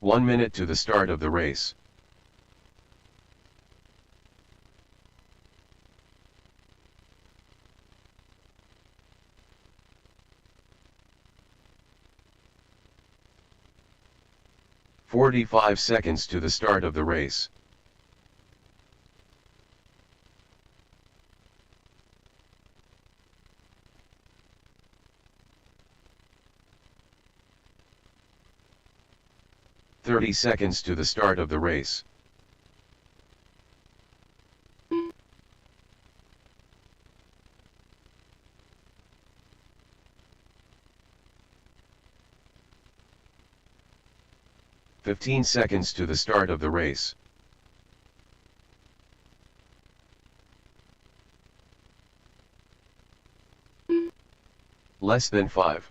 1 minute to the start of the race. "45 seconds to the start of the race. "30 seconds to the start of the race. "15 seconds to the start of the race. Less than 5.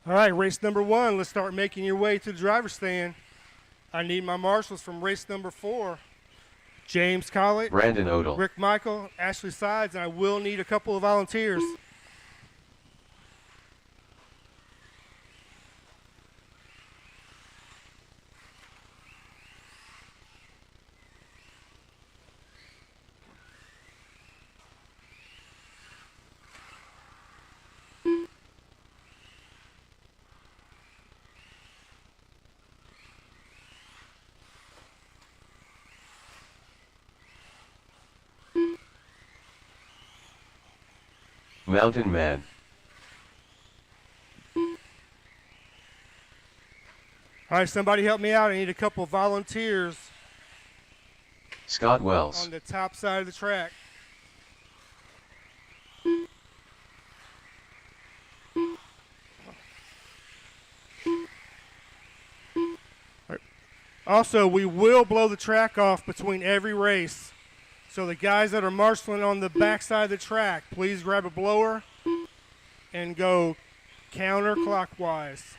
All right, race number 1. Let's start making your way to the driver's stand. I need my marshals from race number 4. James Collett, Brandon Odell, Rick Michael, Ashley Sides, and I will need a couple of volunteers. Mountain Man, All right, somebody help me out. I need a couple of volunteers Scott Wells, on the top side of the track. Also, we will blow the track off between every race. So the guys that are marshaling on the back side of the track, please grab a blower and go counterclockwise.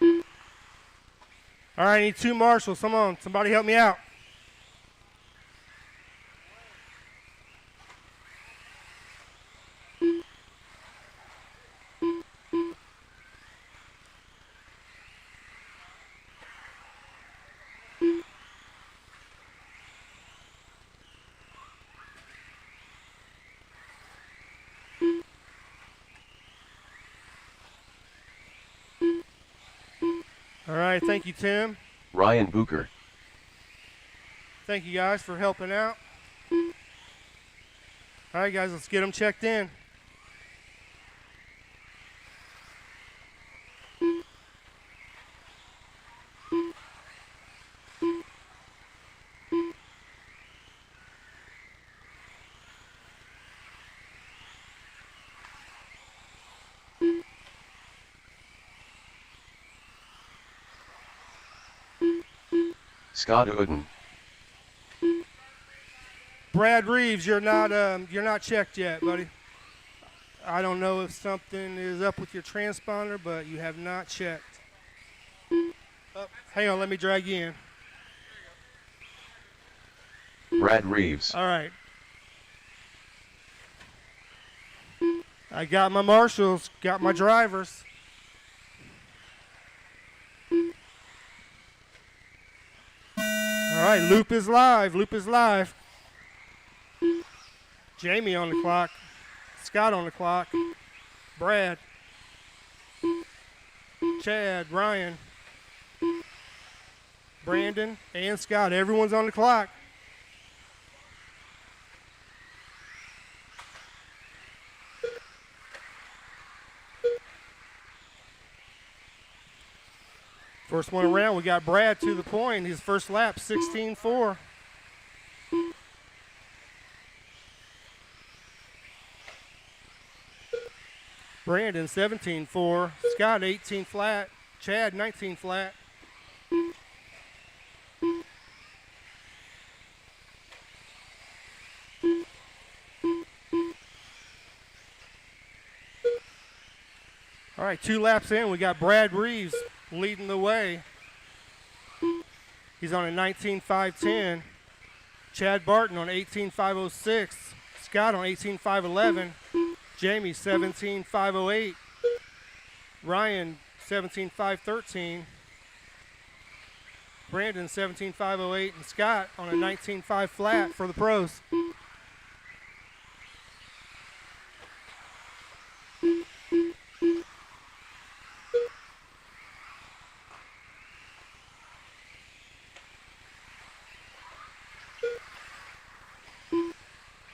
All right, I need 2 marshals. Come on, somebody help me out. All right, thank you, Tim. Ryan Booker, Thank you guys for helping out. All right, guys, let's get them checked in. Scott Uden, Brad Reeves, you're not checked yet, buddy. I don't know if something is up with your transponder, but you have not checked. Oh, hang on, let me drag you in. Brad Reeves, All right. I got my marshals, got my drivers. All right, loop is live, loop is live. Jamie on the clock, Scott on the clock, Brad, Chad, Ryan, Brandon, and Scott. Everyone's on the clock. First one around, we got Brad to the point. His first lap, 16.4. Brandon, 17.4. Scott, 18 flat. Chad, 19 flat. All right, 2 laps in, we got Brad Reeves leading the way. He's on a 19.510. Chad Barton on 18.506. Scott on 18.511. Jamie 17.508. Ryan 17.513. Brandon 17.508, and Scott on a 19.5 flat for the pros.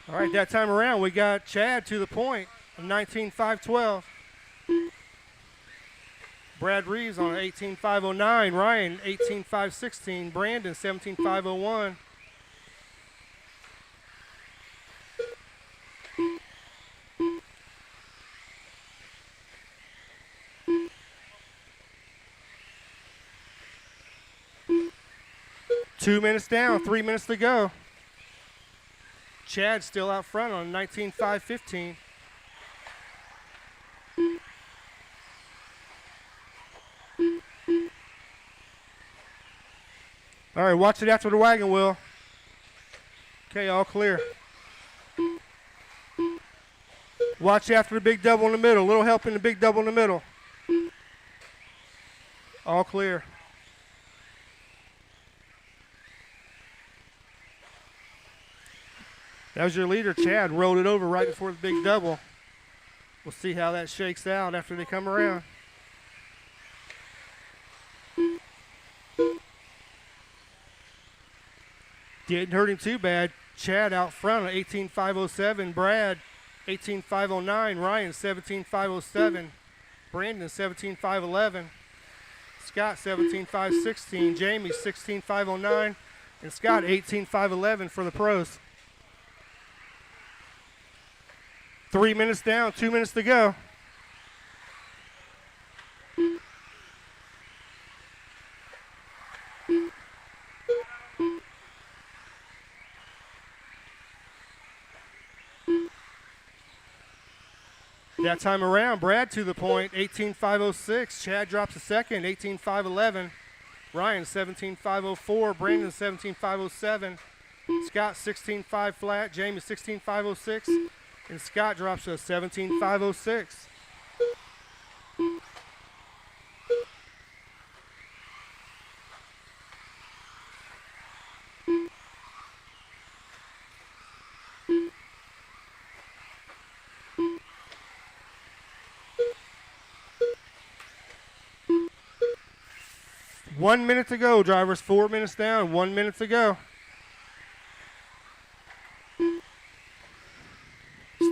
All right, that time around we got Chad to the point, a 19.512. Brad Reeves on 18.509. Ryan 18.516. Brandon 17.501. Two minutes down, 3 minutes to go. Chad still out front on 19.515. All right, watch it after the wagon wheel. Okay, all clear. Watch after the big double in the middle. Little help in the big double in the middle. All clear. That was your leader, Chad. Rolled it over right before the big double. We'll see how that shakes out after they come around. Didn't hurt him too bad. Chad out front at 18.507. Brad 18.509. Ryan 17.507. Brandon 17.511. Scott 17.516. Jamie 16.509. And Scott 18.511 for the pros. 3 minutes down, 2 minutes to go. That time around, Brad to the point, 18.506. Chad drops a second, 18.511. Ryan 17.504. Brandon 17.507. Scott 16.5 flat. Jamie 16.506. And Scott drops a 17.506. One minute to go, drivers. 4 minutes down, 1 minute to go.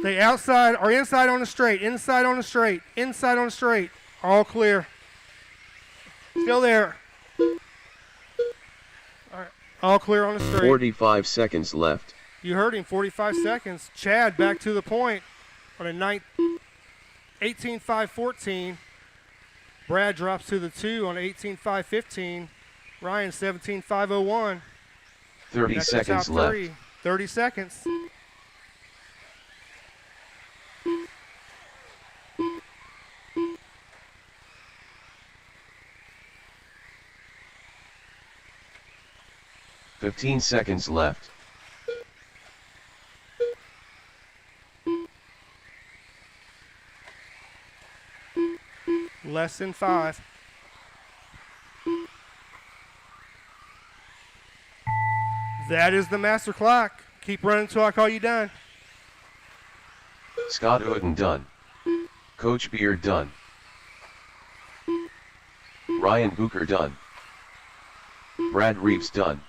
Stay outside or inside on the straight, inside on the straight, inside on the straight. All clear. Still there. All right, all clear on the straight. 45 seconds left. You heard him, 45 seconds. Chad back to the point on a 18.514. Brad drops to the 2 on 18.515. Ryan 17.501. 30 seconds left. 30 seconds. $15 seconds left. Less than 5. That is the master clock. Keep running until I call you done. Scott Oden done. Coach Beard done. Ryan Booker done. Brad Reeves done.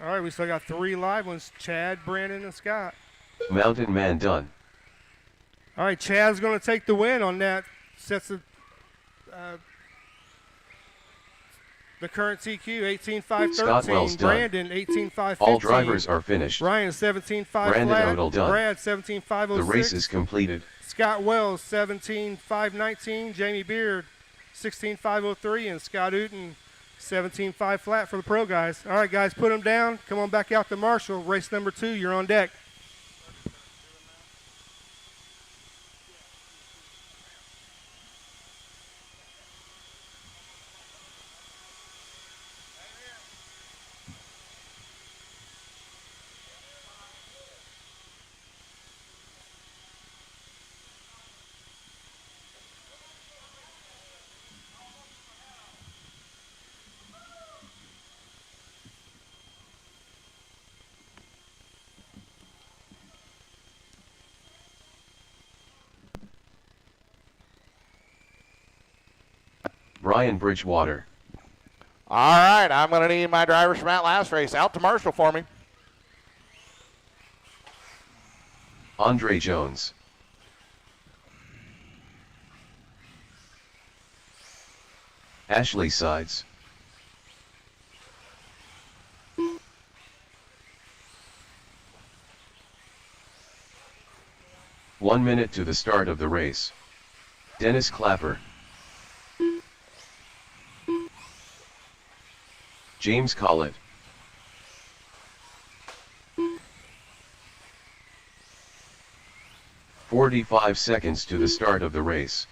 All right, we still got 3 live ones. Chad, Brandon, and Scott. Mountain Man done. All right, Chad's going to take the win on that. Sets the current TQ, 18.513. Scott Wells done. Brandon, 18.515. All drivers are finished. Ryan, 17.5 Brandon flat. Odell done. Brad, 17.506. The race is completed. Scott Wells, 17.519. Jamie Beard, 16.503. And Scott Uten, 17.5 flat for the pro guys. All right, guys, put them down. Come on back out to Marshall. Race number 2, you're on deck. Brian Bridgewater. All right, I'm going to need my drivers from that last race out to Marshall for me. Andre Jones. Ashley Sides. One minute to the start of the race. Dennis Clapper. James Collett. "45 seconds to the start of the race.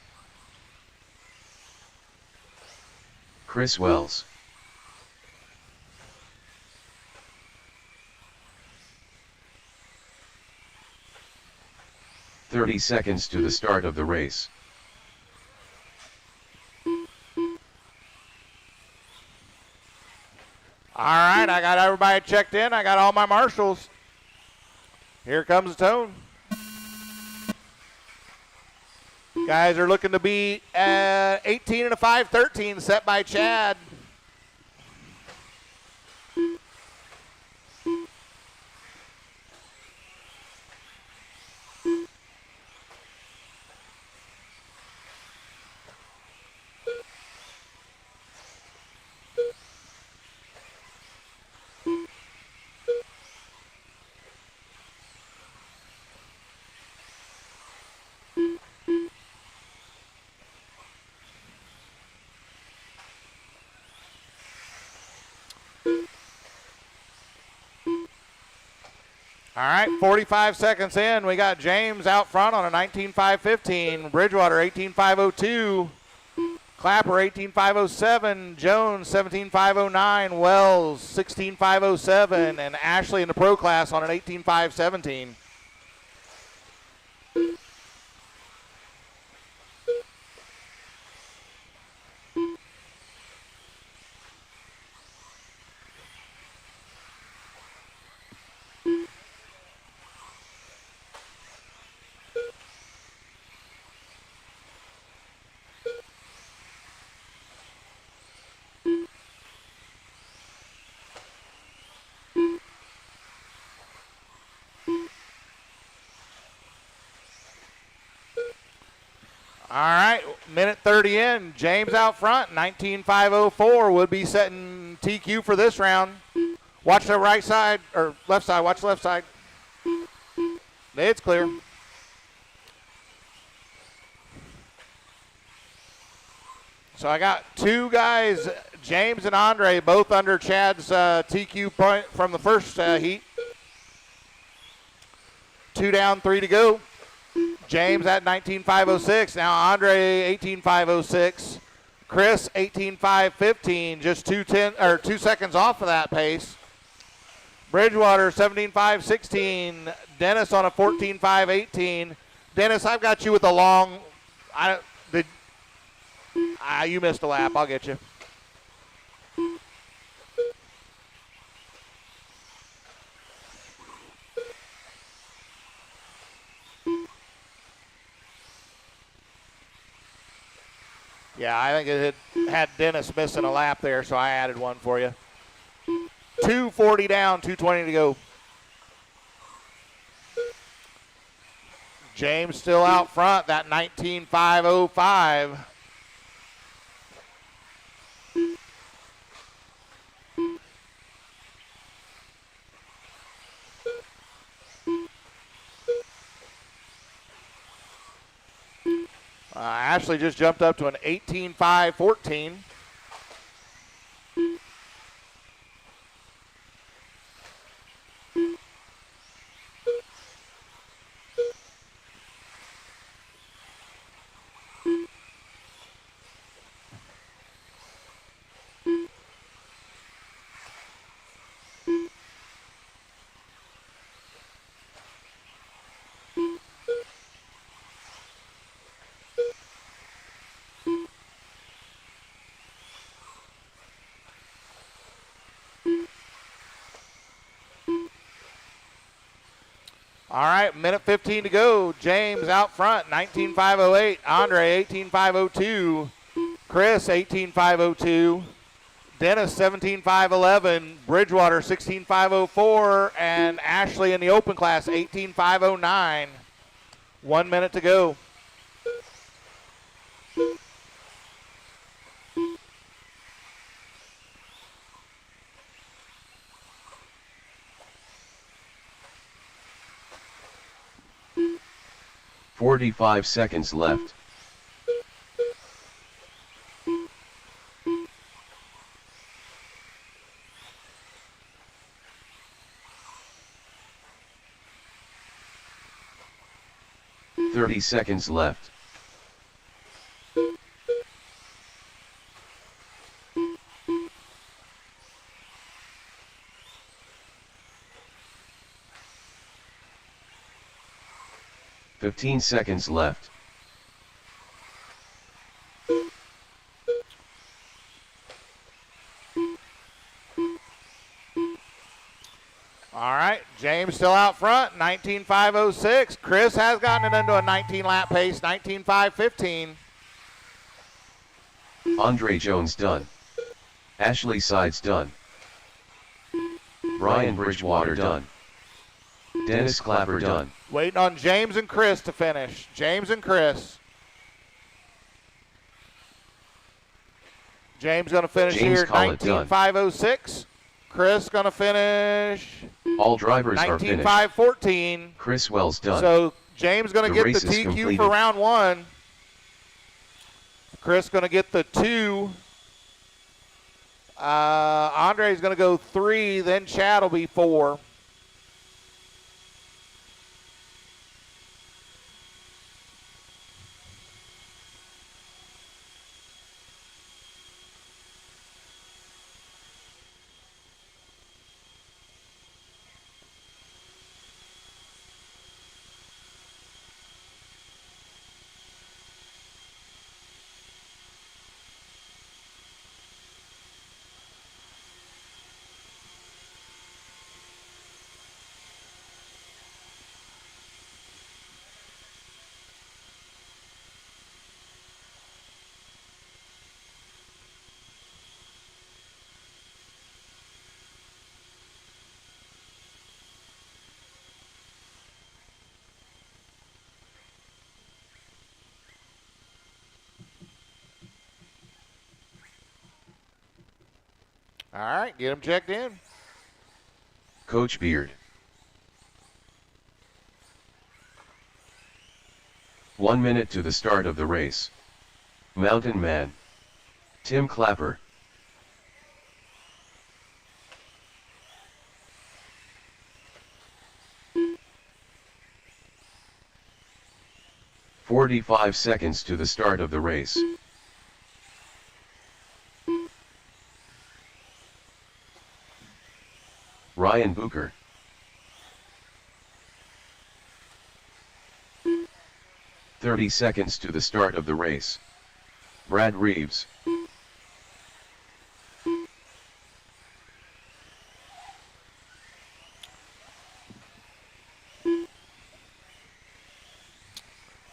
Chris Wells. "30 seconds to the start of the race. All right, I got everybody checked in. I got all my marshals. Here comes the tone. Guys are looking to be at 18 and a 5:13 set by Chad. All right, 45 seconds in. We got James out front on a 19.515. Bridgewater 18.502. Clapper 18.507. Jones 17.509. Wells 16.507. And Ashley in the pro class on an 18.517. All right, minute 30 in. James out front, 19.504 would be setting TQ for this round. Watch the right side, or left side, watch the left side. It's clear. So I got two guys, James and Andre, both under Chad's TQ point from the first heat. 2 down, 3 to go. James at 19.506. Now Andre 18.506. Chris 18.515. Just 2 seconds off of that pace. Bridgewater 17.516. Dennis on a 14.518. Dennis, I've got you with a long. You missed a lap. I'll get you. Yeah, I think it had Dennis missing a lap there, so I added one for you. 2:40 down, 2:20 to go. James still out front, that 19.505. Ashley just jumped up to an 18.514. All right, minute 15 to go. James out front, 19.508. Andre, 18.502. Chris 18.502. Dennis 17.511. Bridgewater 16.504. And Ashley in the open class 18.509. 1 minute to go. "45 seconds left. "30 seconds left. "15 seconds left. All right, James still out front, 19.506. Chris has gotten it into a 19-lap pace, 19.515. Andre Jones done. Ashley Sides done. Brian Bridgewater done. Dennis Clapper done. Waiting on James and Chris to finish. James and Chris. James going to finish James here, call it done. 19.506. Chris going to finish All drivers are finished. 19.514. Chris Wells done. So James going to The get race the is TQ completed. for round 1. Chris going to get the 2. Andre's going to go 3. Then Chad will be 4. All right, get him checked in. Coach Beard. 1 minute to the start of the race. Mountain Man. Tim Clapper. "45 seconds to the start of the race. Ryan Booker. 30 seconds to the start of the race. Brad Reeves.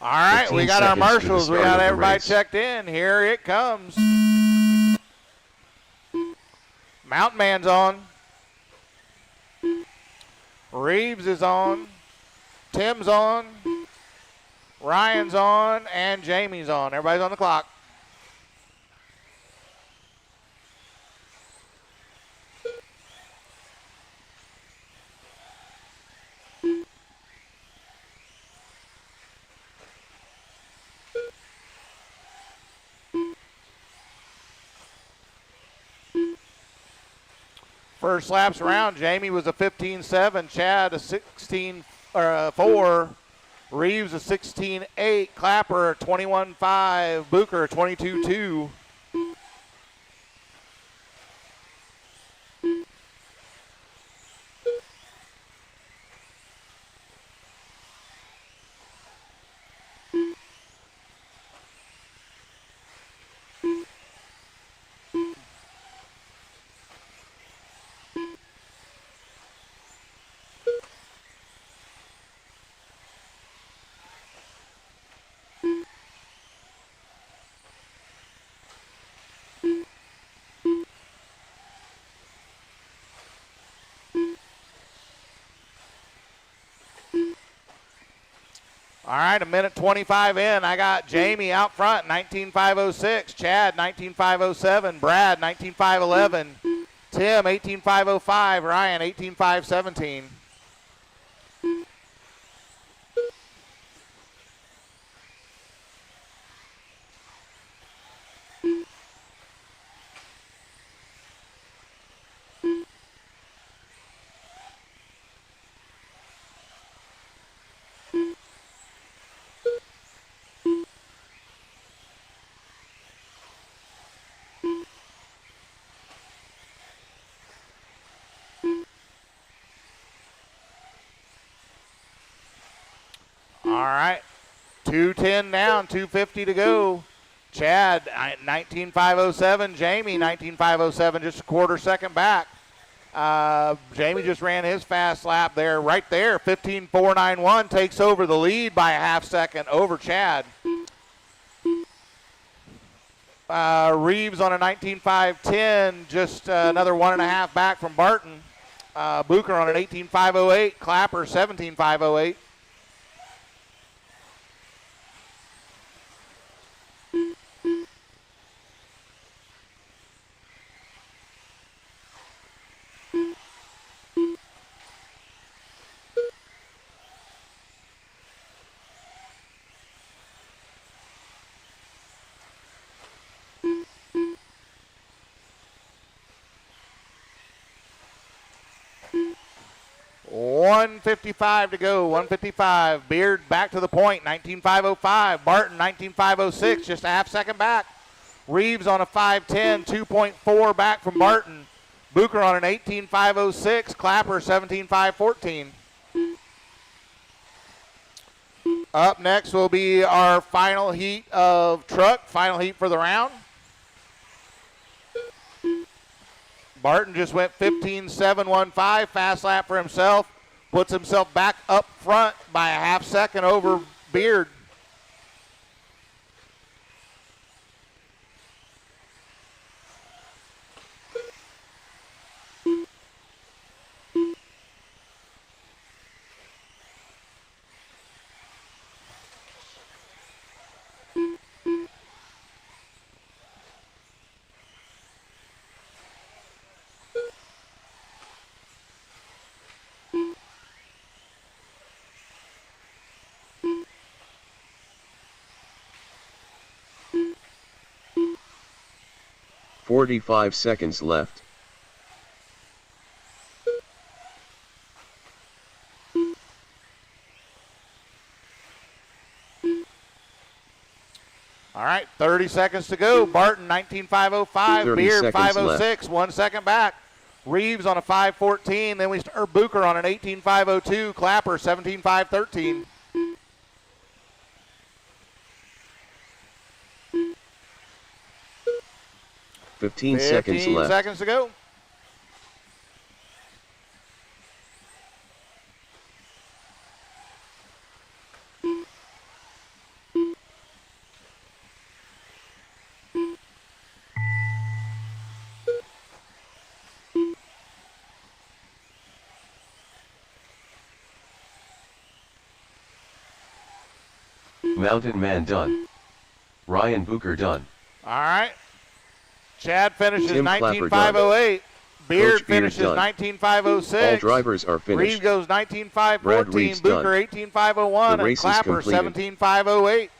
All right, 15 we got our seconds to the marshals. We start got of the everybody race. checked in. Here it comes. Mountain Man's on. Reeves is on. Tim's on. Ryan's on. And Jamie's on. Everybody's on the clock. First laps around, Jamie was a 15.7, Chad a 16.4, Reeves a 16.8, Clapper a 21.5, Booker a 22.2. All right, 1:25 in. I got Jamie out front, 19.506. Chad, 19.507. Brad, 19.511. Tim, 18.505. Ryan, 18.517. All right, 2:10 down, 2:50 to go. Chad, 19.507. Jamie, 19.507, just a quarter second back. Jamie just ran his fast lap there, right there. 15.491 takes over the lead by a half second over Chad. Reeves on a 19.510, just another 1.5 back from Barton. Booker on an 18.508. Clapper 17.508. .155 to go, 155. Beard back to the point, 19.505. Barton, 19.506, just a half second back. Reeves on a 5.10, 2.4 back from Barton. Booker on an 18.506. Clapper, 17.514. Up next will be our final heat of truck, final heat for the round. Barton just went 15.715, fast lap for himself. Puts himself back up front by a half second over Beard. "45 seconds left. All right, 30 seconds to go. Barton, 19.505. Beard, 506. 1 second back. Reeves on a 5.14. Then Booker on an 18.502. Clapper, 17.513. 15 seconds left. Seconds to go. Mountain Man done. Ryan Booker done. All right. Chad finishes Tim Clapper 19.508. Beard Coach Beard finishes done. 19.506. All drivers are finished. Reeves goes Brad 19.514. Reeves Booker done. 18.501. The And race is Clapper completed. 17.508.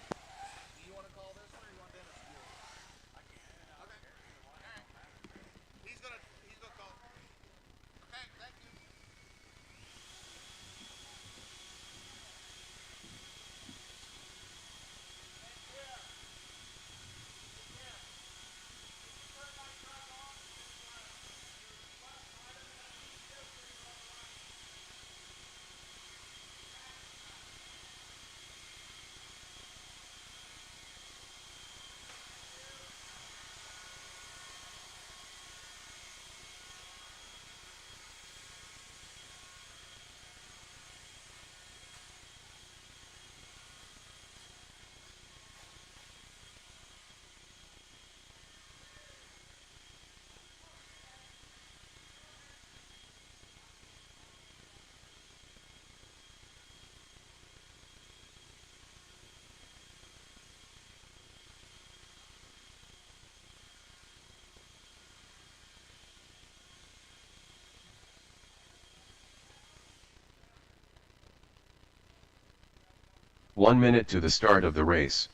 1 minute to the start of the race.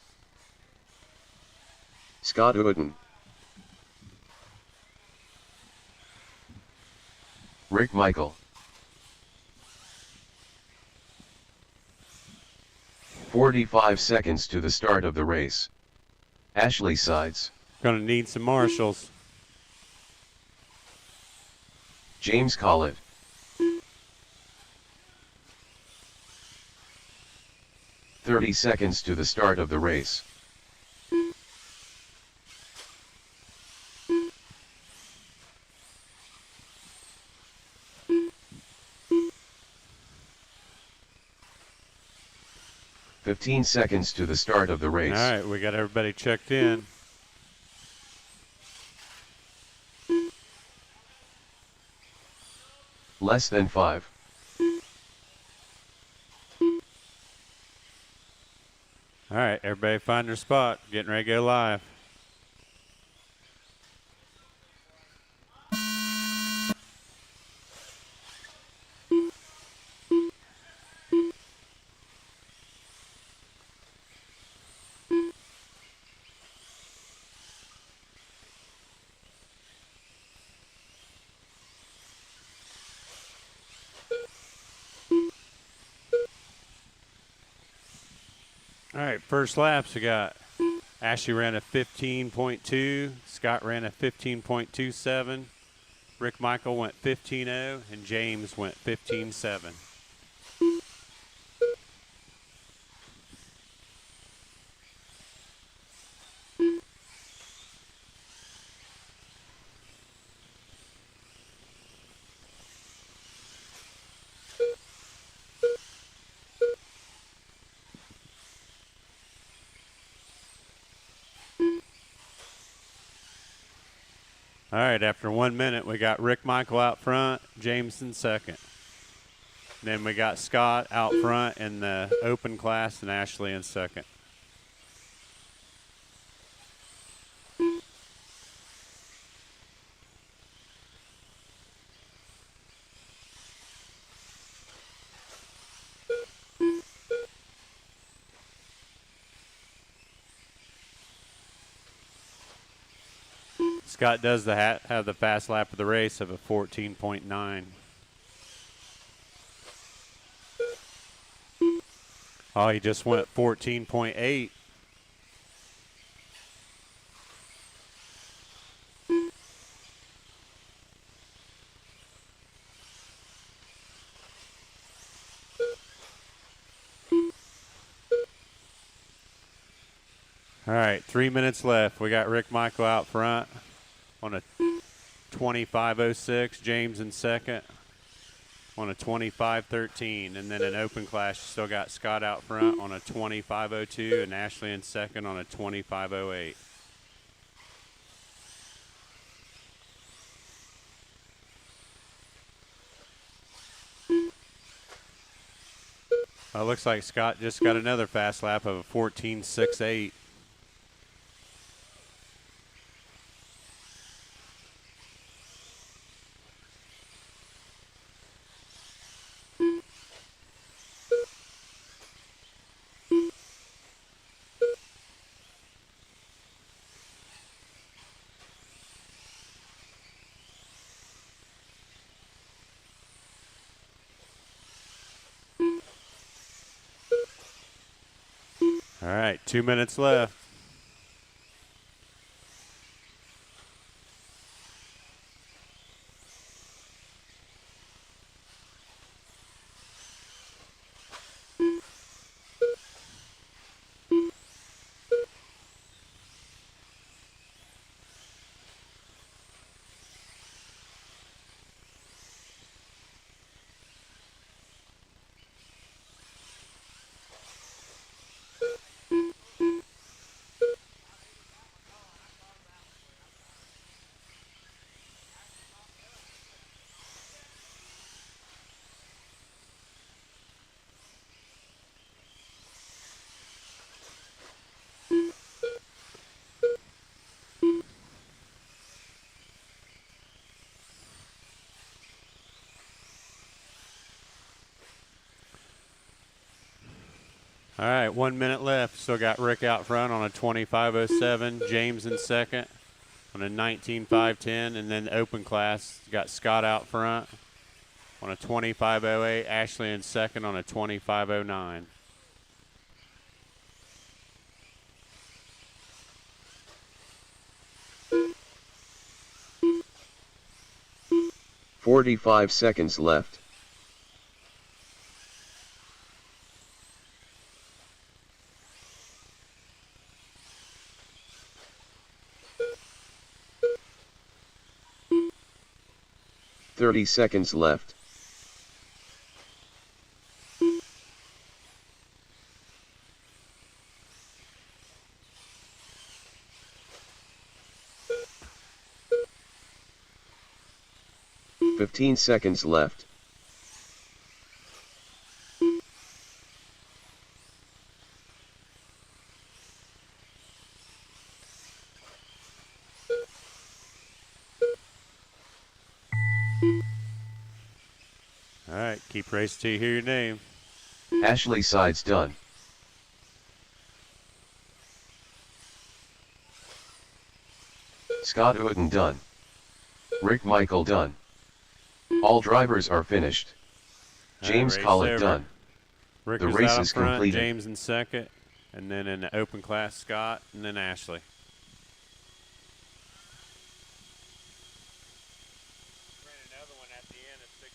Scott Uden, Rick Michael. 45 seconds to the start of the race. Ashley Sides. Gonna need some marshals. James Collett. 30 seconds to the start of the race. "15 seconds to the start of the race. All right, we got everybody checked in. Less than 5. All right, everybody find their spot. Getting ready to go live. All right, first laps, we got Ashley ran a 15.2, Scott ran a 15.27, Rick Michael went 15.0, and James went 15.7. All right, after 1 minute, we got Rick Michael out front, James in second. Then we got Scott out front in the open class and Ashley in second. Scott does have the fast lap of the race of a 14.9. Oh, he just went 14.8. All right, 3 minutes left. We got Rick Michael out front on a 25.06, James in second on a 25.13, and then in open class you still got Scott out front on a 25.02 and Ashley in second on a 25.08. Well, it looks like Scott just got another fast lap of a 14.68. All right, 2 minutes left. All right, 1 minute left. Still got Rick out front on a 25.07. James in second on a 19.510. And then open class, got Scott out front on a 25.08. Ashley in second on a 25.09. 45 seconds left. Thirty seconds left. Fifteen seconds left. All right, keep racing till you hear your name. Ashley Sides done. Scott Uden done. Rick Michael done. All drivers are finished. James race Collett over. done. Rick The was race out up is front, completed. James in second, and then in the open class, Scott, and then Ashley. Ran another one at the end of 14.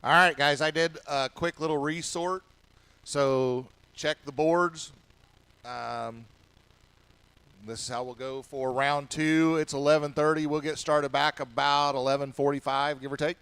All right, guys, I did a quick little resort. So check the boards. This is how we'll go for round two. It's 11:30. We'll get started back about 11:45, give or take.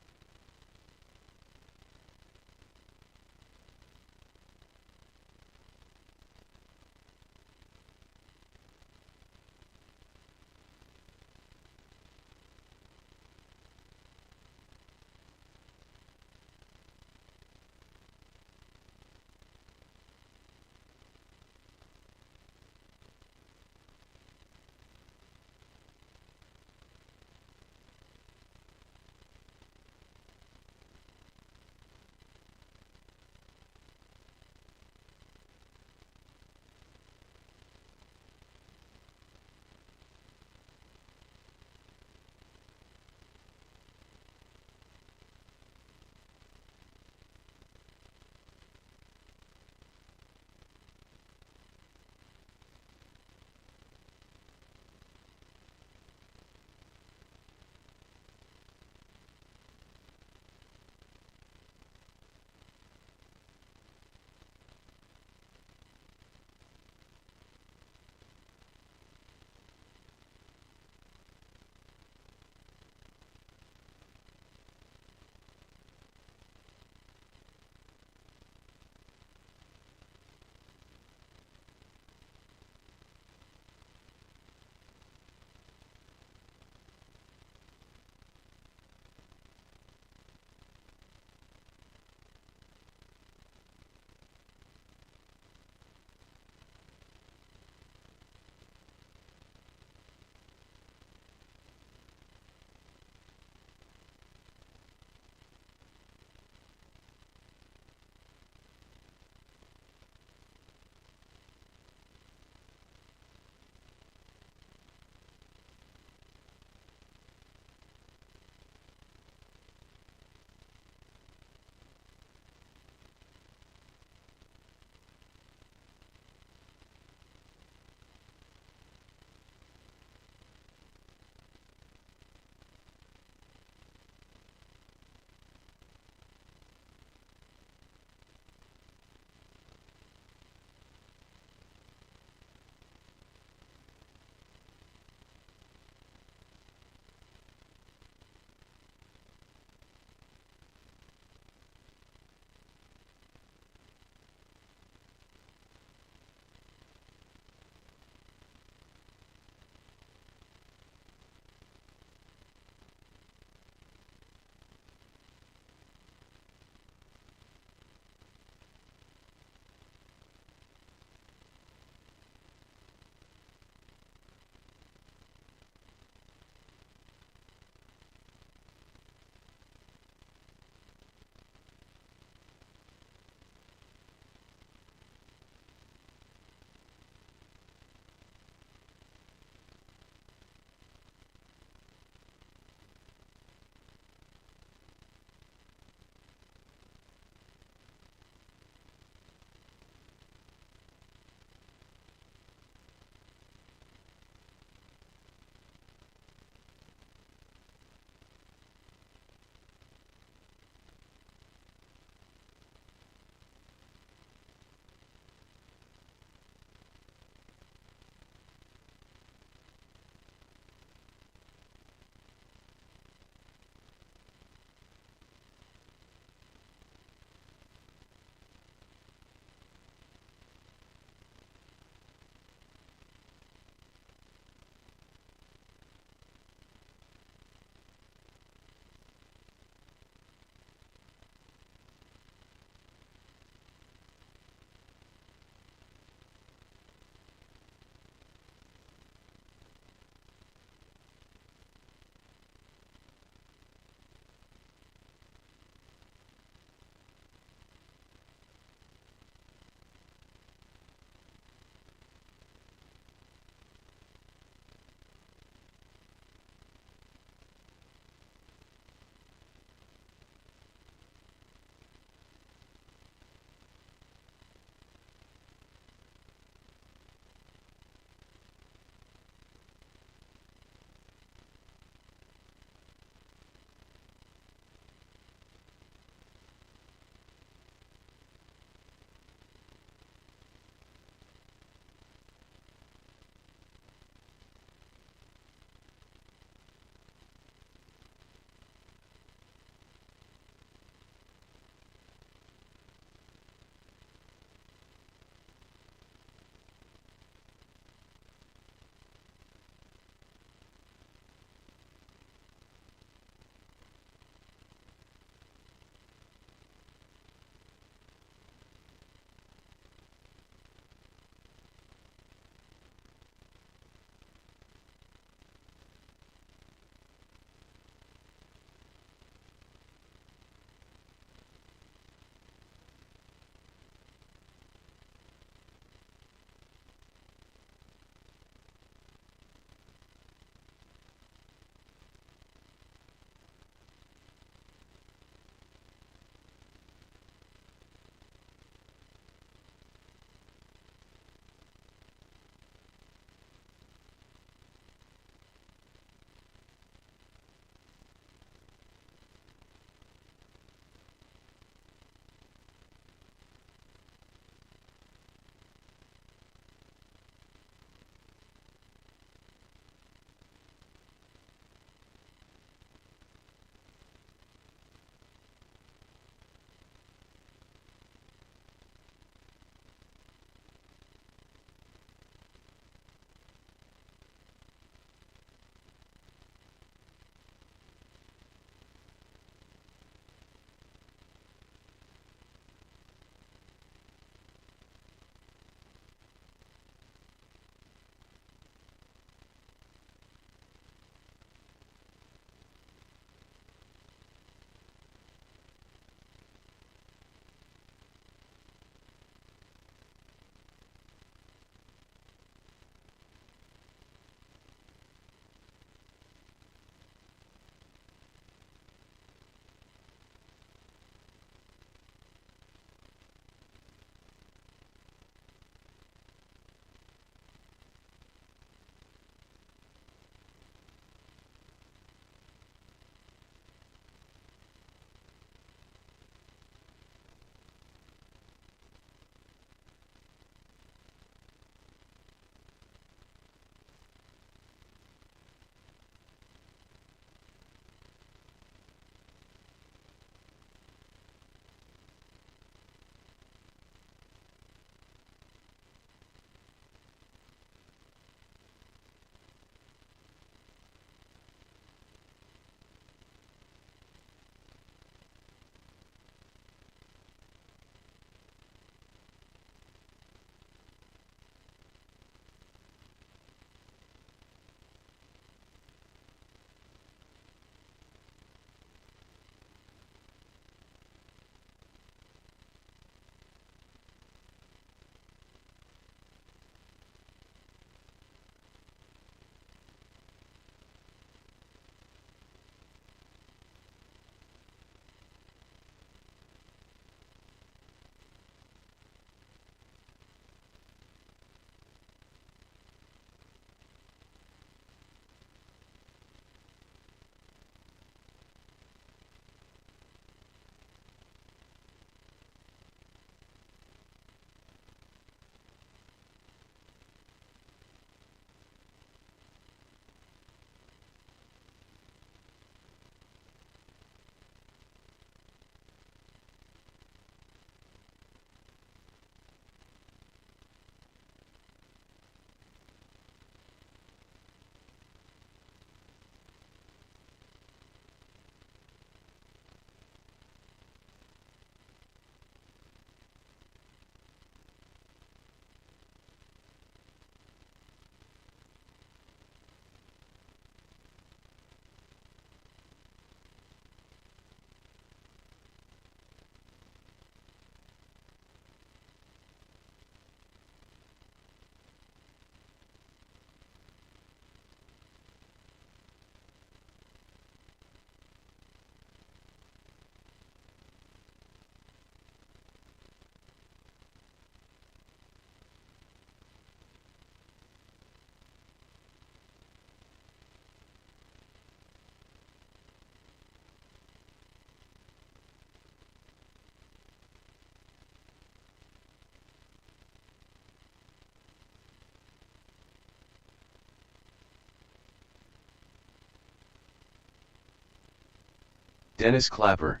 Dennis Clapper.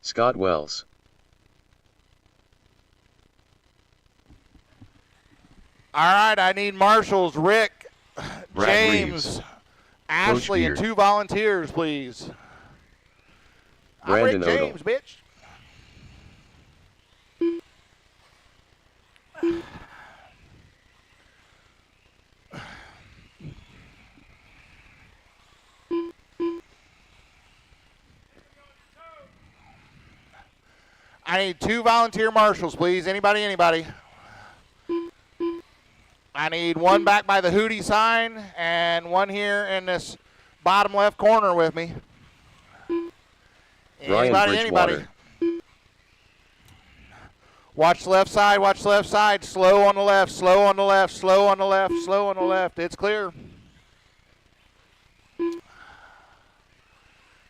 Scott Wells. All right, I need marshals. Rick, Brad James, Reeves. Ashley, and Beard. 2 volunteers, please. Brandon I'm Rick James, bitch. I need 2 volunteer marshals, please. Anybody, anybody? I need 1 back by the Hootie sign and 1 here in this bottom left corner with me. Anybody, anybody? Watch the left side, watch the left side. Slow on the left, slow on the left, slow on the left, slow on the left. It's clear.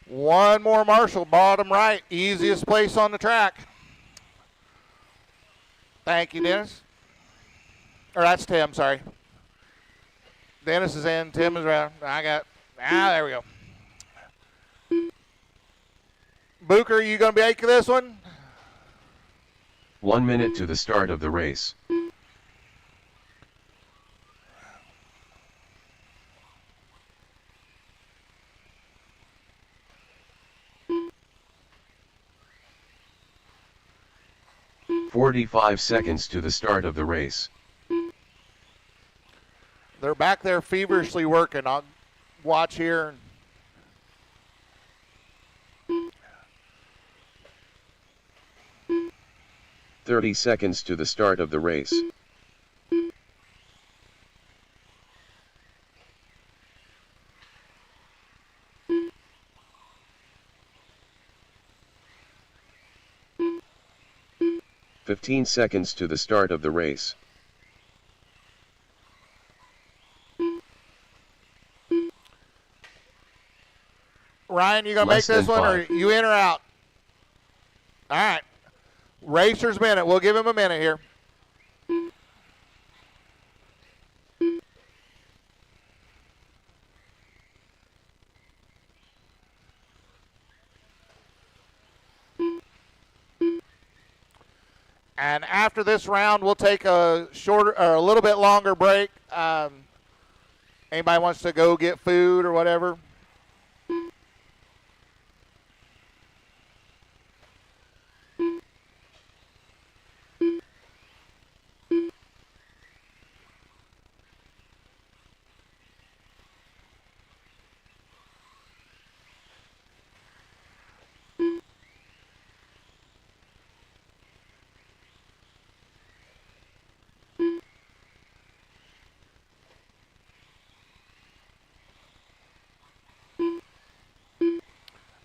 1 more marshal, bottom right, easiest place on the track. Thank you, Dennis. Or that's Tim, sorry. Dennis is in, Tim is around. There we go. Booker, you going to be making this one? 1 minute to the start of the race. "45 seconds to the start of the race. They're back there feverishly working. I'll watch here. 30 seconds to the start of the race. "15 seconds to the start of the race. Ryan, you going to make Less this than one, or 5. you in or out? All right. Racer's minute. We'll give him a minute here. And after this round, we'll take a shorter, or a little bit longer break. Anybody wants to go get food or whatever?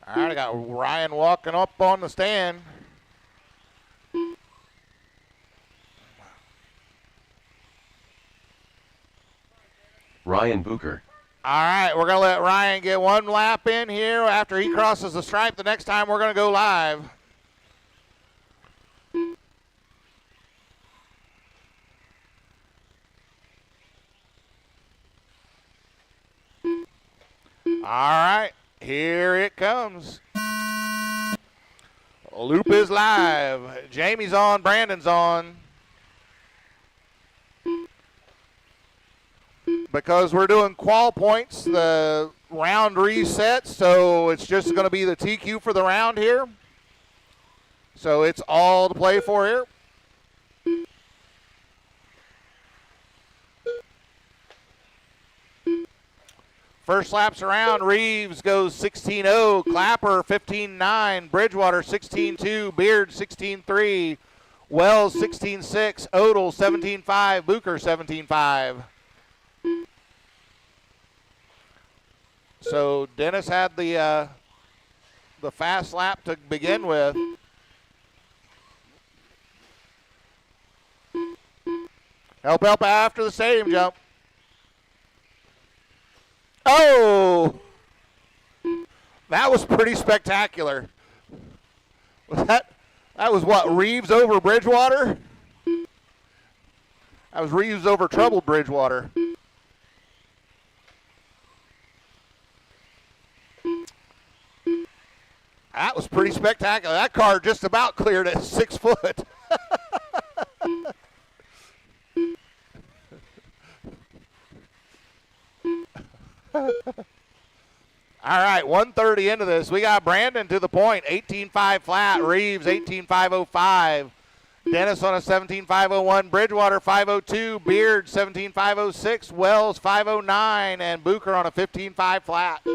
All right, I got Ryan walking up on the stand. Ryan Booker. All right, we're going to let Ryan get 1 lap in here. After he crosses the stripe, the next time we're going to go live. All right, here it comes. Loop is live. Jamie's on, Brandon's on. Because we're doing qual points, the round resets, so it's just going to be the TQ for the round here. So it's all to play for here. First laps around, Reeves goes 16.0, Clapper 15.9, Bridgewater 16.2, Beard 16.3, Wells 16.6, Odell 17.5, Booker 17.5. So Dennis had the fast lap to begin with. Help after the stadium jump. Oh! That was pretty spectacular. That was what, Reeves over Bridgewater? That was Reeves over troubled Bridgewater. That was pretty spectacular. That car just about cleared at 6 foot. All right, 1:30 into this. We got Brandon to the point, 18.5 flat. Reeves, 18.505. Dennis on a 17.501. Bridgewater, 502. Beard, 17.506. Wells, 509. And Bucher on a 15.5 flat.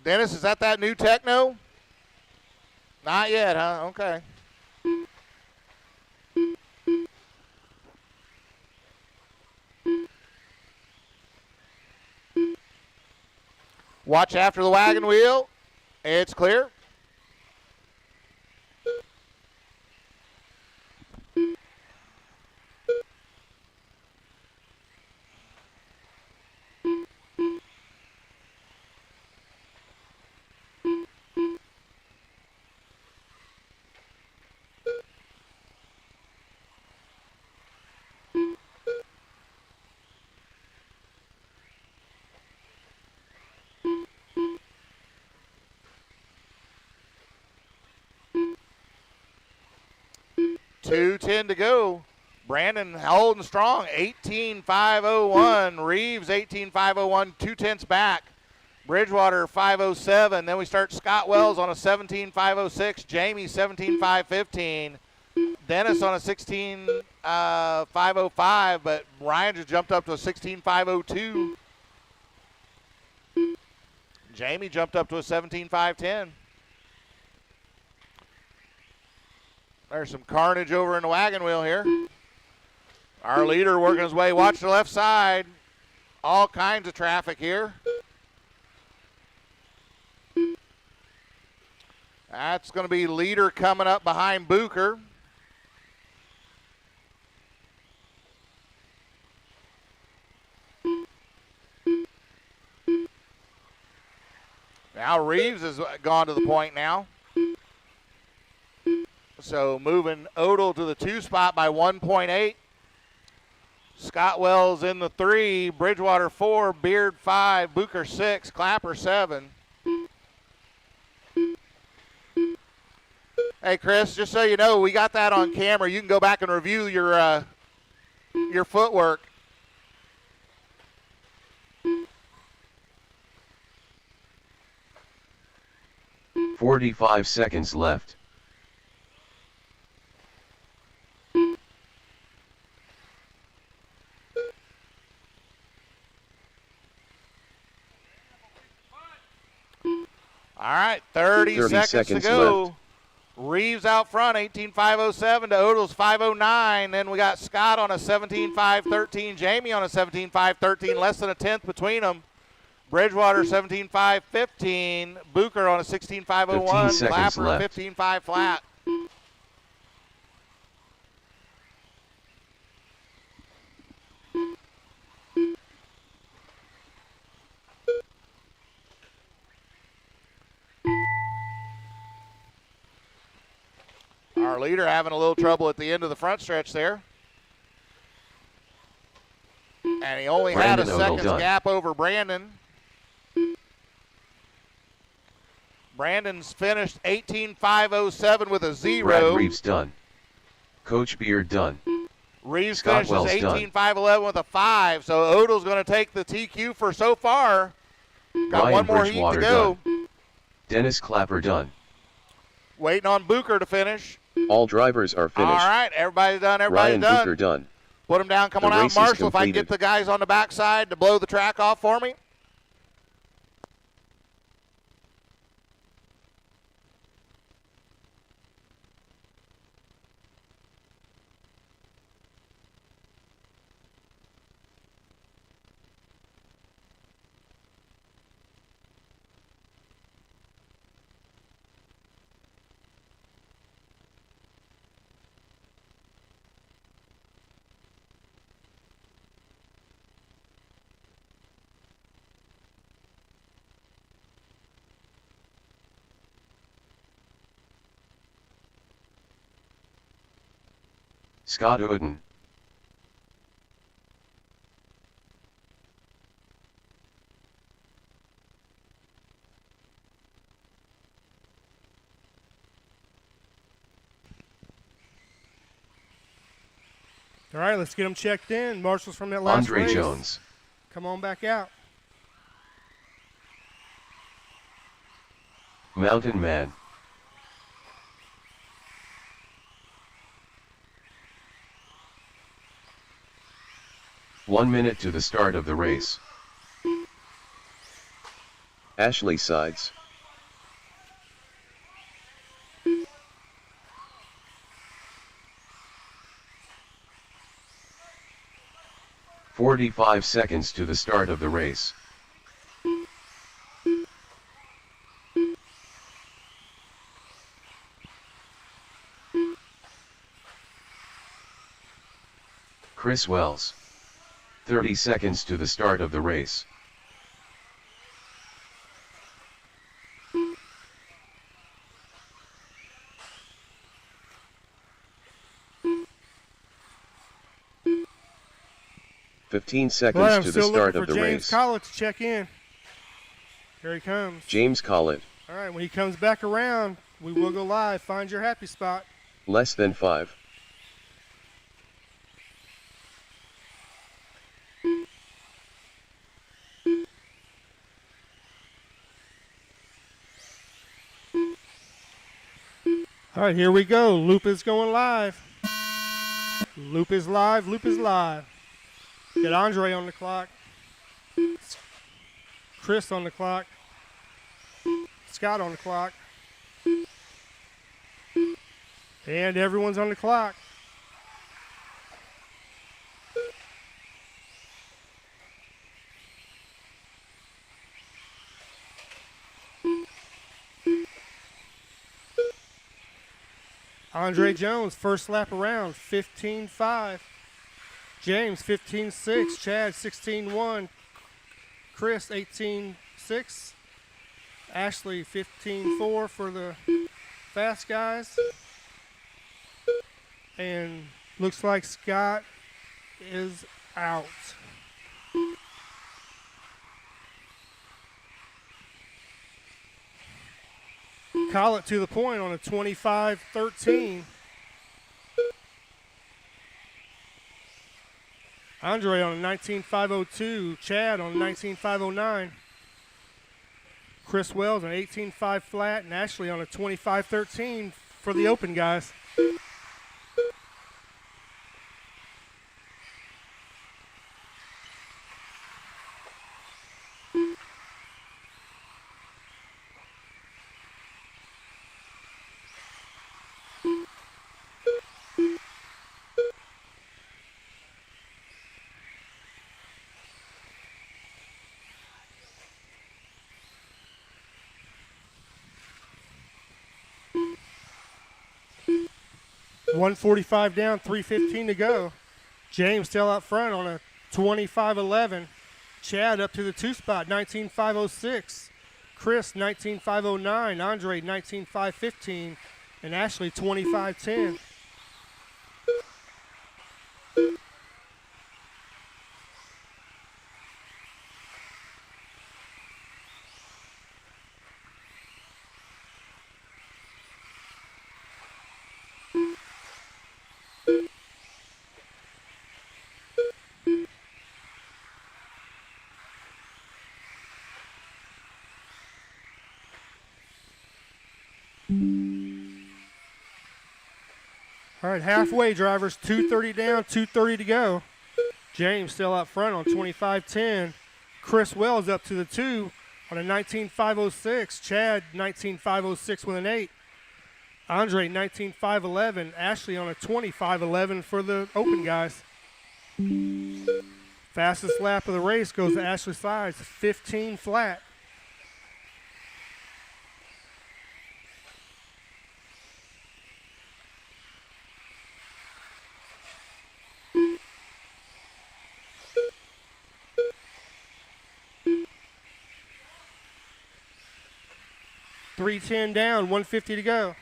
Dennis, is that new Techno? Not yet, huh? Okay. Watch after the wagon wheel. It's clear. .210 to go. Brandon holding strong, 18.501. Reeves, 18.501, 2/10 back. Bridgewater, 507. Then we start Scott Wells on a 17.506. Jamie, 17.515. Dennis on a 16.505, but Ryan just jumped up to a 16.502. Jamie jumped up to a 17.510. There's some carnage over in the wagon wheel here. Our leader working his way. Watch the left side. All kinds of traffic here. That's going to be leader coming up behind Bucher. Now Reeves has gone to the point now. So moving Odell to the 2 spot by 1.8. Scott Wells in the 3, Bridgewater 4, Beard 5, Bucher 6, Clapper 7. Hey Chris, just so you know, we got that on camera. You can go back and review your footwork. "45 seconds left. All right, 30 seconds to go. left. Reeves out front, 18.507 to Odell's 509. Then we got Scott on a 17.513. Jamie on a 17.513, less than a tenth between them. Bridgewater 17.515. Bucher on a 16.501. 15 seconds Clapper left. 15.5 flat. Our leader having a little trouble at the end of the front stretch there. And he only had a Brandon Odell second's done. gap over Brandon. Brandon's finished 18.507 with a 0. Brad Reeves done. Coach Beard done. Reeves Scott finishes Wells done. 18.511 with a 5. So Odell's going to take the TQ for so far. Got Ryan one more heat to Bridgewater go. done. Dennis Clapper done. Waiting on Bucher to finish. All drivers are finished. All right, everybody's done. Everybody's Ryan done. Bucher done. Put them down. Come The on out, race is Marshall. If I can get completed. the guys on the backside to blow the track off for me. Scott Uden. All right, let's get them checked in. Marshals from that last Andre race. Jones. Come on back out. Mountain Man. One minute to the start of the race. Ashley Sides. "45 seconds to the start of the race. Chris Wells. 30 seconds to the start of the race. "15 seconds Well, I'm to the still start looking of for the James race. Collett to check in. Here he comes. James Collett. All right, when he comes back around, we will go live. Find your happy spot. Less than 5. All right, here we go. Loop is going live. Loop is live. Loop is live. Get Andre on the clock. Chris on the clock. Scott on the clock. And everyone's on the clock. Andre Jones, first lap around, 15.5. James, 15.6. Chad, 16.1. Chris, 18.6. Ashley, 15.4 for the fast guys. And looks like Scott is out. Collett to the point on a 25.13. Andre on a 19.502. Chad on a 19.509. Chris Wells on 18.5 flat. And Ashley on a 25.13 for the open guys. .145 down, 3:15 to go. James still out front on a 25.11. Chad up to the 2 spot, 19.506. Chris, 19.509. Andre, 19.515. And Ashley, 25.10. All right, halfway, drivers. 2:30 down, 2:30 to go. James still out front on 25.10. Chris Wells up to the 2 on a 19.506. Chad, 19.506 with an 8. Andre, 19.511. Ashley on a 25.11 for the open guys. Fastest lap of the race goes to Ashley Sides, 15 flat. .310 down, 150 to go.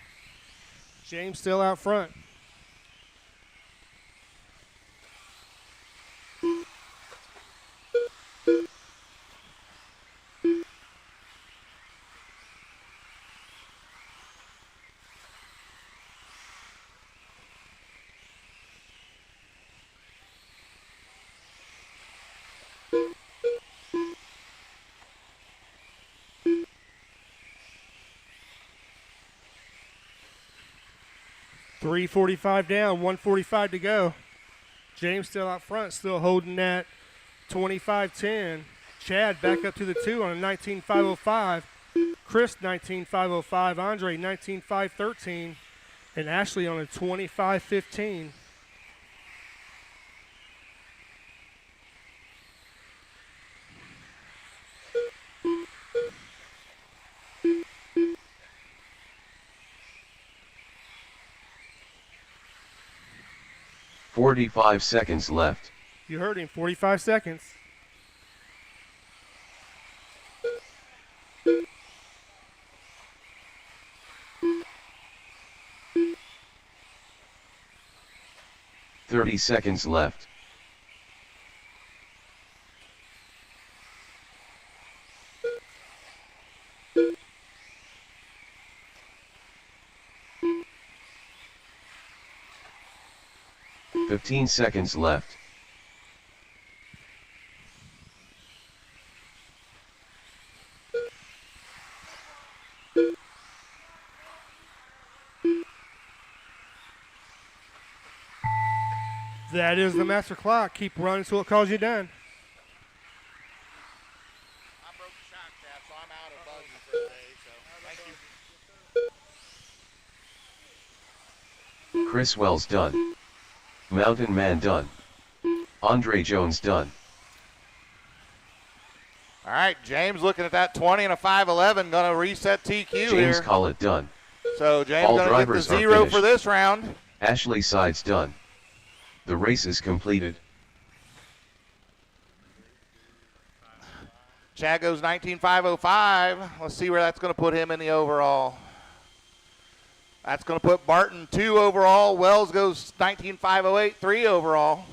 James still out front. .345 down, 1:45 to go. James still out front, still holding that 25-10. Chad back up to the 2 on a 19.505. Chris 19.505. Andre 19.513. And Ashley on a 25-15. .45 seconds left. You heard him, 45 seconds. .30 left. .15 left. That is the master clock. Keep running till it calls you done. I broke the shock shaft, so I'm out of buggy for today. So thank you. Chris Wells done. Mountain Man done. Andre Jones done. All right, James looking at that 20 and a 5.11, going to reset TQ James here. Collett done. So James All going to get the drivers are 0 for finished. this round. Ashley Sides done. The race is completed. Chad goes 19.505. Let's see where that's going to put him in the overall. That's going to put Barton 2 overall. Wells goes 19.508, 3 overall.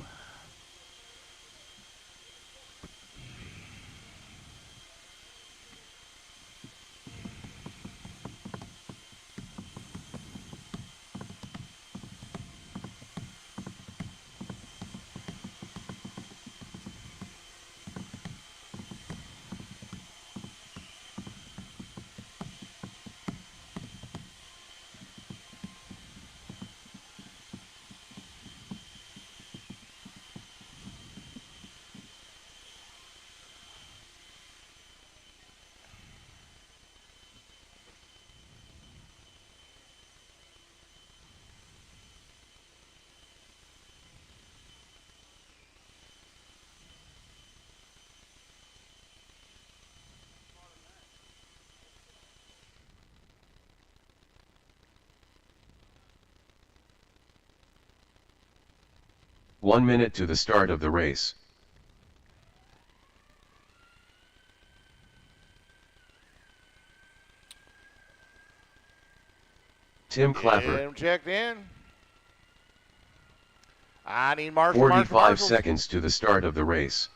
One minute to the start of the race. Tim Clapper. Get him checked in. I need Marshall. 45 seconds to the start of the race.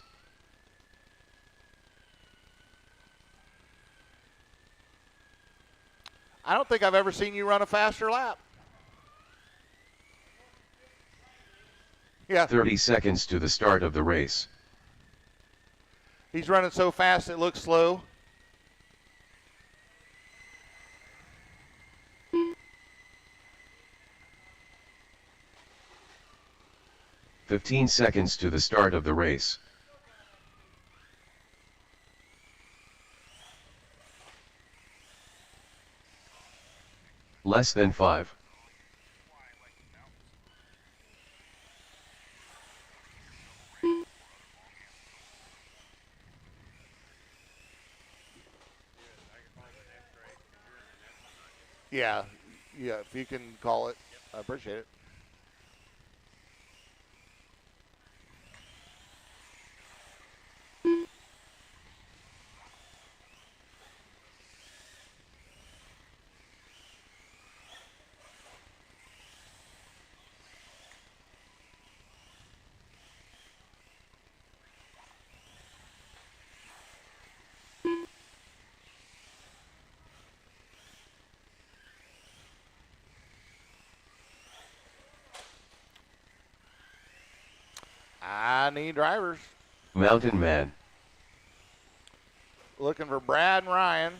I don't think I've ever seen you run a faster lap. Yeah, 30 seconds to the start of the race. he's running so fast it looks slow. .15 seconds to the start of the race. Less than 5. Yeah, if you can call it, I appreciate it. need drivers. Mountain Man. Looking for Brad and Ryan.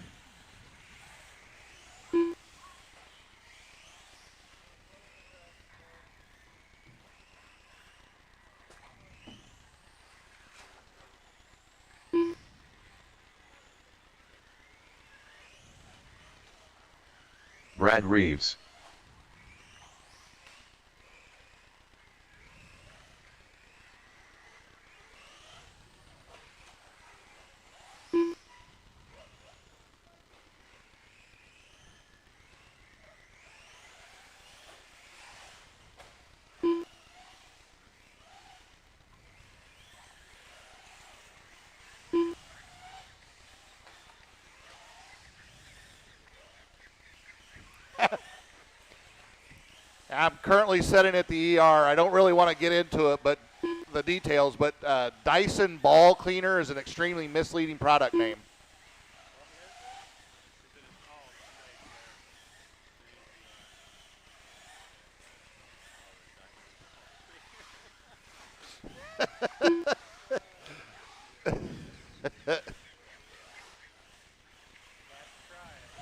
Brad Reeves. I'm currently setting at the ER. I don't really want to get into it, but the details. But Dyson Ball Cleaner is an extremely misleading product name.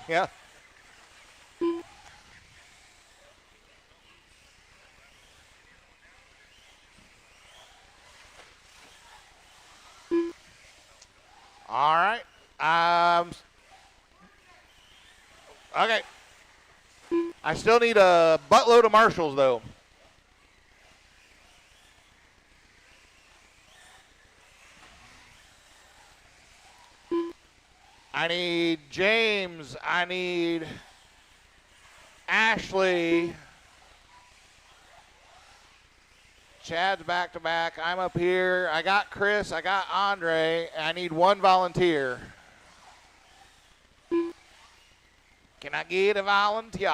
Yeah. All right. Okay. I still need a buttload of marshals, though. I need James. I need Ashley. Chad's back to back. I'm up here. I got Chris. I got Andre. I need one volunteer. Can I get a volunteer?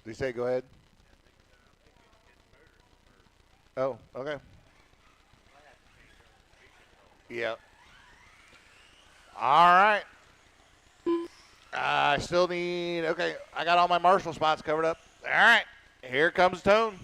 he say go ahead? Oh, okay. Yeah. All right. I still need, okay, I got all my Marshall spots covered up. All right, here comes Tone.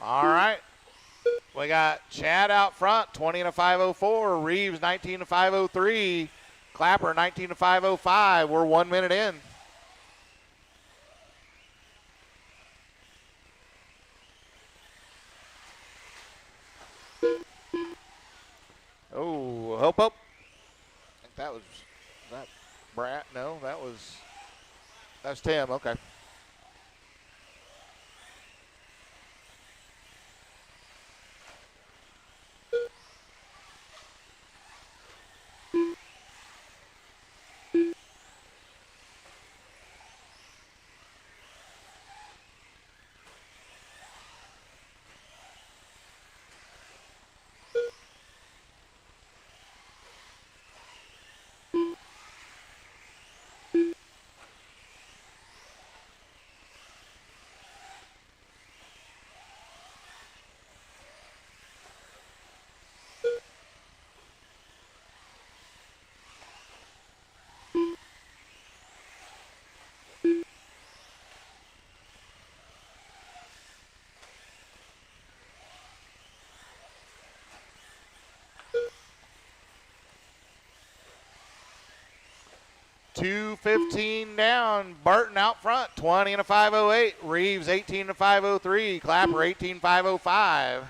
All right. We got Chad out front, 20 and a 5:04. Reeves, 19 and 5:03. Clapper, 19 and 5:05. We're 1 minute in. Oh, hope up. I think that was that Brat. No, that was Tim. Okay. $2:15 down. Barton out front, 20 and a 5:08. Reeves, 18 and 5:03. Clapper, 18 5:05.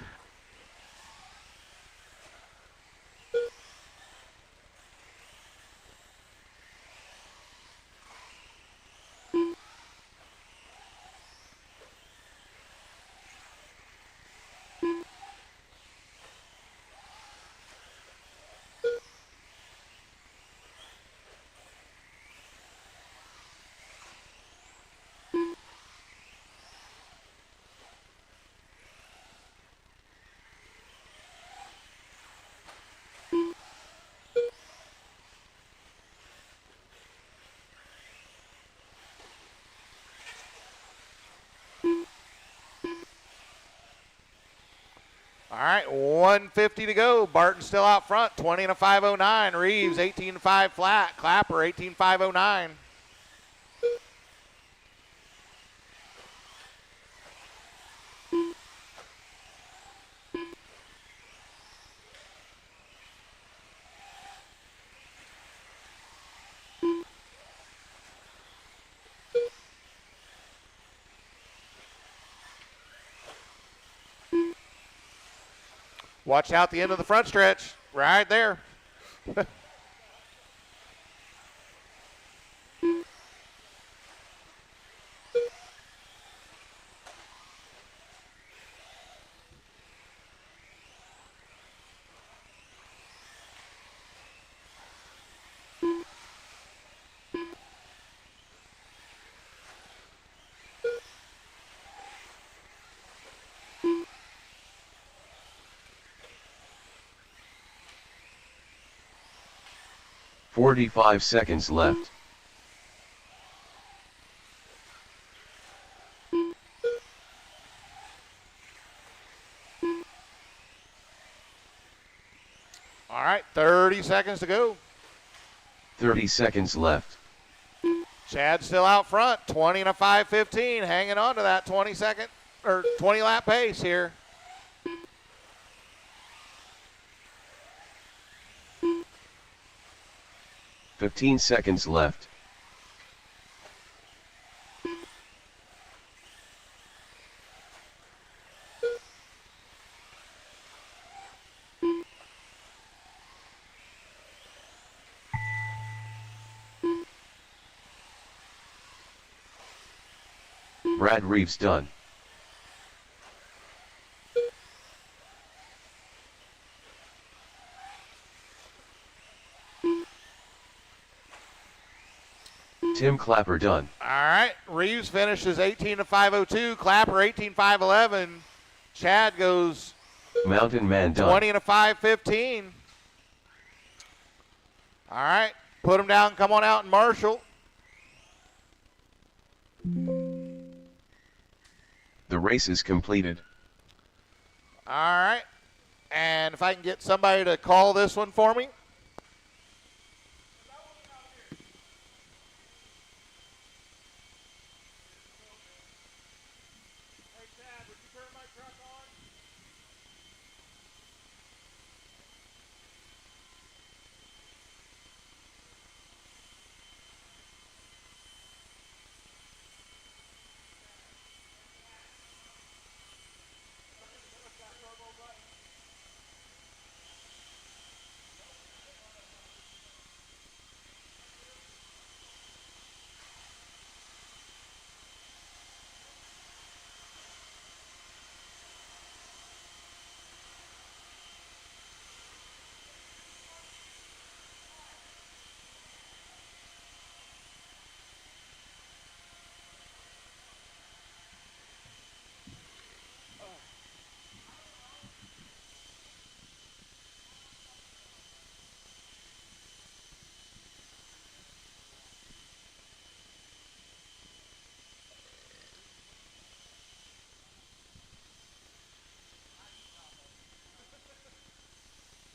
All right, 1:50 to go. Barton still out front, 20 and a 5:09. Reeves, 18 and 5 flat. Clapper, 18 5:09. Watch out the end of the front stretch, right there. "45 seconds left. All right, 30 seconds to go. 30 seconds left. Chad still out front, 20 and a 5:15, hanging on to that 20 lap pace here. 15 seconds left. Brad Reeves done. Tim Clapper done. All right, Reeves finishes 18 to 5:02. Clapper 18:5:11. Chad goes Mountain Man done. 20 to 5:15. All right, put him down. Come on out and Marshall. The race is completed. All right, and if I can get somebody to call this one for me.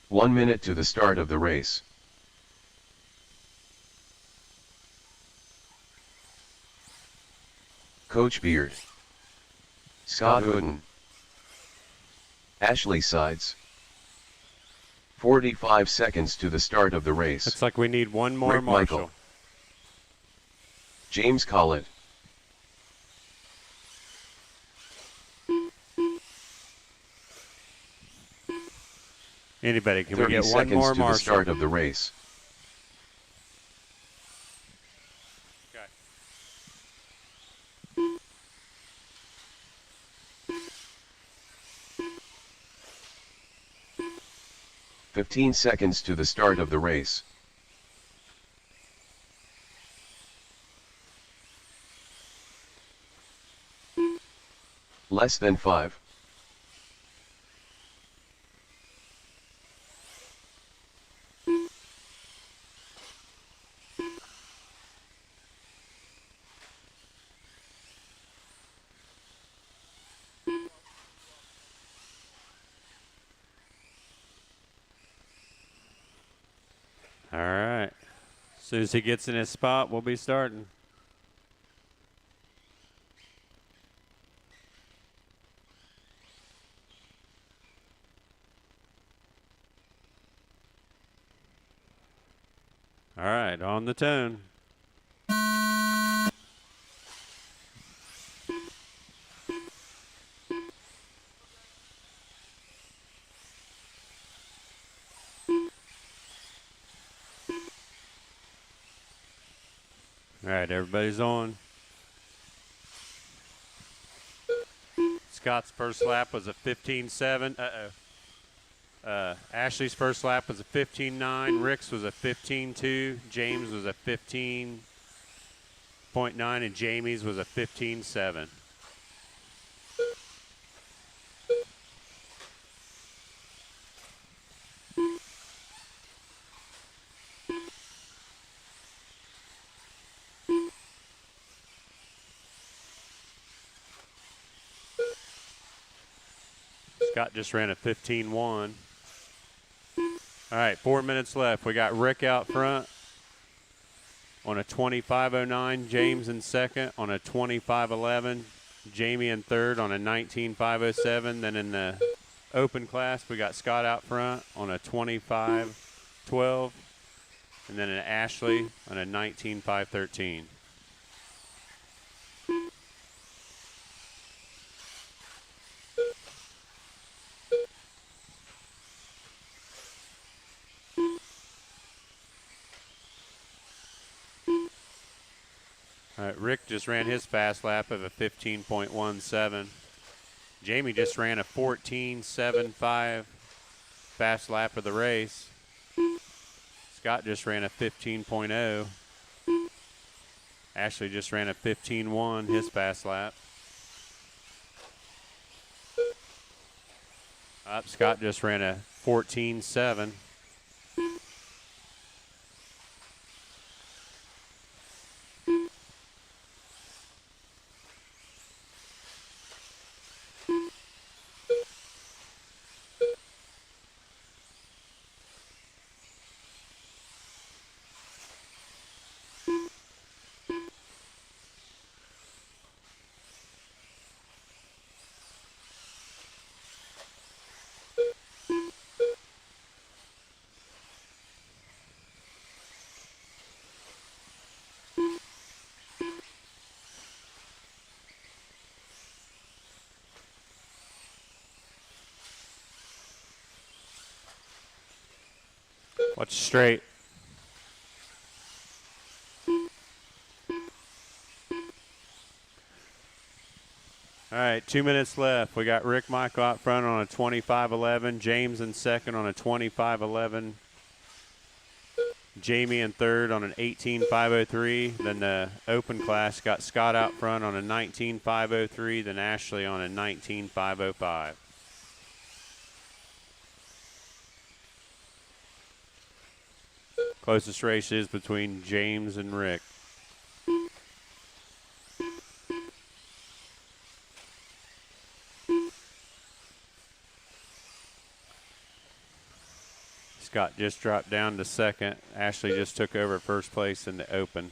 One minute to the start of the race. Coach Beard. Scott Hooten. Ashley Sides. 45 seconds to the start of the race. Looks like we need one more Rick Marshall. Michael. James Collett. Anybody, can 30 we get one seconds more to the Marshall? start of the race. Okay. "15 seconds to the start of the race. Less than 5. All right. As soon as he gets in his spot, we'll be starting. All right, on the tone. All right, everybody's on. Scott's first lap was a 15.7. Ashley's first lap was a 15.9. Rick's was a 15.2. James was a 15.9. And Jamie's was a 15.7. Scott just ran a 15.1. All right, 4 minutes left. We got Rick out front on a 25.09. James in second on a 25.11. Jamie in third on a 19.507. Then in the open class, we got Scott out front on a 25.12. and then an Ashley on a 19.513. All right, Rick just ran his fast lap of a 15.17. Jamie just ran a 14.75 fast lap of the race. Scott just ran a 15.0. Ashley just ran a 15.1 his fast lap. Scott just ran a 14.7. Watch straight. All right, 2 minutes left. We got Rick Michael out front on a 25.11. James in second on a 25.11. Jamie in third on an 18.503. Then the open class got Scott out front on a 19.503. Then Ashley on a 19.505. Closest race is between James and Rick. Scott just dropped down to second. Ashley just took over first place in the open.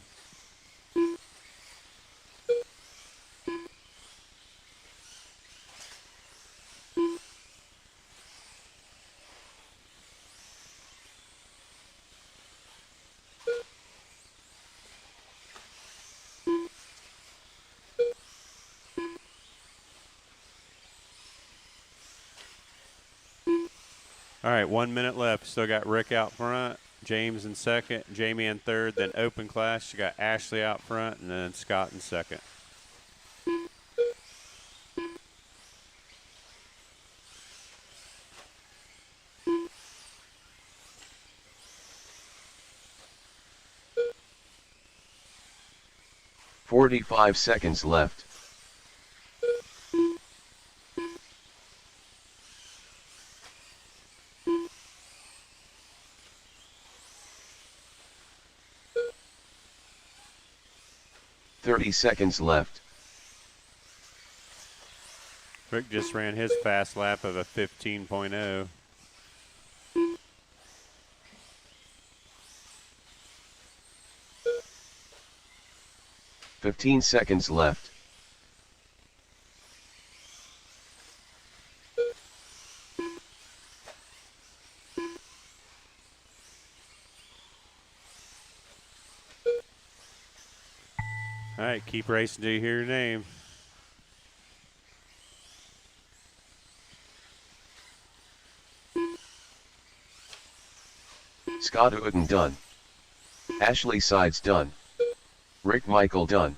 All right, 1 minute left. Still got Rick out front, James in second, Jamie in third, then open class. You got Ashley out front, and then Scott in second. $45 left. $30 left. Rick just ran his fast lap of a 15.0. $15 left. All right, keep racing till you hear your name. Scott Uden done. Ashley Sides done. Rick Michael done.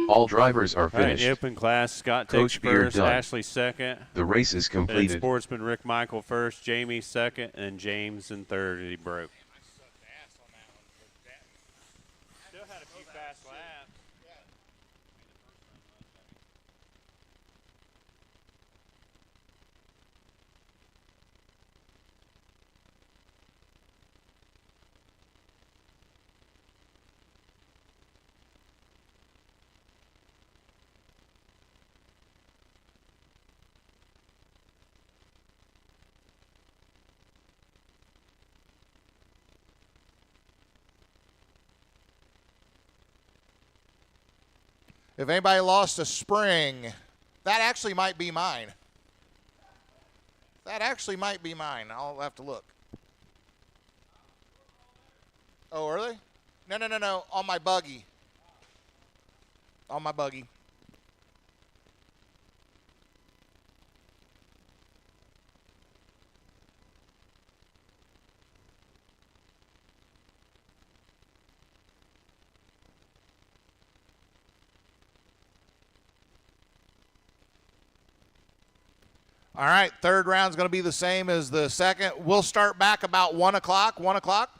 All drivers are All right, finished. the open class, Scott takes Coach Beard first, done. Ashley second. The race is Then completed. sportsman Rick Michael first, Jamie second, and James in third, and he broke. Still had a few fast laps. If anybody lost a spring, That actually might be mine. That actually might be mine. I'll have to look. Oh, are they? No. On my buggy. On my buggy. All right, third round's going to be the same as the second. We'll start back about 1 o'clock. 1 o'clock.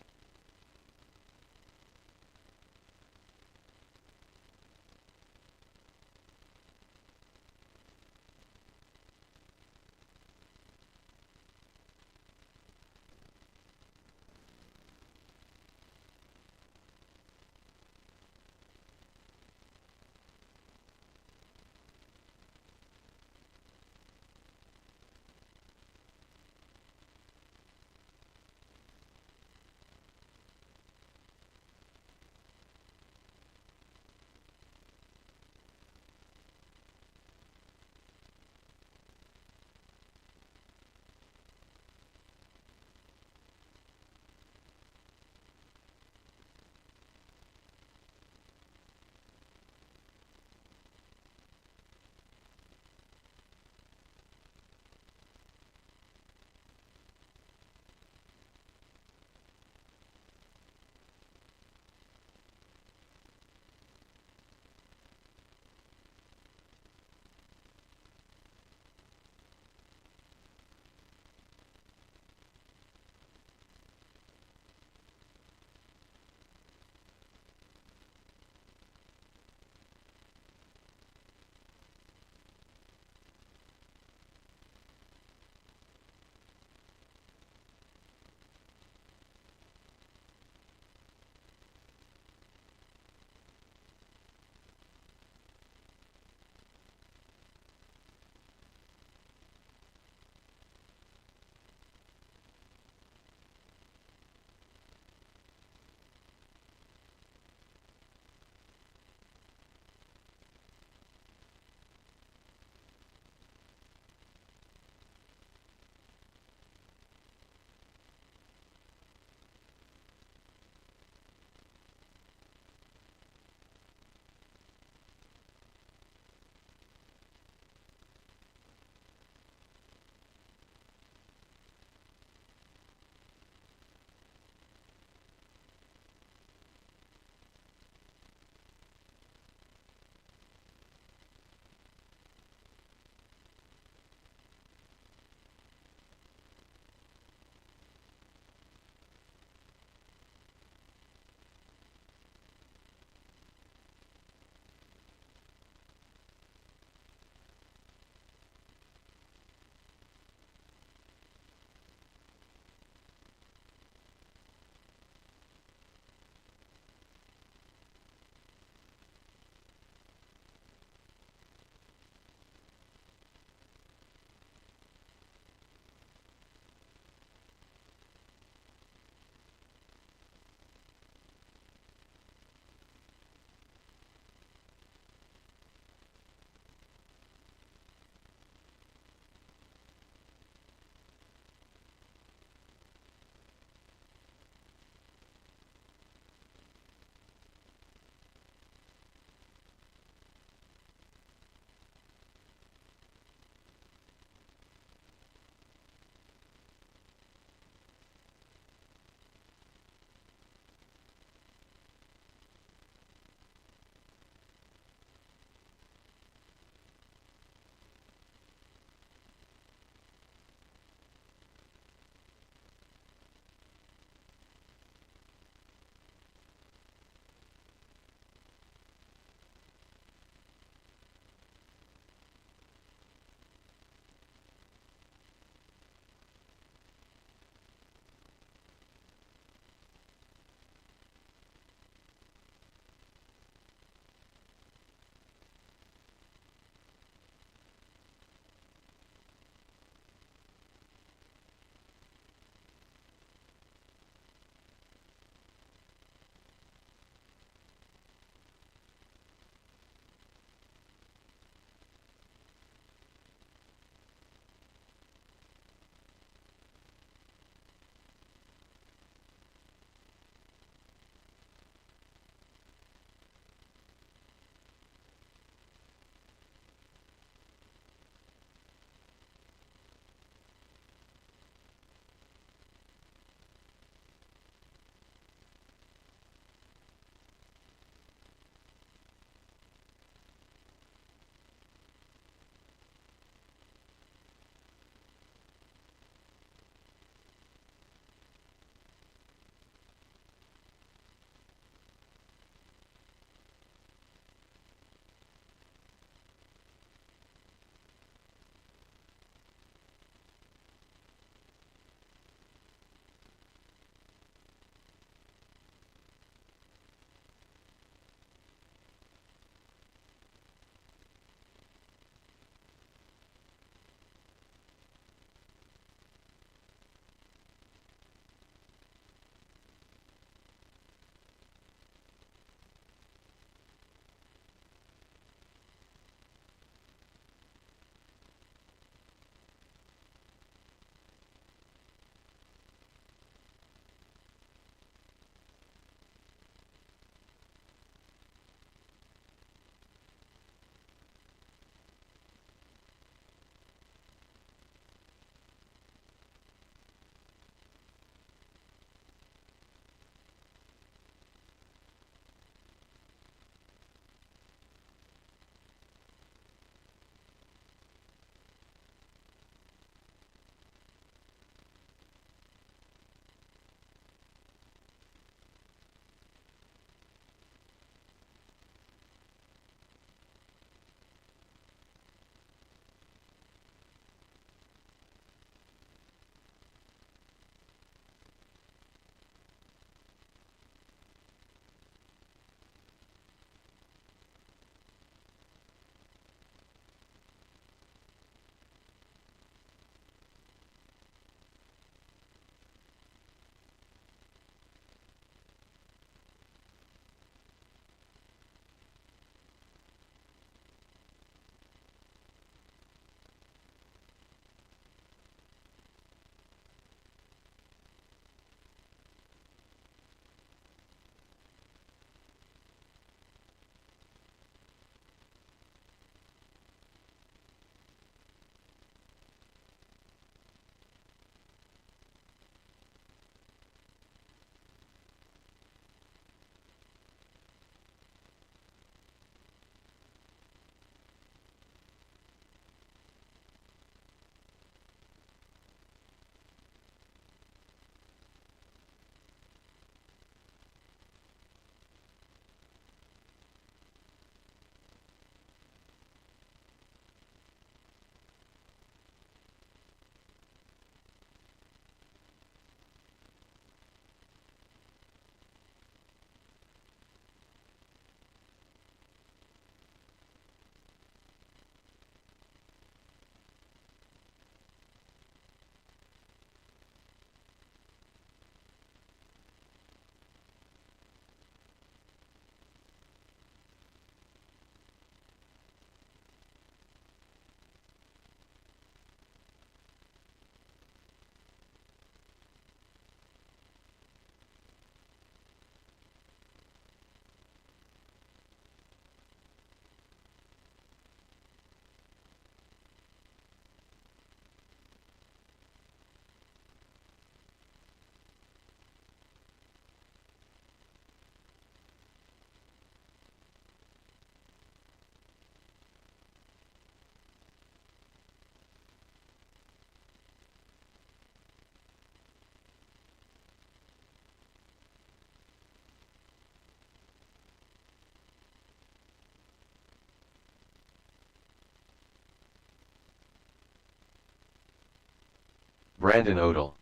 Brandon Odell.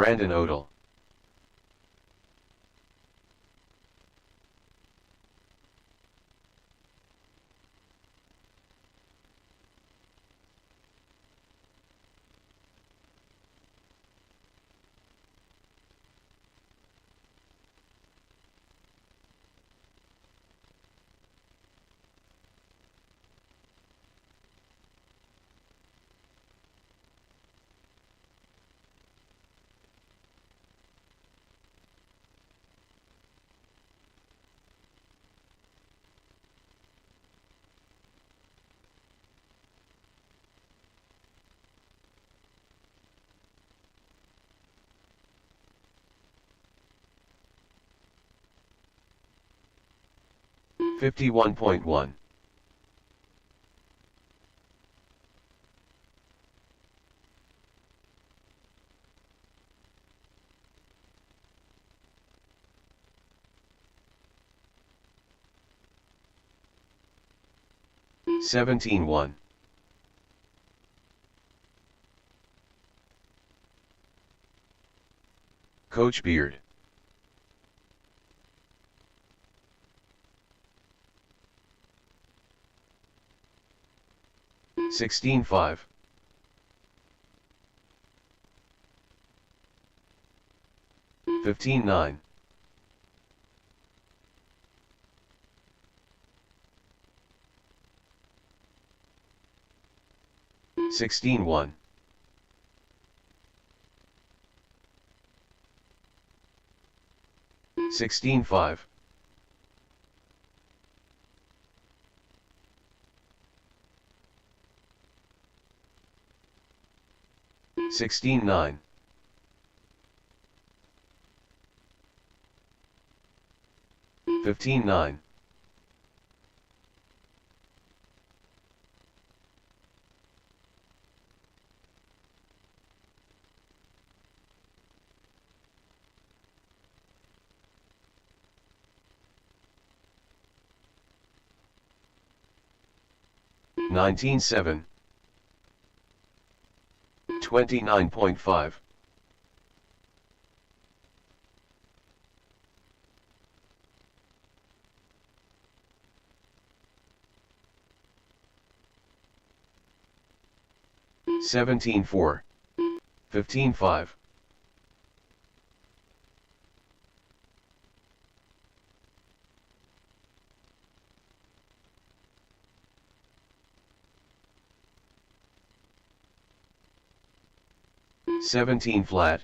Brandon Odell. $51.1. $17.1. Coach Beard. $16.5. $15.9. $16.1. $16.5. $16.9. $15.9. $19.7. $29.5. $17.4. $15.5. $17 flat.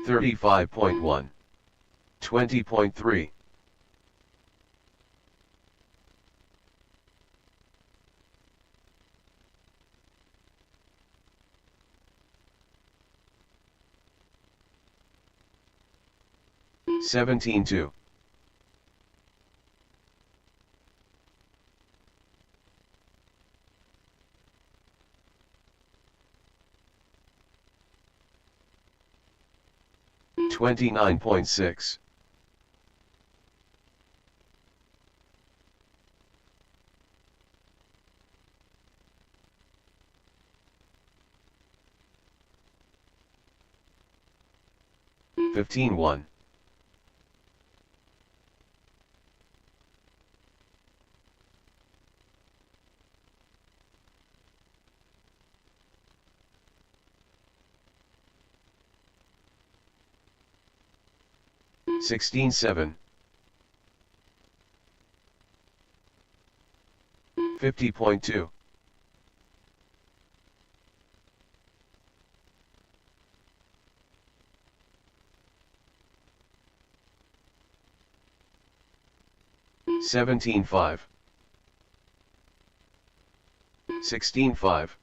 $35.1. $20.3. $17.2. 29.6. 15-1. 16-7. 50.2. 17-5. 16-5.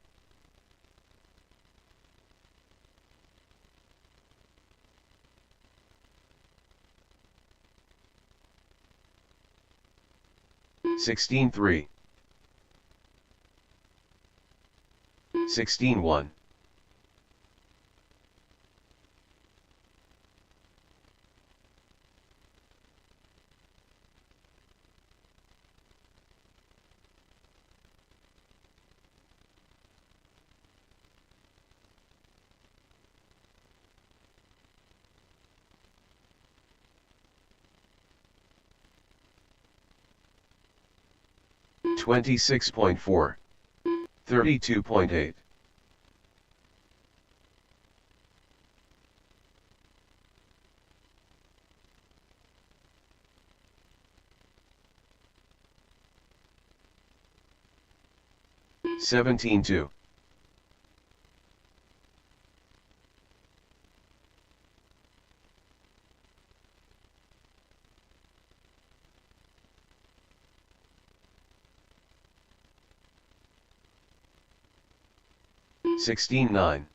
16-3. 16-1. 26.4. 32.8. 17-2. 16-9.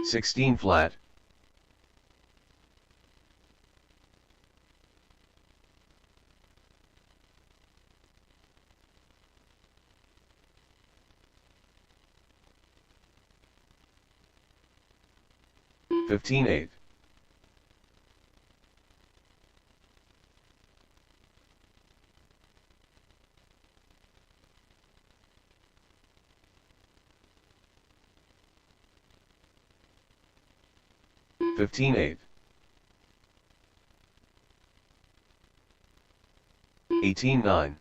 16 flat. 15-8. 15-8. 18-9.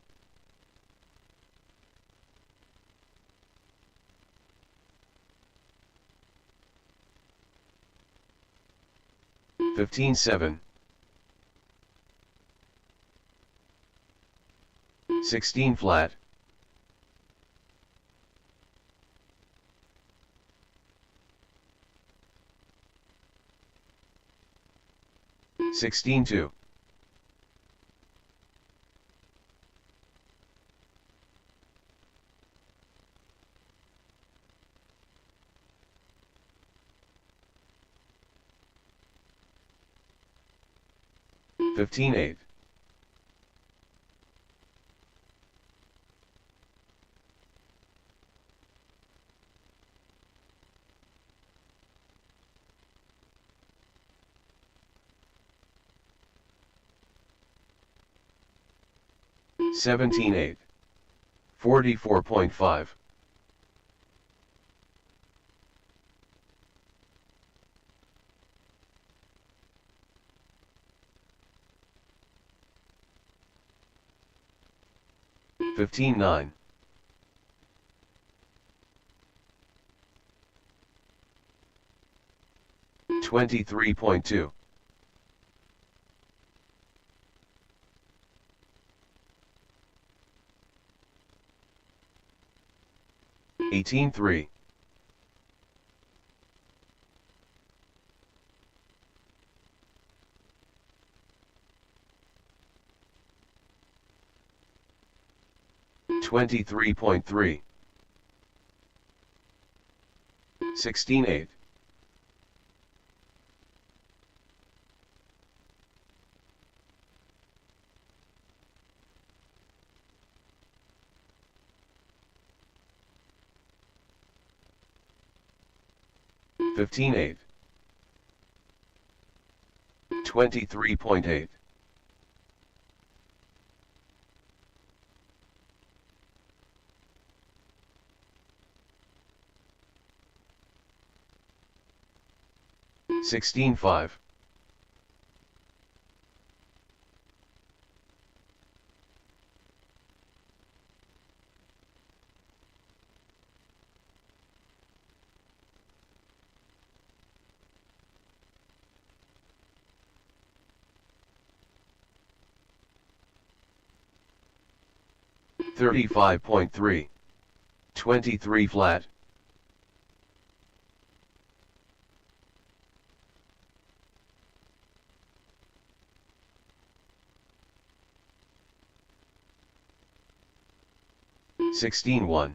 15-7. 16 flat. 16-2. 15-8. 17-8. 44.5. 15-9. 23.2. 18-3. 23.3. 16-8. 15.8. 23.8. 16.5. 35.3. 23 flat. 16.1.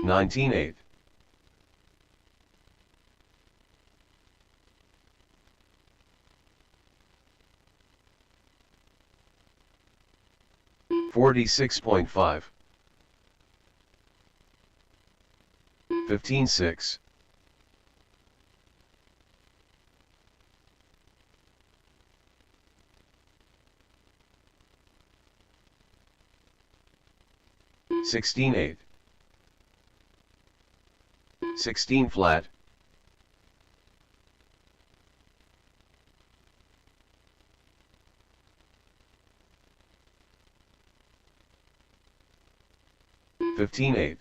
19.8. 46.5. 15.6. 16.8. 16 flat. 15.8.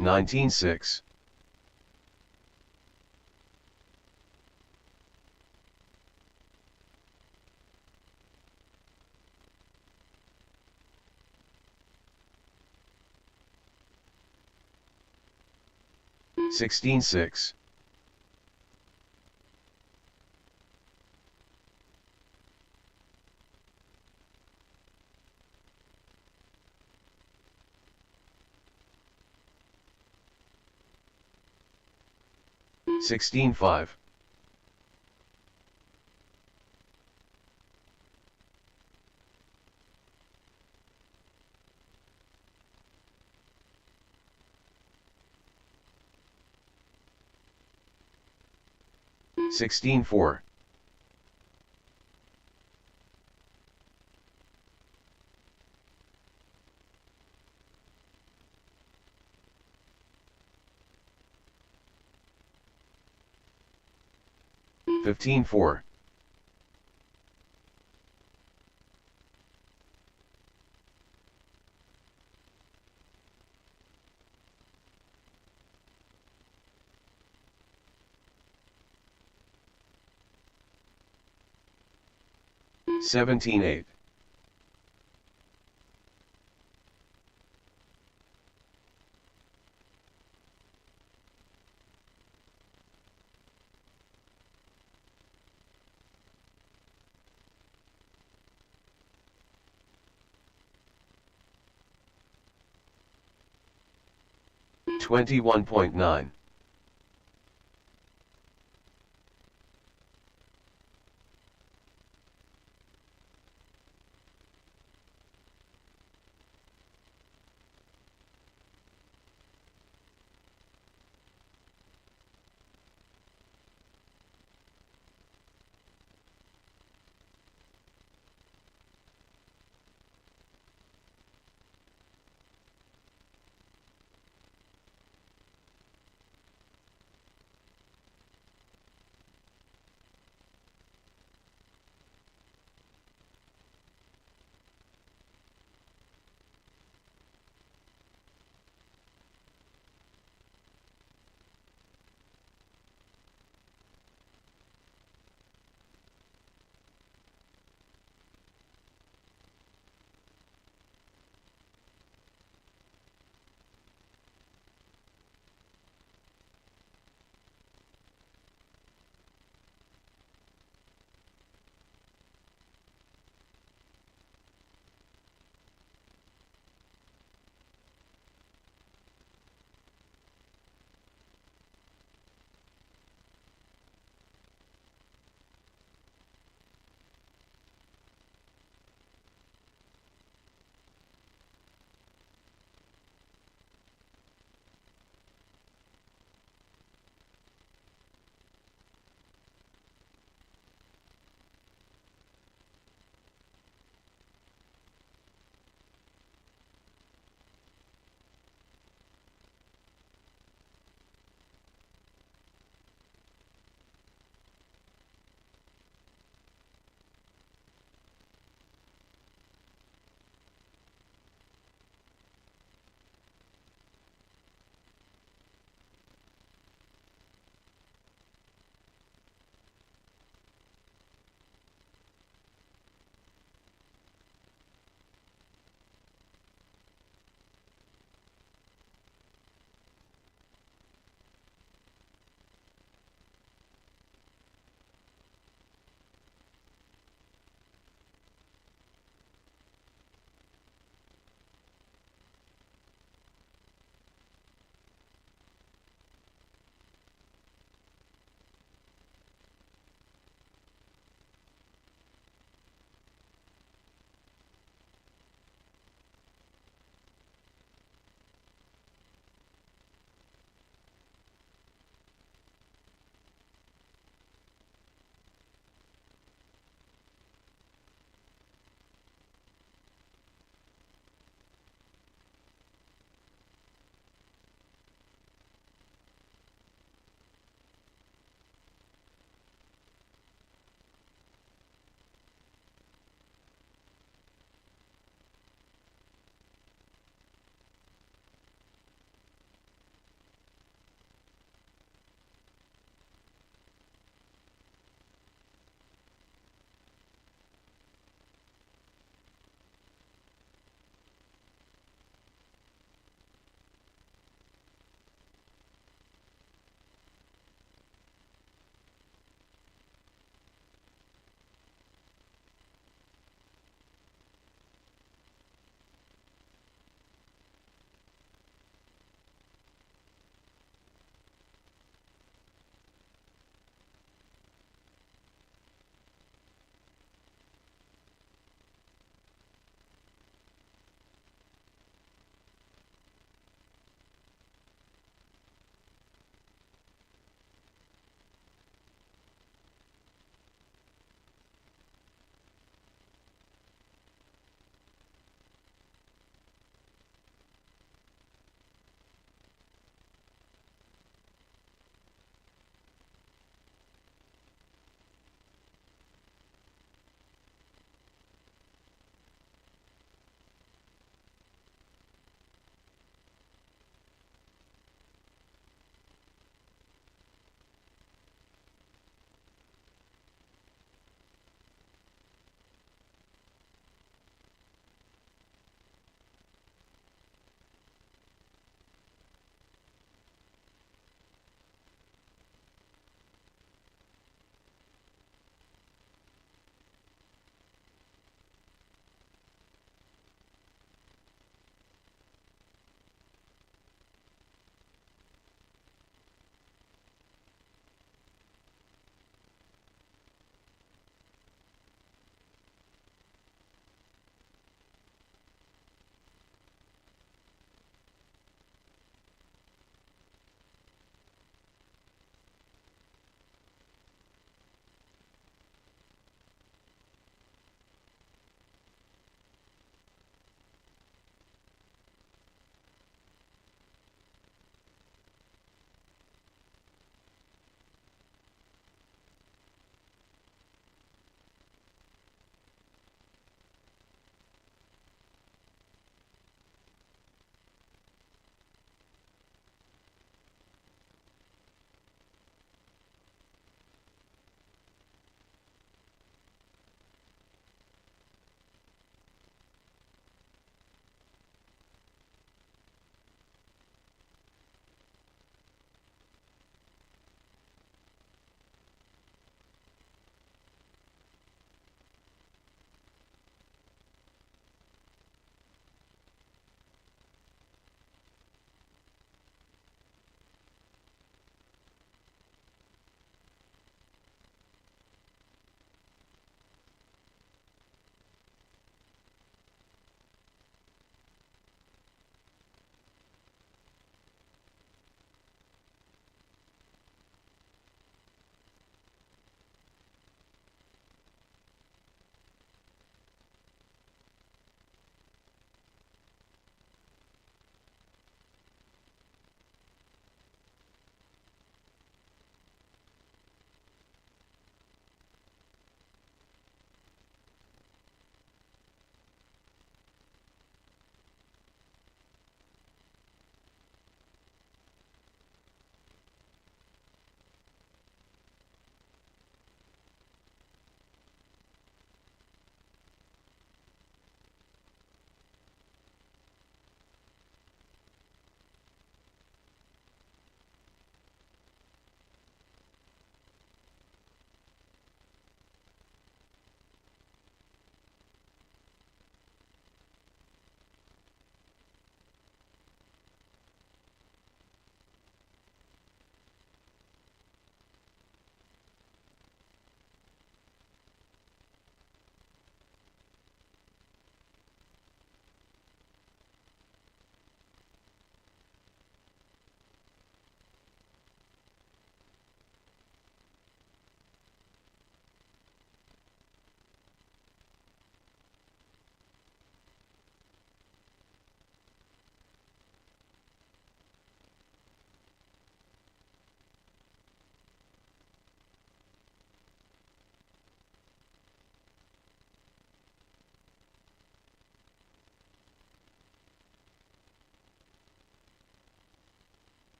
19.6. 16.6. 16.5. 16.4. 15.4. 17.8. 21.9.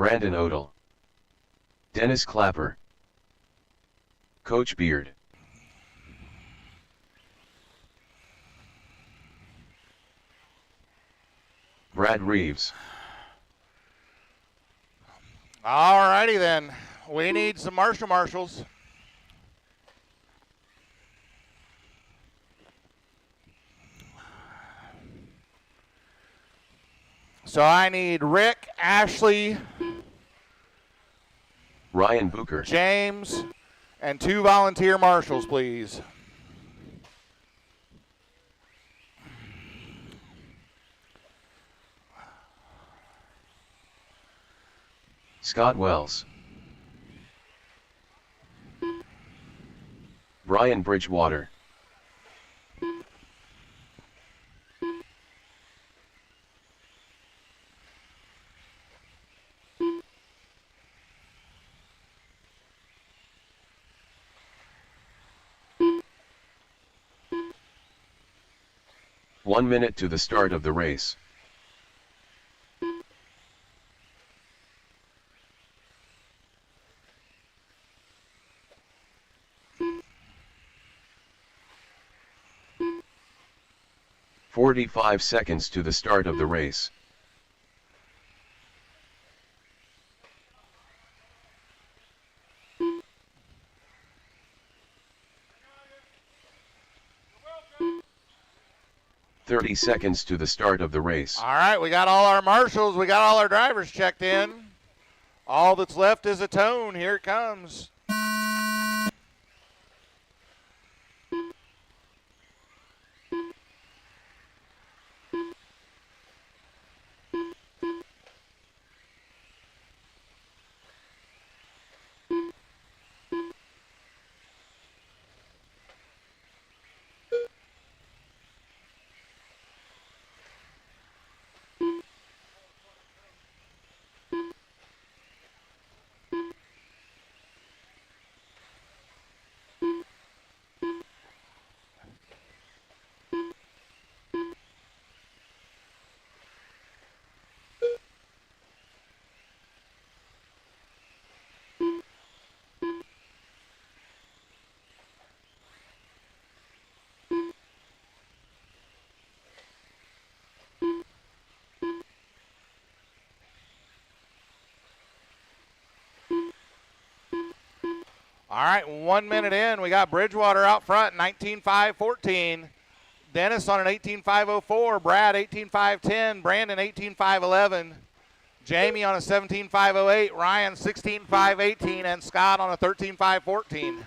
Brandon Odell. Dennis Clapper. Coach Beard. Brad Reeves. All righty then. We need some marshals. So I need Rick, Ashley, Ryan Booker. James, and 2 volunteer marshals, please. Scott Wells. Brian Bridgewater. One minute to the start of the race. "45 seconds to the start of the race. "30 seconds to the start of the race. All right, we got all our marshals. We got all our drivers checked in. All that's left is a tone. Here it comes. All right, 1 minute in. We got Bridgewater out front, 19.5.14. Dennis on an 18.5.04. Brad, 18.5.10. Brandon, 18.5.11. Jamie on a 17.5.08. Ryan, 16.5.18. And Scott on a 13.5.14.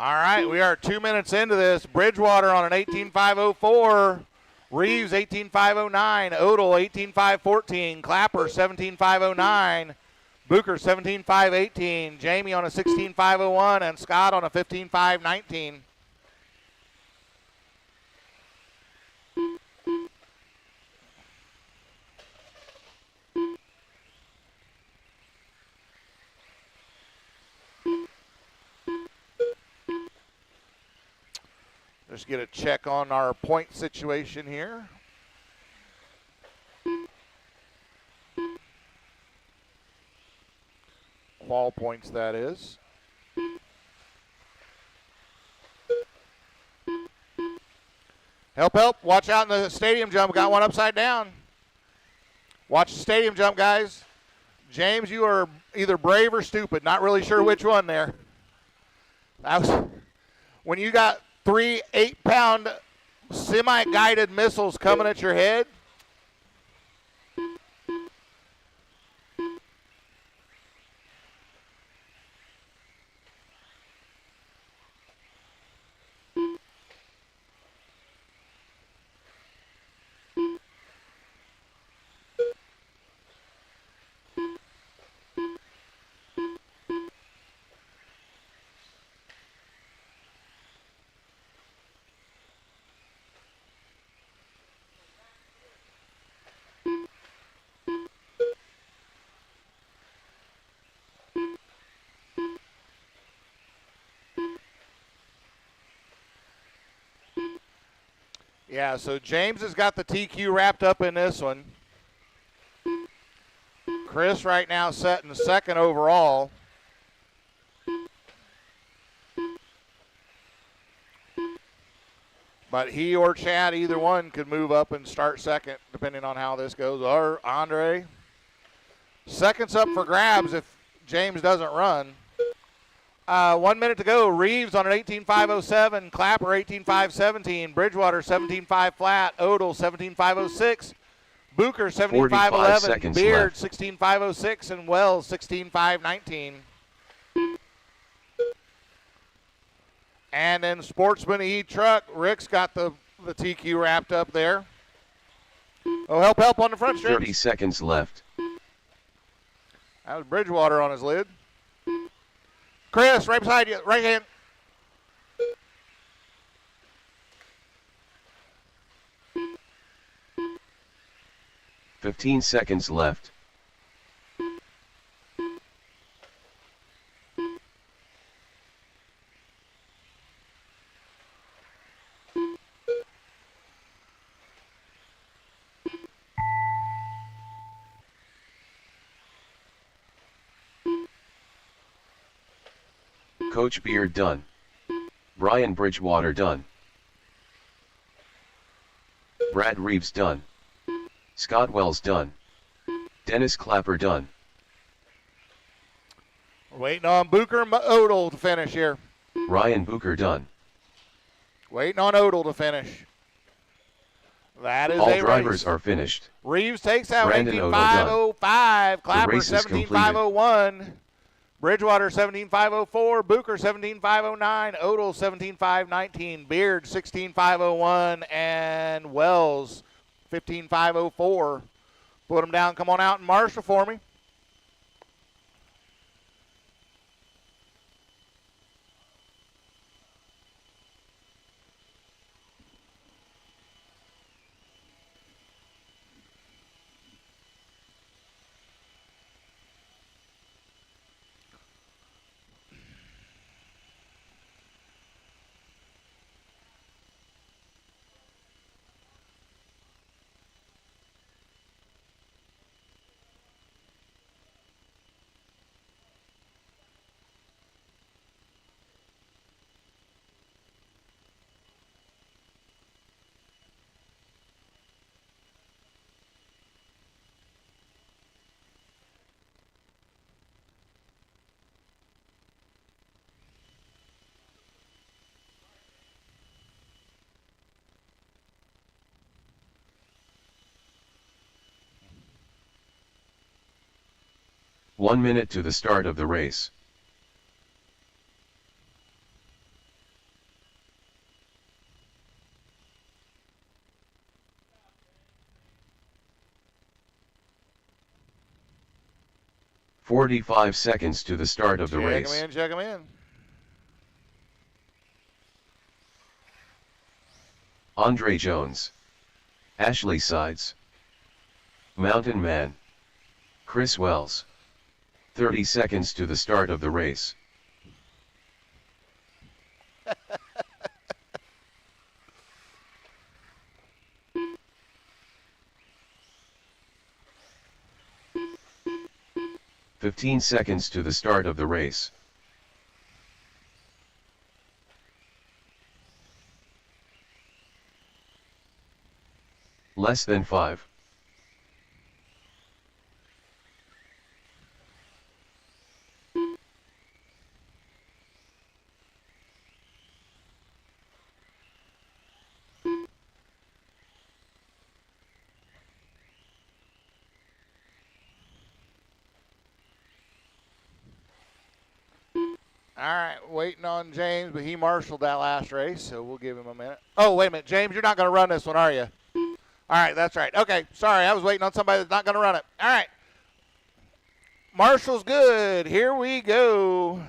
All right, we are 2 minutes into this. Bridgewater on an 18.5.04. Reeves, 18.5.09. Odell, 18.5.14. Clapper, 17.5.09. Booker, 17.5.18. Jamie on a 16.5.01. And Scott on a 15.5.19. Just get a check on our point situation here. Qual points, that is. Help, help. Watch out in the stadium jump. Got one upside down. Watch the stadium jump, guys. James, you are either brave or stupid. Not really sure which one there. That was when you got 3 8-pound semi-guided missiles coming at your head. Yeah, so James has got the TQ wrapped up in this one. Chris right now setting second overall. But he or Chad, either one, could move up and start second, depending on how this goes. Or Andre. Second's up for grabs if James doesn't run. 1 minute to go. Reeves on an 18.507. Clapper 18.517. Bridgewater 17.5 flat. Odell 17.506. Booker 45 75.11. seconds Beard left. 16.506. And Wells 16.519. And then Sportsman E-Truck. Rick's got the TQ wrapped up there. Oh, help on the front stretch. 30 seconds left. That was Bridgewater on his lid. Chris, right beside you, right hand. $15 seconds left. Coach Beard done. Brian Bridgewater done. Brad Reeves done. Scott Wells done. Dennis Clapper done. We're waiting on Booker and Odell to finish here. Ryan Booker done. Waiting on Odell to finish. That is All a drivers race. are finished. Reeves takes out Brandon Odell done. 18.505. Clapper race is completed. 17.501. Bridgewater 17.504. Booker 17.509. Odell 17.519. Beard 16.501. And Wells 15.504. Put them down. Come on out and marshal for me. One minute to the start of the race. "45 seconds to the start of the race. Check them in. Andre Jones. Ashley Sides. Mountain Man. Chris Wells. 30 seconds to the start of the race. "15 seconds to the start of the race. Less than 5. All right, waiting on James, but he marshaled that last race, so we'll give him a minute. Oh, wait a minute. James, you're not going to run this one, are you? All right, that's right. Okay, sorry. I was waiting on somebody that's not going to run it. All right. Marshall's good. Here we go.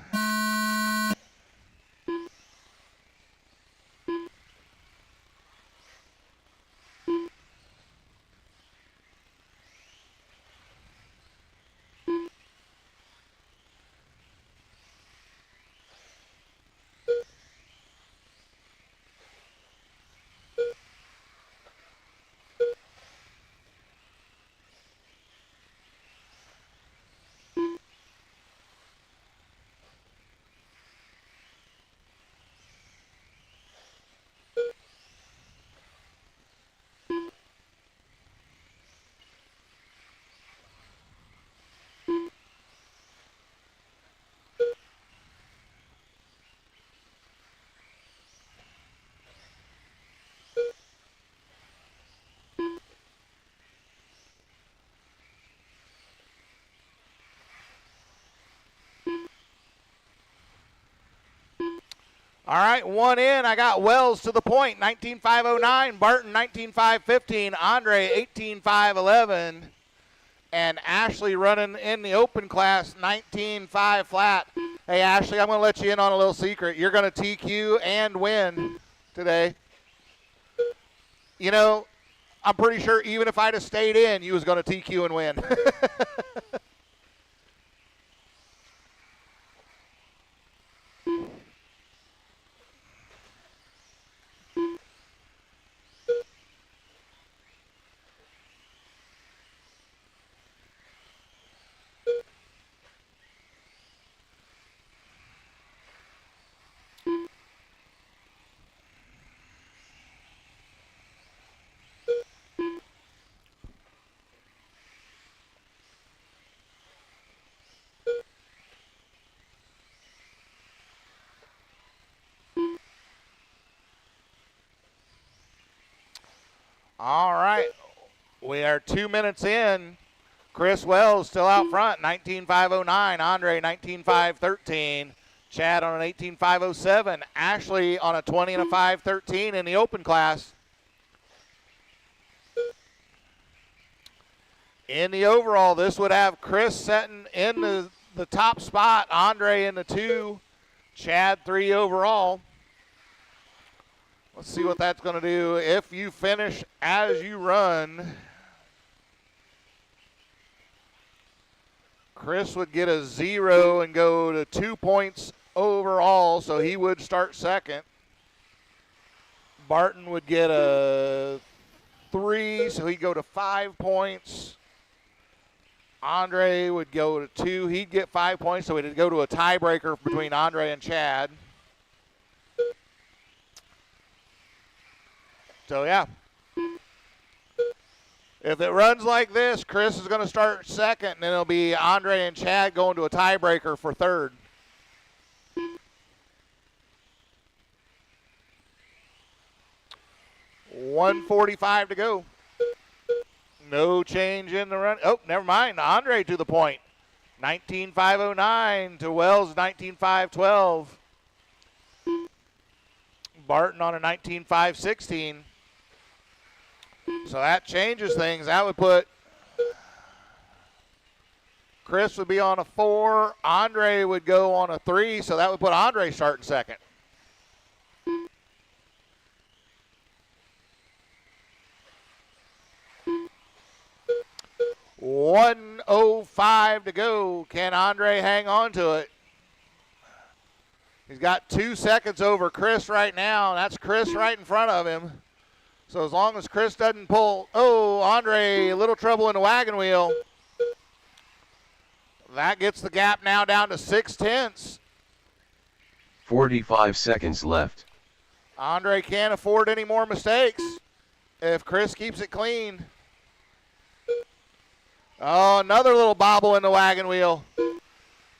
All right, one in. I got Wells to the point, 19.509. Barton, 19.515. Andre, 18.511. And Ashley running in the open class, 19.5 flat. Hey, Ashley, I'm going to let you in on a little secret. You're going to TQ and win today. You know, I'm pretty sure even if I'd have stayed in, you was going to TQ and win. All right, we are 2 minutes in. Chris Wells still out front, 19.509. Andre, 19.513. Chad on an 18.507. Ashley on a 20 and a 513 in the open class. In the overall, this would have Chris setting in the top spot, Andre in the 2, Chad 3 overall. Let's see what that's going to do. If you finish as you run, Chris would get a 0 and go to 2 points overall, so he would start second. Barton would get a 3, so he'd go to 5 points. Andre would go to 2. He'd get 5 points, so he'd go to a tiebreaker between Andre and Chad. So, yeah. If it runs like this, Chris is going to start second, and then it'll be Andre and Chad going to a tiebreaker for third. $1:45 to go. No change in the run. Oh, never mind. Andre to the point. 19.509 to Wells, 19.512. Barton on a 19.516. So that changes things. That would put Chris would be on a 4. Andre would go on a 3, so that would put Andre starting second. $1:05 to go. Can Andre hang on to it? He's got 2 seconds over Chris right now. That's Chris right in front of him. So as long as Chris doesn't pull, Andre, a little trouble in the wagon wheel. That gets the gap now down to 0.6. 45 seconds left. Andre can't afford any more mistakes if Chris keeps it clean. Oh, another little bobble in the wagon wheel.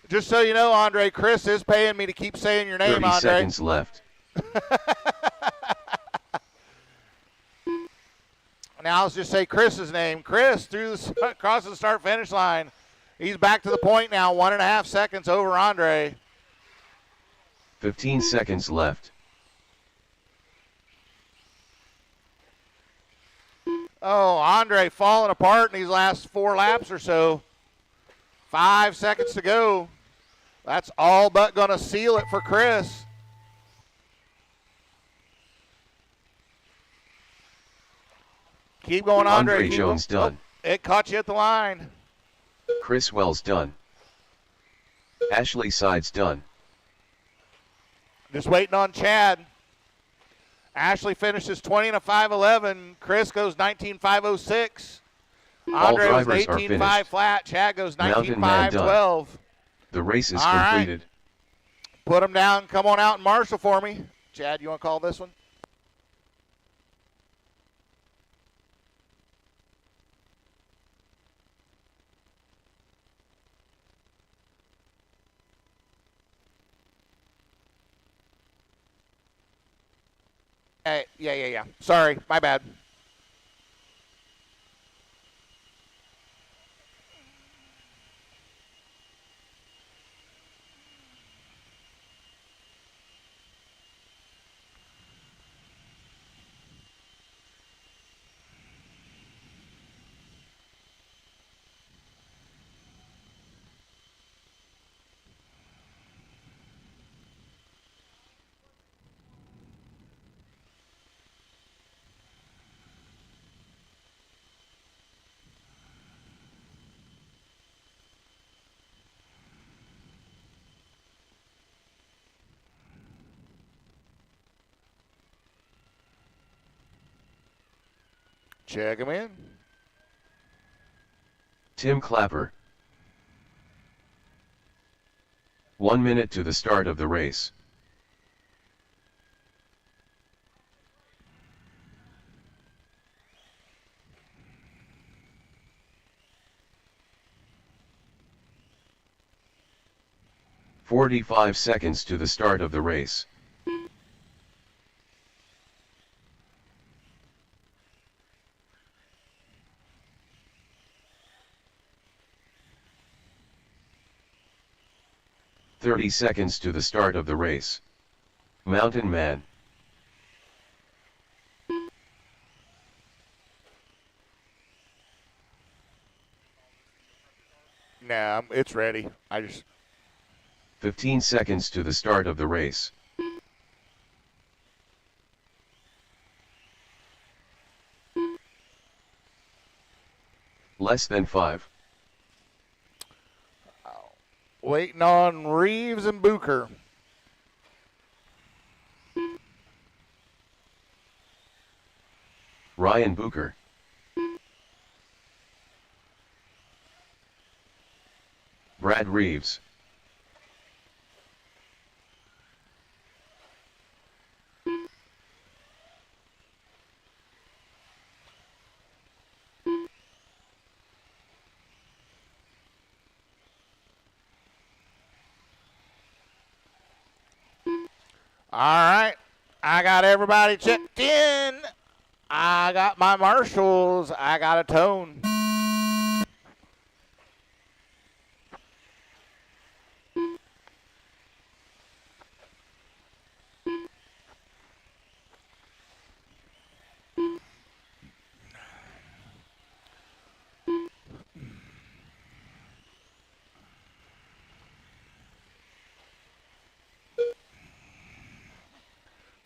Just so you know, Andre, Chris is paying me to keep saying your name, 30 Andre. seconds left. Now let's just say Chris's name. Chris crosses the start-finish line. He's back to the point now, 1.5 seconds over Andre. 15 seconds left. Oh, Andre falling apart in these last 4 laps or so. 5 seconds to go. That's all but going to seal it for Chris. Keep going, Andre. Andre Jones done. It caught you at the line. Chris Wells done. Ashley Sides done. Just waiting on Chad. Ashley finishes 20 and a 5.11. Chris goes 19.506. Andre was 18.5 flat. Chad goes 19.512. The race is All completed. Right. Put them down. Come on out and marshal for me. Chad, you want to call this one? Yeah. Sorry, my bad. Check him in. Tim Clapper. 1 minute to the start of the race. "45 seconds to the start of the race. "30 seconds to the start of the race. Mountain Man." Nah, it's ready. 15 seconds to the start of the race. Less than 5. Waiting on Reeves and Booker. Ryan Booker. Brad Reeves. All right. I got everybody checked in. I got my marshals. I got a tone.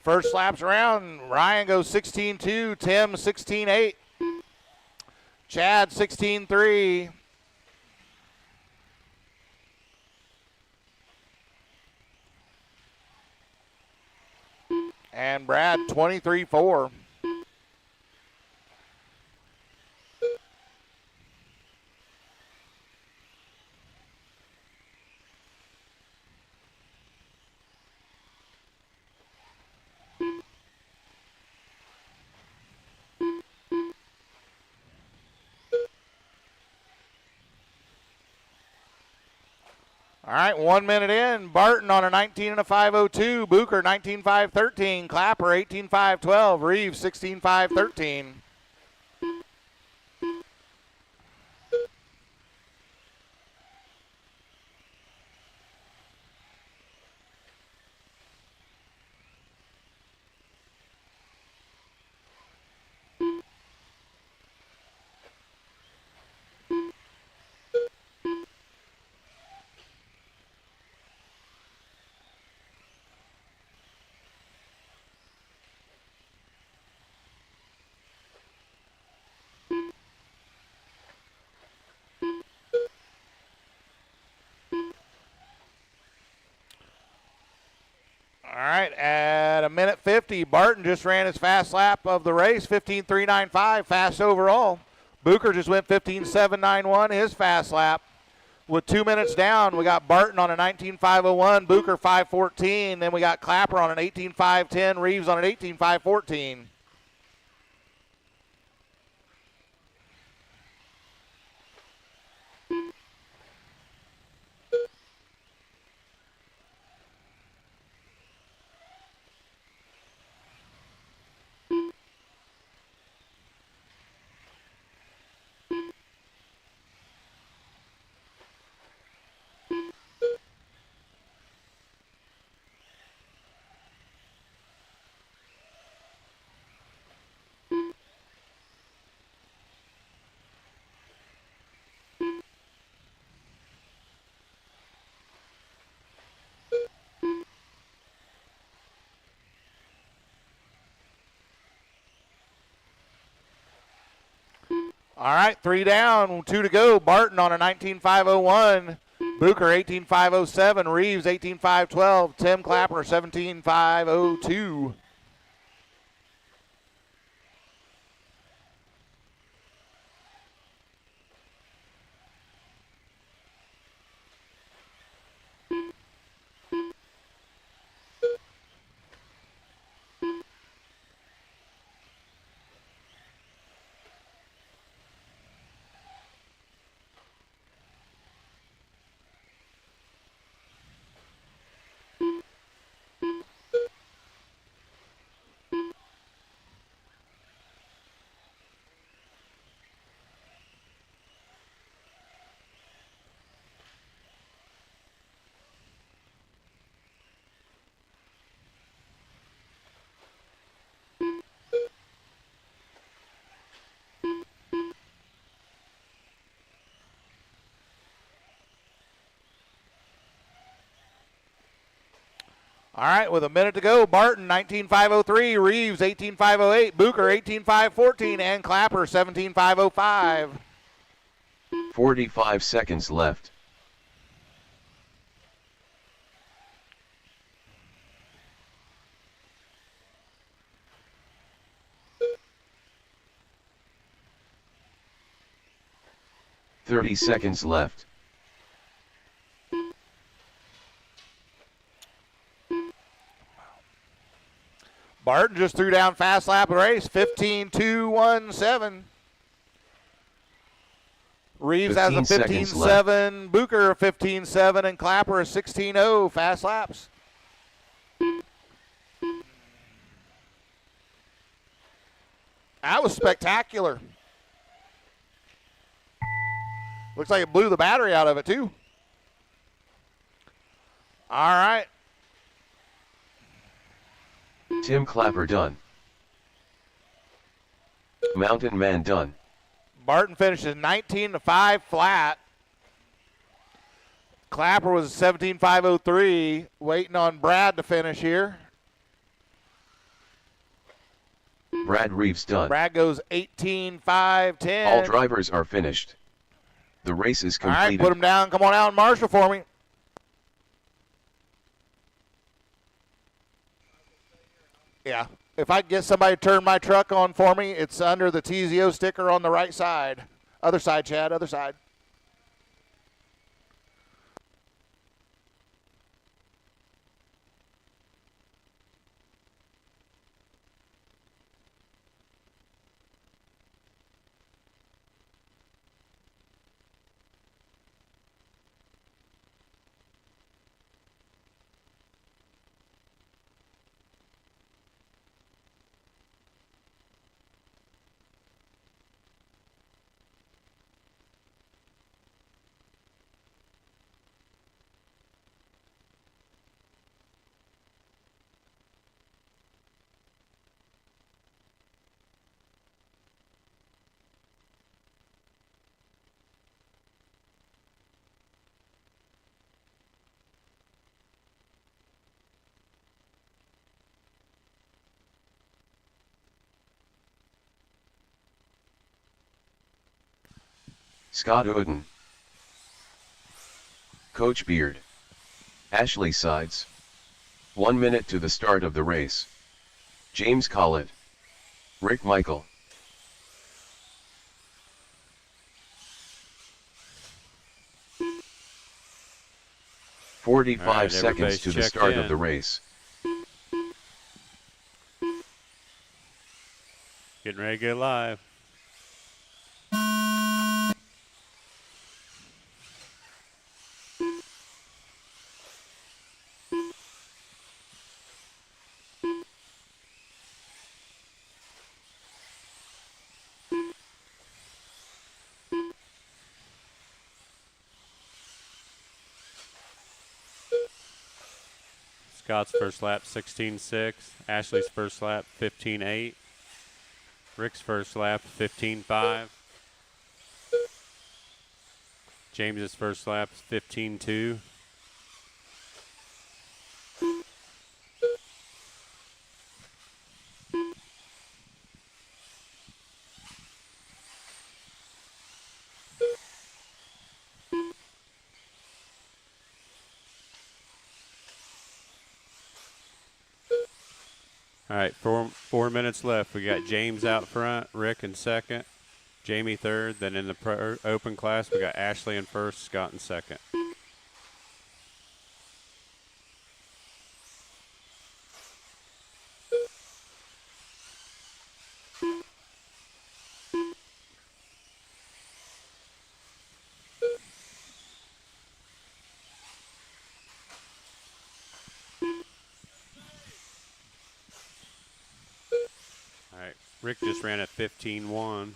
First laps around, Ryan goes 16-2, Tim 16-8, Chad 16-3. And Brad 23-4. All right, 1 minute in. Barton on a 19 and a 5:02. Booker 19.513. Clapper 18.512. Reeves 16.513. All right, at a minute 50, Barton just ran his fast lap of the race, 15.395, fast overall. Booker just went 15.791, his fast lap. With 2 minutes down, we got Barton on a 19.501, Booker 5.14, then we got Clapper on an 18.510, Reeves on an 18.514. All right, 3 down, 2 to go. Barton on a 19.501. Booker 18.507. Reeves 18.512. Tim Clapper 17.502. All right, with a minute to go, Barton 19.503, Reeves 18.508, Booker 18.514, and Clapper 17.505. 45 seconds left. "30 seconds left. Barton just threw down fast lap race, 15.217. Reeves has a 15 seconds left. 15.7, Booker a 15.7, and Clapper a 16.0 fast laps. That was spectacular. Looks like it blew the battery out of it, too. All right. Tim Clapper done. Mountain Man done. Barton finishes 19.5 flat. Clapper was 17.503. Waiting on Brad to finish here. Brad Reeves done. Brad goes 18.510. All drivers are finished. The race is All right, completed. put him down. Come on out and marshal for me. Yeah. If I can get somebody to turn my truck on for me, it's under the TZO sticker on the right side. Other side, Chad, other side. Scott Oden. Coach Beard. Ashley Sides. 1 minute to the start of the race. James Collett. Rick Michael. "45 All right, seconds everybody's to the checked start in. of the race. Getting ready to go live. Scott's first lap 16.6. Ashley's first lap 15.8. Rick's first lap 15.5. James's first lap 15.2. All right, 4 minutes left. We got James out front, Rick in second, Jamie third. Then in the open class, we got Ashley in first, Scott in second. All right, Rick just ran at 15.1.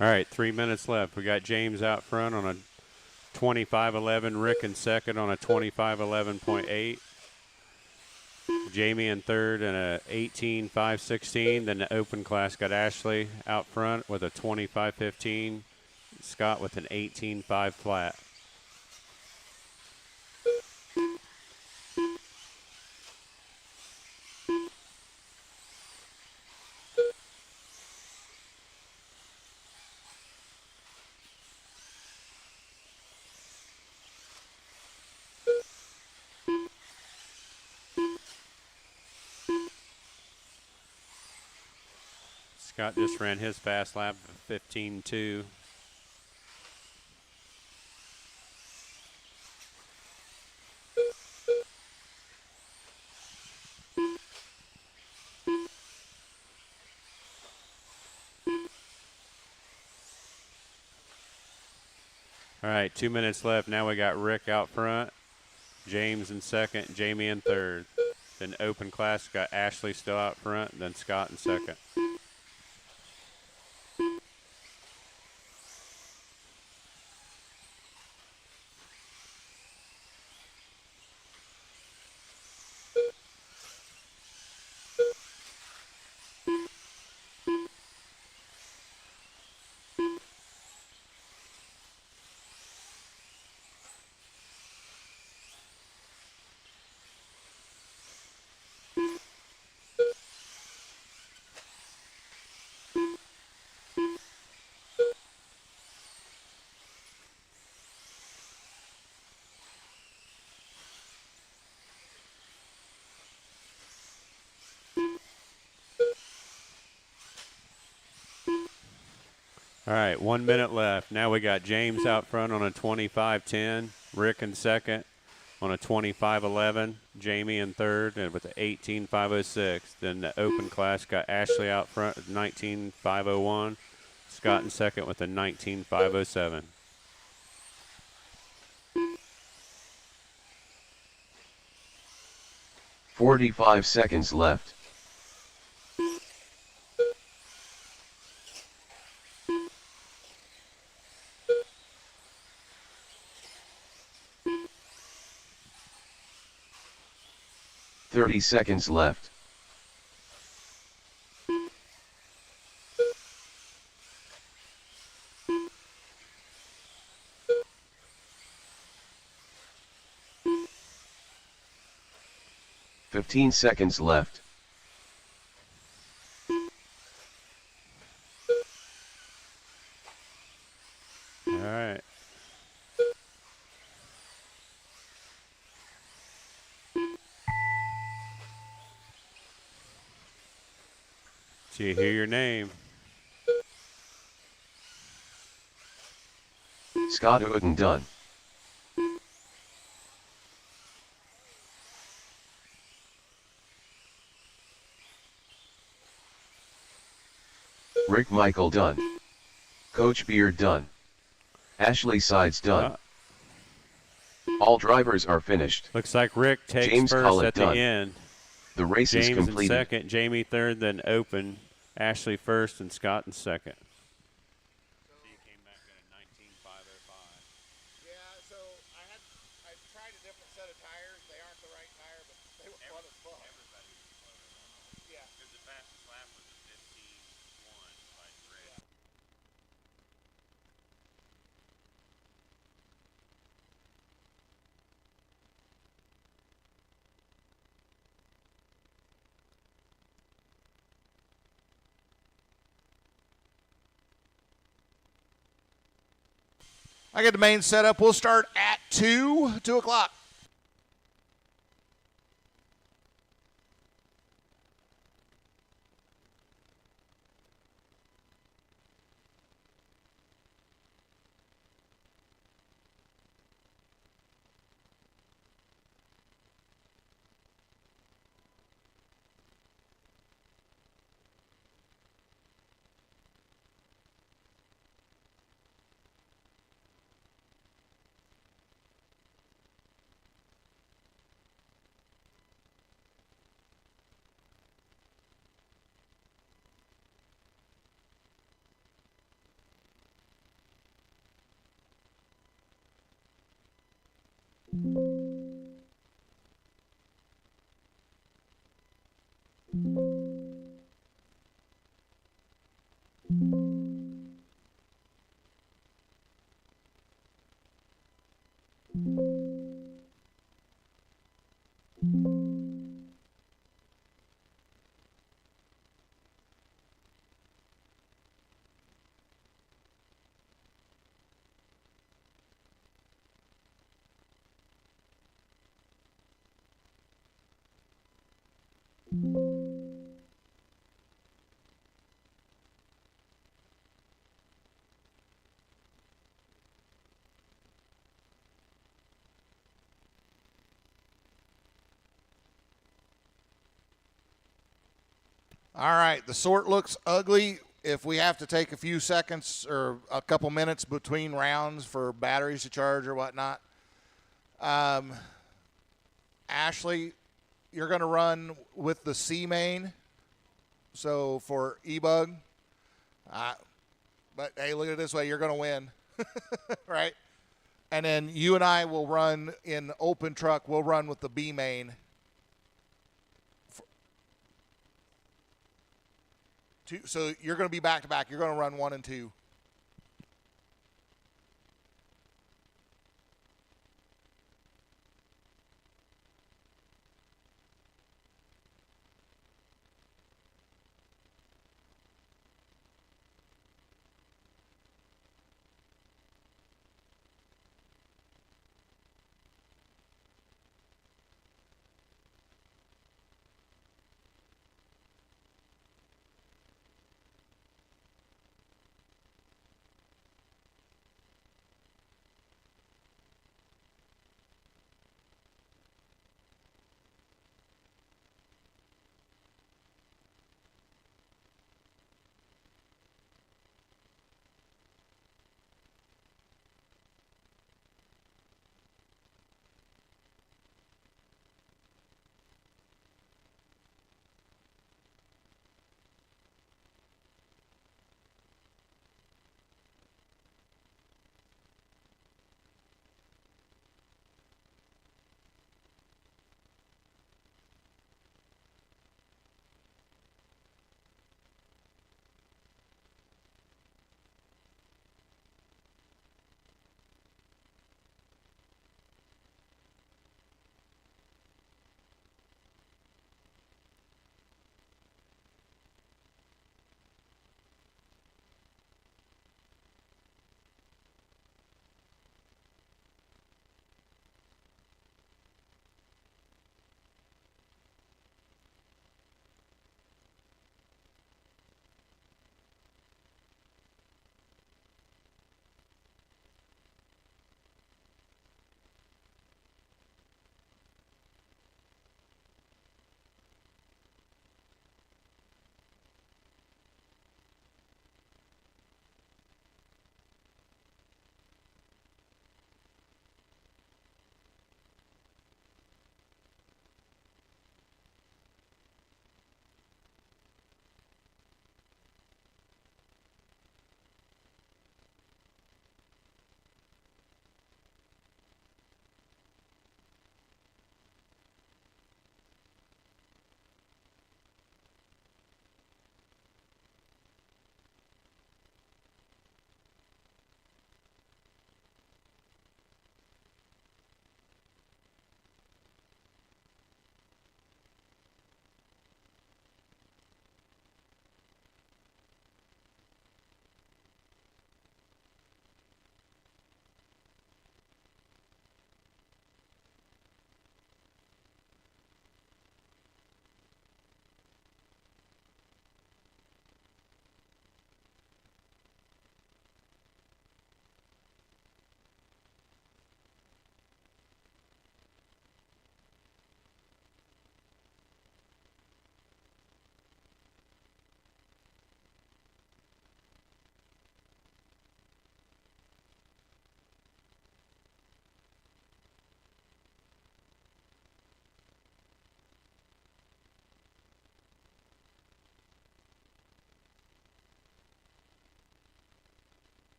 All right, 3 minutes left. We got James out front on a 25.11. Rick in second on a 25.11.8. Jamie in third and a 18.516. Then the open class got Ashley out front with a 25.15. Scott with an 18.5 flat. Scott just ran his fast lap of 15.2. All right, 2 minutes left. Now we got Rick out front, James in second, Jamie in third. Then open class got Ashley still out front, then Scott in second. All right, 1 minute left. Now we got James out front on a 25.10, Rick in second on a 25.11, Jamie in third and with an 18.506. Then the open class got Ashley out front with 19.501, Scott in second with a 19.507. 45 seconds left. Thirty seconds left. Fifteen seconds left. All right. So you hear your name. Scott Uden done. Rick Michael done. Coach Beard done. Ashley Sides done. All drivers are finished. Looks like Rick takes James first Collett at the done. end. The race is James in completed. second, Jamie third, then open. Ashley first and Scott in second. So you came back at a 19.505. Yeah, so I tried a different set of tires. They aren't the right tire, but they were fun as fuck. Everybody was close. Yeah. Because the fastest lap was a 15.1 by Rick. I get the main setup. We'll start at 2 o'clock. All right, the sort looks ugly. If we have to take a few seconds or a couple minutes between rounds for batteries to charge or whatnot, Ashley, you're going to run with the C main. So for E-Bug, but hey, look at it this way, you're going to win, right? And then you and I will run in open truck. We'll run with the B main. So you're going to be back to back. You're going to run 1 and 2.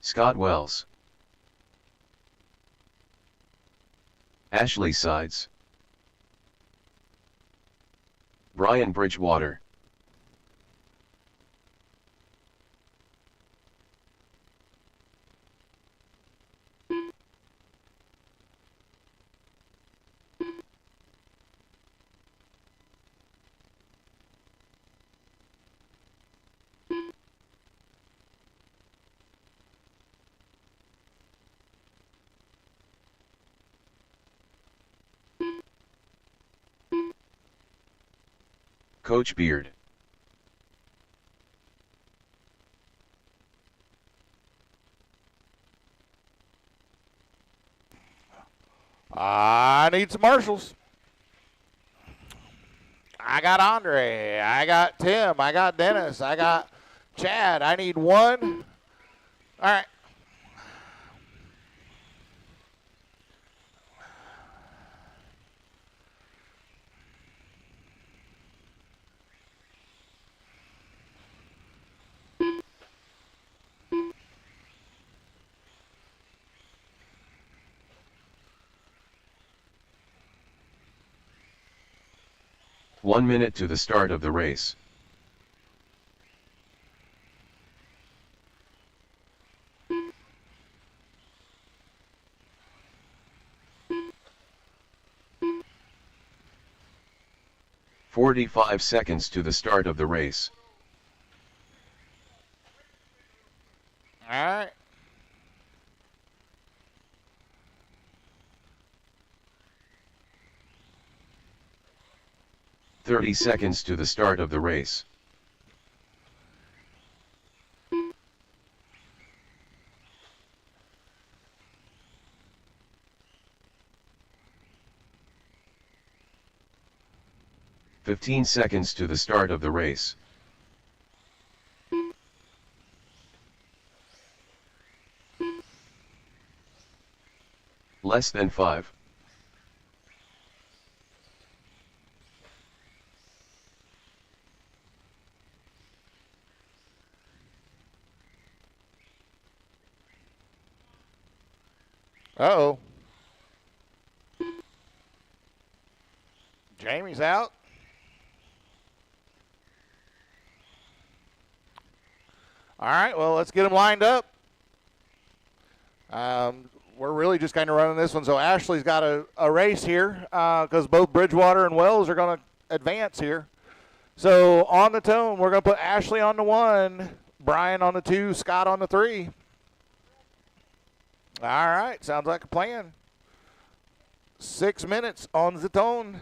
Scott Wells. Ashley Sides. Brian Bridgewater. Coach Beard. I need some marshals. I got Andre. I got Tim. I got Dennis. I got Chad. I need one. All right. One minute to the start of the race. "45 seconds to the start of the race. All right. "30 seconds to the start of the race. "15 seconds to the start of the race. Less than 5. Uh-oh. Jamie's out. All right, well, let's get them lined up. We're really just kind of running this one. So Ashley's got a race here because both Bridgewater and Wells are going to advance here. So on the tone, we're going to put Ashley on the 1, Brian on the 2, Scott on the 3. All right, sounds like a plan. 6 minutes on the tone.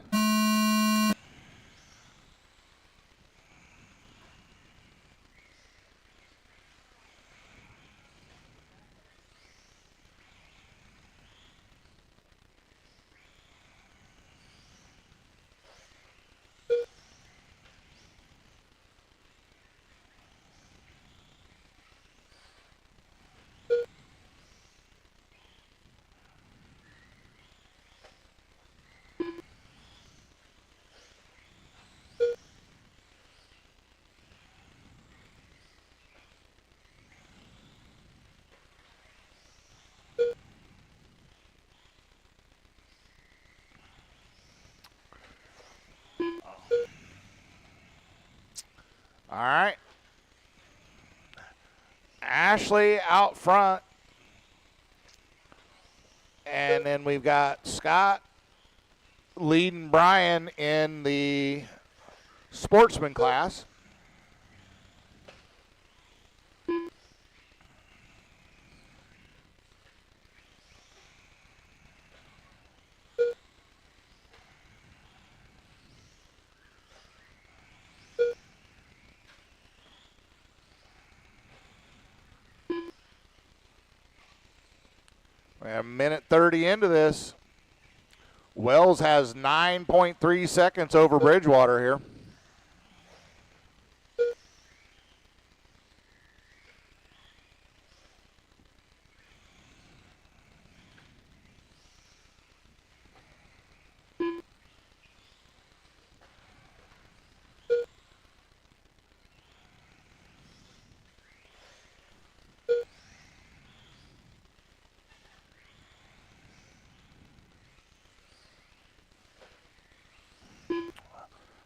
All right. Ashley out front. And then we've got Scott leading Brian in the sportsman class. We're a minute 30 into this. Wells has 9.3 seconds over Bridgewater here.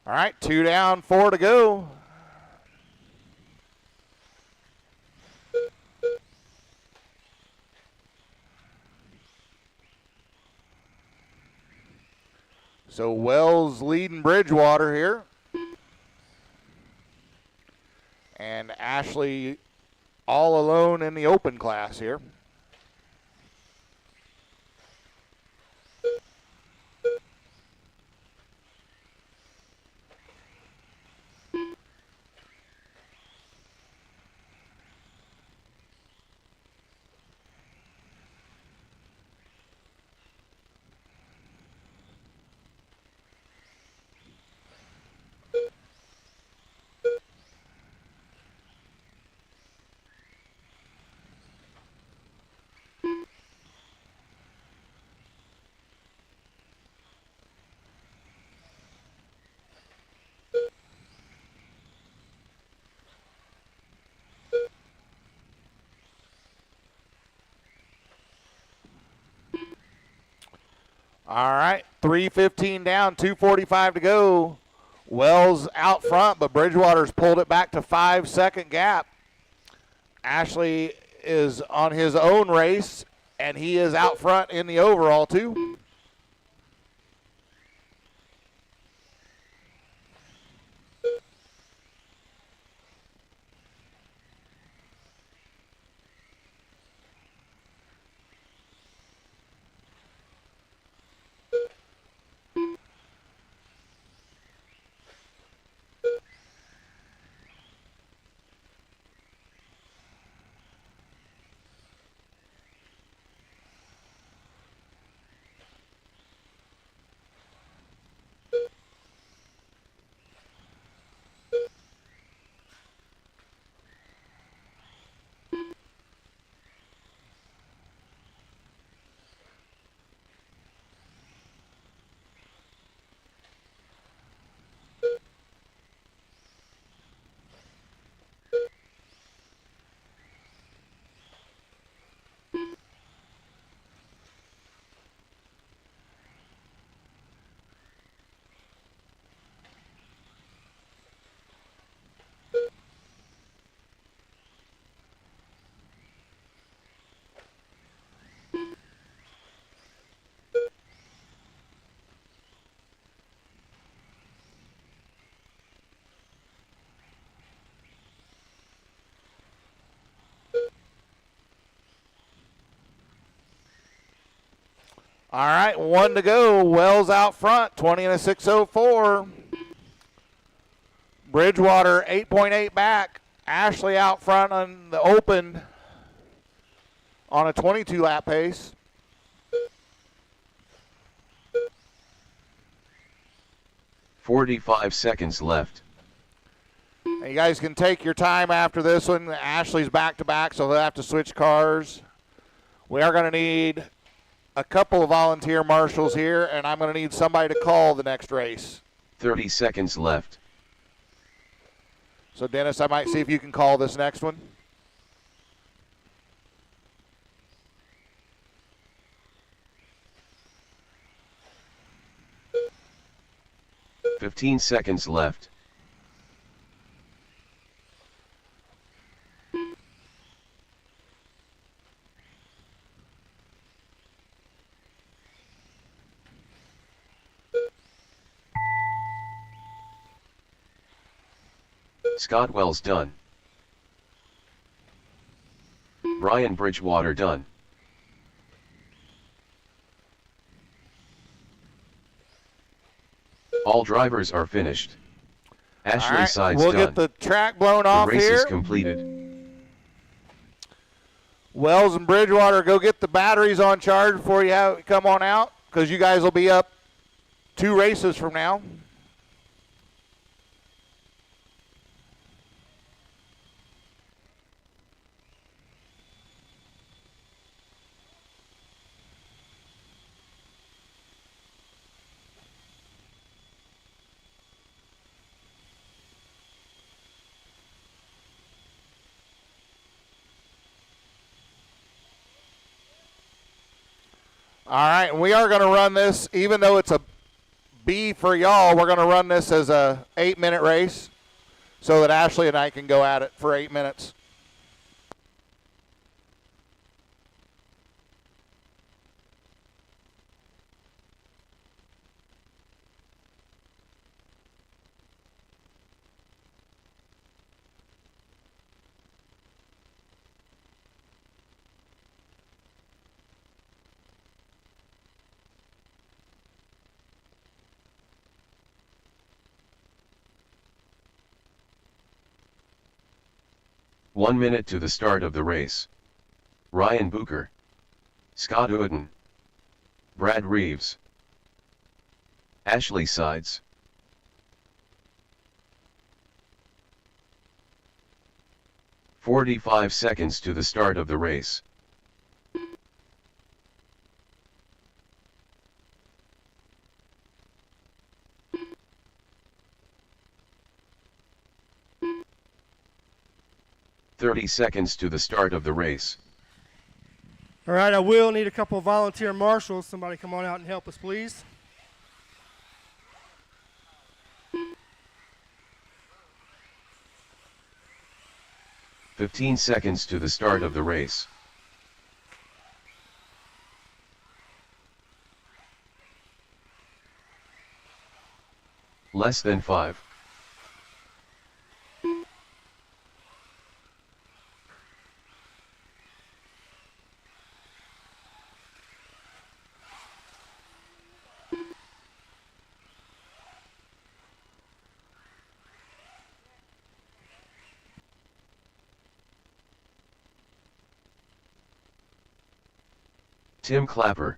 All right, 2 down, 4 to go. So Wells leading Bridgewater here. And Ashley all alone in the open class here. All right, 3:15 down, 2:45 to go. Wells out front, but Bridgewater's pulled it back to 5-second gap. Ashley is on his own race, and he is out front in the overall too. All right, 1 to go. Wells out front, 20 and a 6:04. Bridgewater 8.8 back. Ashley out front on the open on a 22-lap pace. "45 seconds left." And you guys can take your time after this one. Ashley's back-to-back, so they'll have to switch cars. We are going to need a couple of volunteer marshals here, and I'm going to need somebody to call the next race. 30 seconds left. So, Dennis, I might see if you can call this next one. "15 seconds left." Scott Wells done. Brian Bridgewater done. All drivers are finished. Ashley All right, Sides we'll done. get the track blown off The race here. is completed. Wells and Bridgewater, go get the batteries on charge before you come on out, because you guys will be up 2 races from now. All right, we are going to run this, even though it's a B for y'all, we're going to run this as a 8-minute race so that Ashley and I can go at it for 8 minutes. One minute to the start of the race. Ryan Booker, Scott Uden, Brad Reeves, Ashley Sides. "45 seconds to the start of the race. "30 seconds to the start of the race. All right, I will need a couple of volunteer marshals. Somebody come on out and help us, please. "15 seconds to the start of the race. Less than 5. Tim Clapper,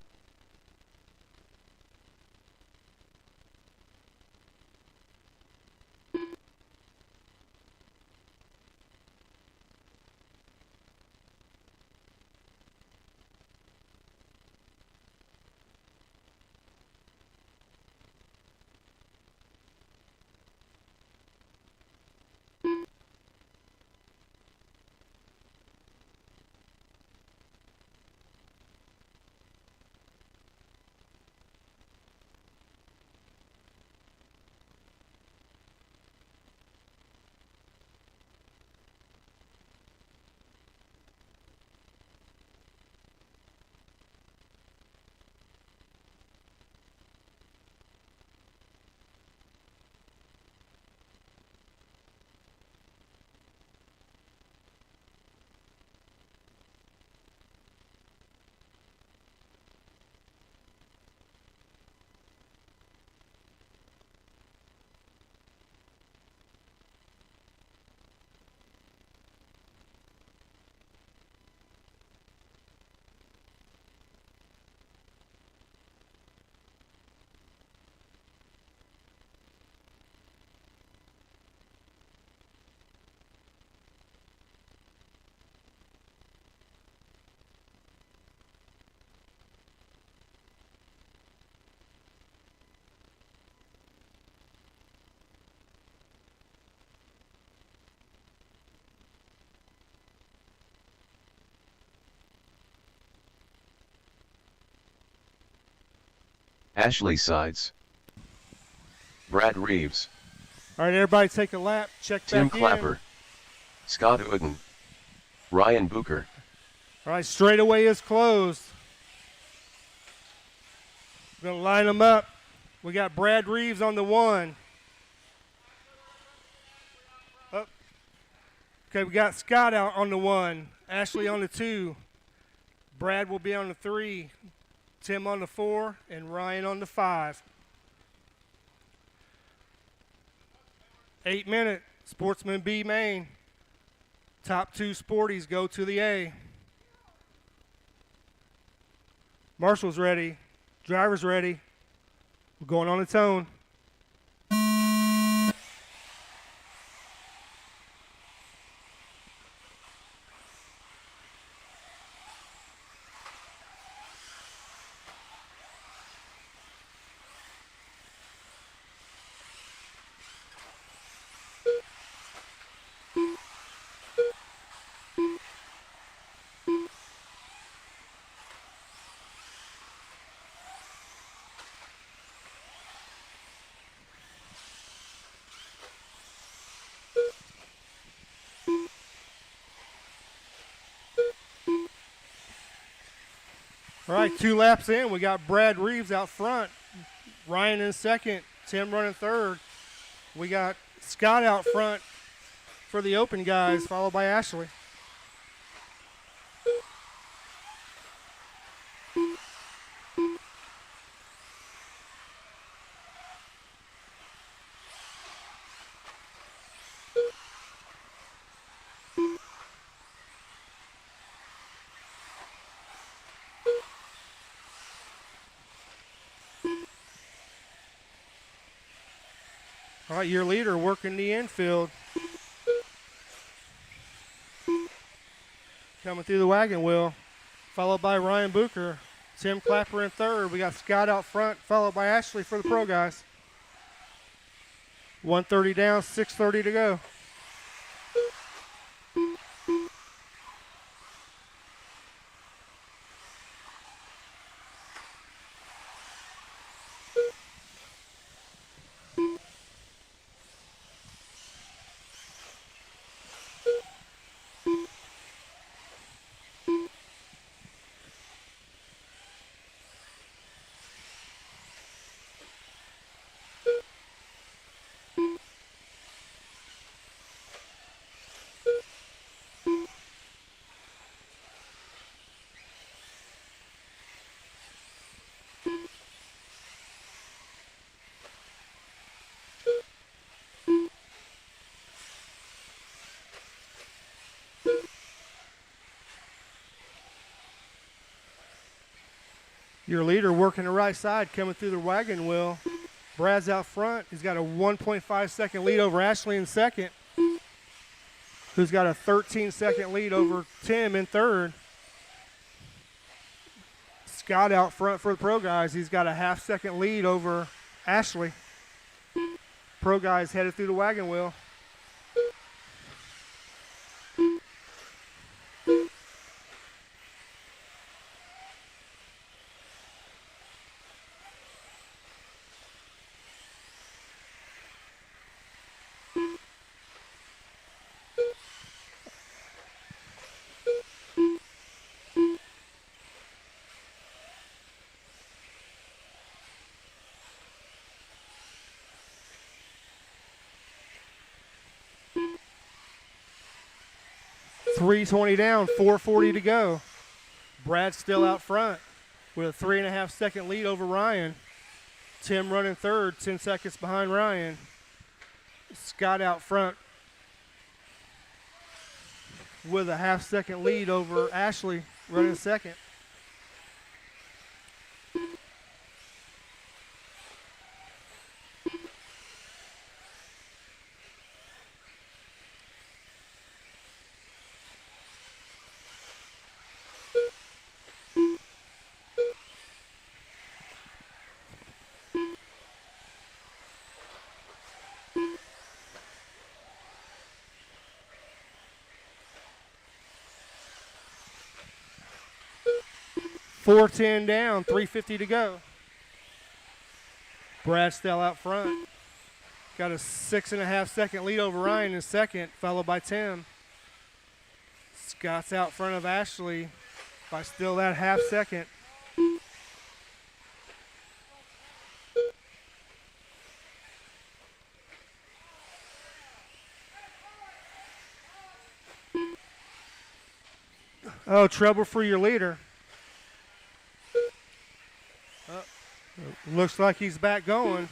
Ashley Sides, Brad Reeves, All right, everybody take a lap. Check Tim back in. Clapper, Scott Uden, Ryan Booker. All right, straightaway is closed. We're going to line them up. We got Brad Reeves on the 1. Up. Okay, we got Scott out on the 1. Ashley on the 2. Brad will be on the 3. Tim on the 4. And Ryan on the 5. 8-minute. Sportsman B main. Top 2 sporties go to the A. Marshall's ready. Driver's ready. We're going on its own. All right, 2 laps in. We got Brad Reeves out front. Ryan in second. Tim running third. We got Scott out front for the open guys, followed by Ashley. All right, your leader working the infield. Coming through the wagon wheel, followed by Ryan Booker. Tim Clapper in third. We got Scott out front, followed by Ashley for the pro guys. 1:30 down, 6:30 to go. Your leader working the right side, coming through the wagon wheel. Brad's out front. He's got a 1.5 second lead over Ashley in second, who's got a 13-second lead over Tim in third. Scott out front for the pro guys. He's got a half-second lead over Ashley. Pro guys headed through the wagon wheel. .320 down, 4:40 to go. Brad's still out front with a 3.5-second lead over Ryan. Tim running third, 10 seconds behind Ryan. Scott out front with a half-second lead over Ashley running second. .410 down, 3:50 to go. Brad still out front. Got a 6.5-second lead over Ryan in second, followed by Tim. Scott's out front of Ashley by still that half-second. Oh, trouble for your leader. Looks like he's back going.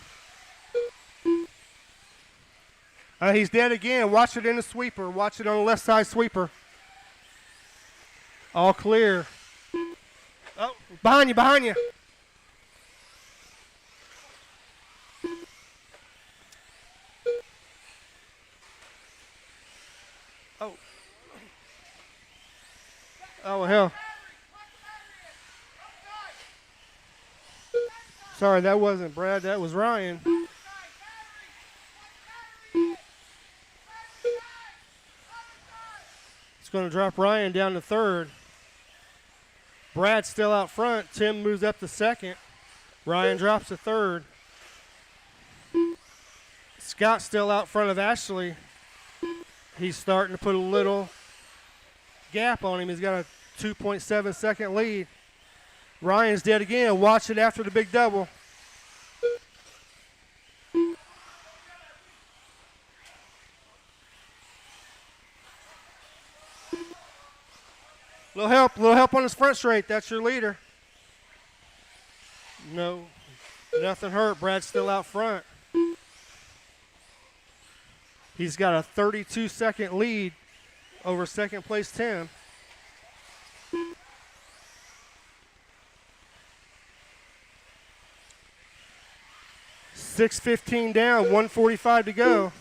He's dead again. Watch it in the sweeper. Watch it on the left side sweeper. All clear. Oh, behind you, behind you. Oh. Oh, hell. Sorry, that wasn't Brad. That was Ryan. It's going to drop Ryan down to third. Brad's still out front. Tim moves up to second. Ryan drops to third. Scott's still out front of Ashley. He's starting to put a little gap on him. He's got a 2.7-second lead. Ryan's dead again. Watch it after the big double. Little help on his front straight. That's your leader. No, nothing hurt. Brad's still out front. He's got a 32-second lead over second place Tim. $6:15 down, 1:45 to go.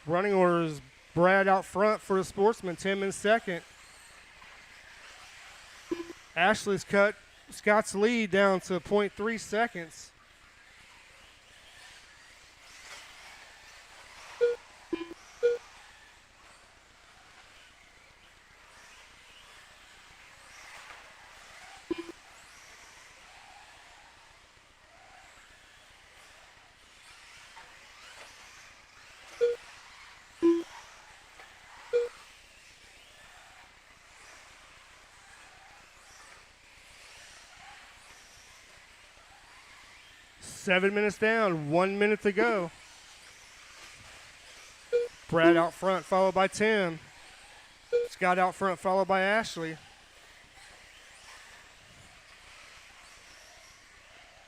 Running order is Brad out front for the Sportsman, Tim in second. Ashley's cut Scott's lead down to 0.3 seconds. Seven minutes down, 1 minute to go. Brad out front, followed by Tim. Scott out front, followed by Ashley.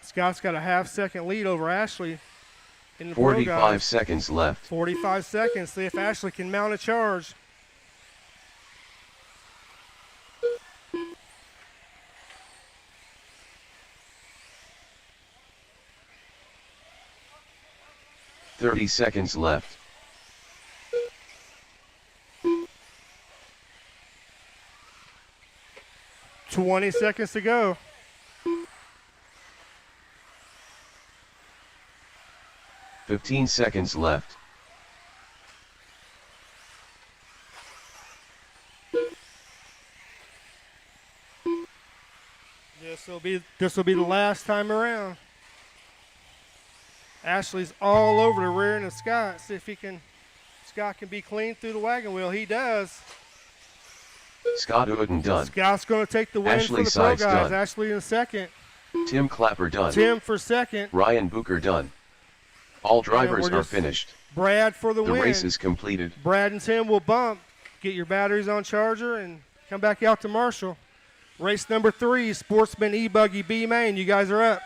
Scott's got a half-second lead over Ashley in the 45 seconds left. 45 seconds. See if Ashley can mount a charge. Thirty seconds left. 20 seconds to go. $15 seconds left. This will be the last time around. Ashley's all over the rear end of Scott. See if Scott can be clean through the wagon wheel. He does. Scott Uden done. Scott's going to take the win Ashley for the pro Sides guys. done. Ashley in second. Tim Clapper done. Tim for second. Ryan Booker done. All drivers are finished. Brad for the win. The race is completed. Brad and Tim will bump. Get your batteries on charger and come back out to Marshall. Race number 3, Sportsman E-Buggy B Main. You guys are up.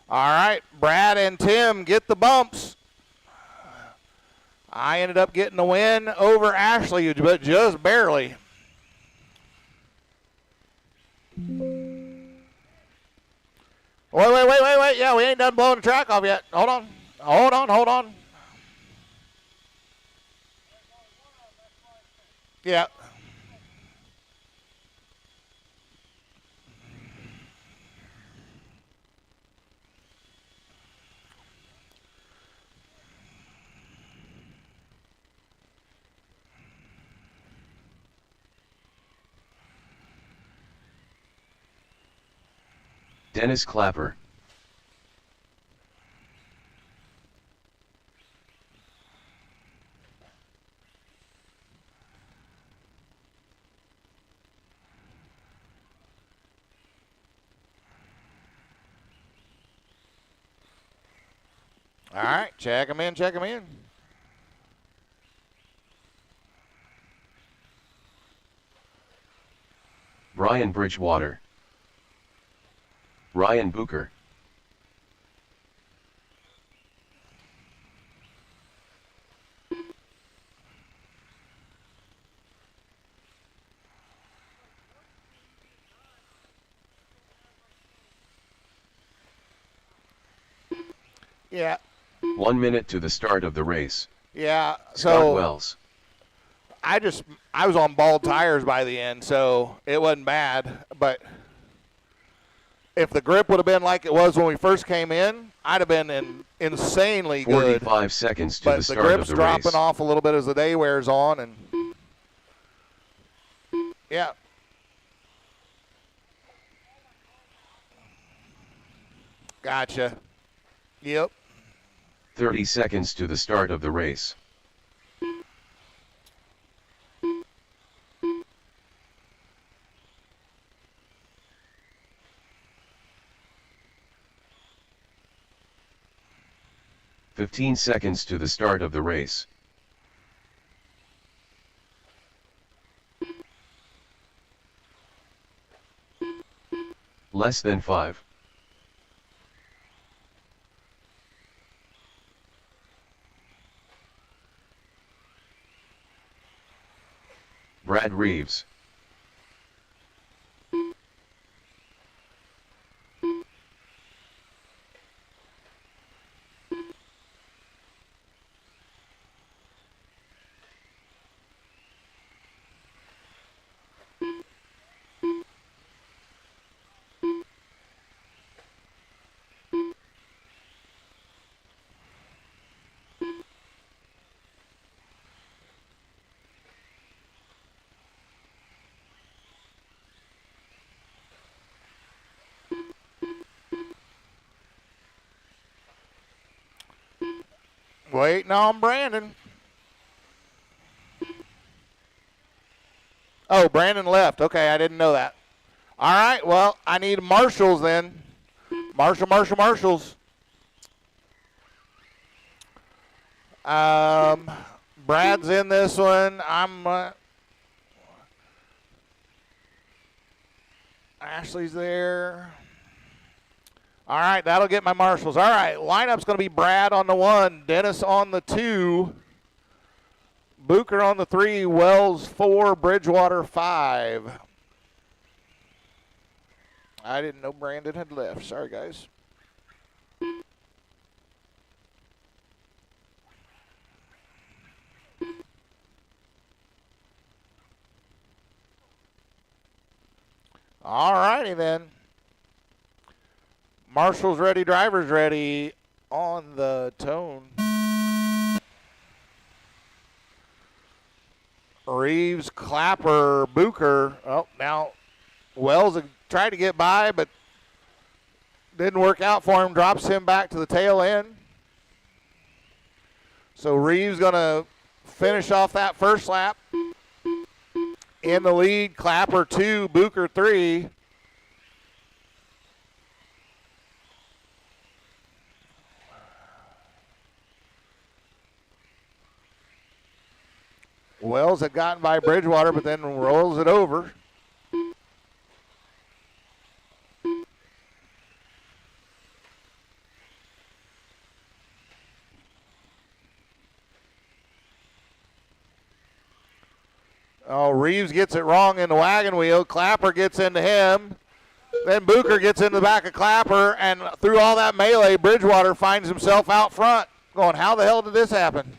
All right, Brad and Tim get the bumps. I ended up getting the win over Ashley, but just barely. Wait. Yeah, we ain't done blowing the track off yet. Hold on. Yeah. Dennis Clapper. All right, check him in. Brian Bridgewater. Ryan Booker. Yeah. 1 minute to the start of the race. Yeah. Scott So Wells. I was on bald tires by the end, so it wasn't bad. But if the grip would have been like it was when we first came in, I'd have been insanely good. 45 seconds to But the start grip's of the dropping race. off a little bit as the day wears on, and yeah. Gotcha. Yep. 30 seconds to the start of the race. "15 seconds to the start of the race. Less than 5. Brad Reeves. Waiting on Brandon. Oh, Brandon left. Okay, I didn't know that. All right, well, I need marshals then. Marshals. Brad's in this one. Ashley's there. All right, that'll get my marshals. All right, lineup's going to be Brad on the 1, Dennis on the 2, Booker on the 3, Wells 4, Bridgewater 5. I didn't know Brandon had left. Sorry, guys. All righty then. Marshals ready, drivers ready on the tone. Reeves, Clapper, Booker. Oh, now Wells tried to get by, but didn't work out for him. Drops him back to the tail end. So Reeves going to finish off that first lap. In the lead, Clapper 2, Booker 3. Wells had gotten by Bridgewater, but then rolls it over. Oh, Reeves gets it wrong in the wagon wheel. Clapper gets into him. Then Booker gets in the back of Clapper, and through all that melee, Bridgewater finds himself out front, going, how the hell did this happen?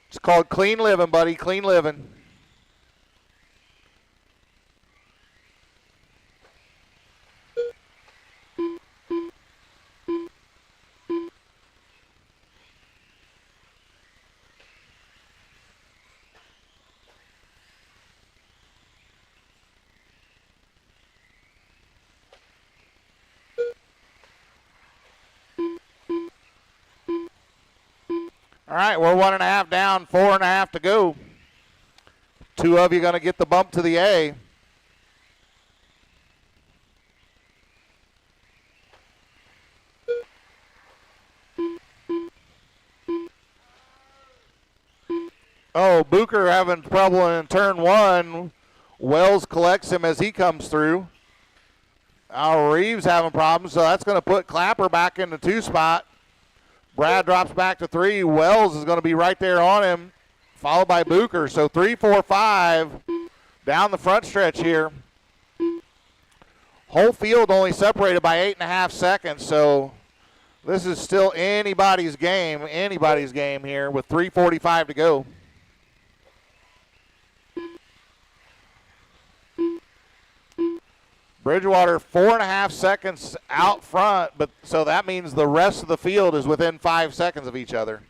It's called clean living, buddy, clean living. All right, we're 1.5 down, 4.5 to go. 2 of you going to get the bump to the A. Oh, Booker having trouble in turn 1. Wells collects him as he comes through. Reeves having problems, so that's going to put Clapper back in the 2 spot. Brad drops back to 3. Wells is going to be right there on him, followed by Booker. So 3, 4, 5 down the front stretch here. Whole field only separated by 8.5 seconds. So This is still anybody's game here with 3:45 to go. Bridgewater 4.5 seconds out front, but so that means the rest of the field is within 5 seconds of each other.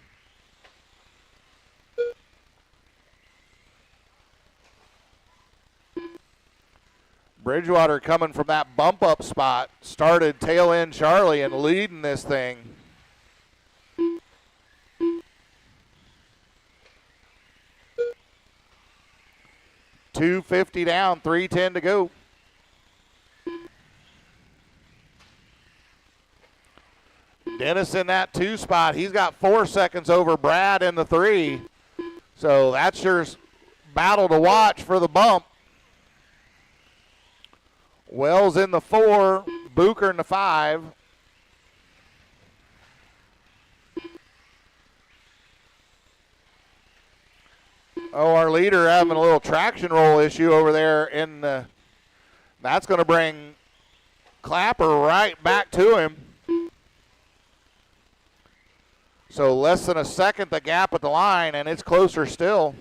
Bridgewater coming from that bump up spot, started tail end Charlie and leading this thing. .250 down, 3:10 to go. Dennis in that 2 spot. He's got 4 seconds over Brad in the 3. So that's your battle to watch for the bump. Wells in the 4, Bucher in the 5. Oh, our leader having a little traction roll issue over there in the, that's going to bring Clapper right back to him. So less than a second the gap at the line, and it's closer still.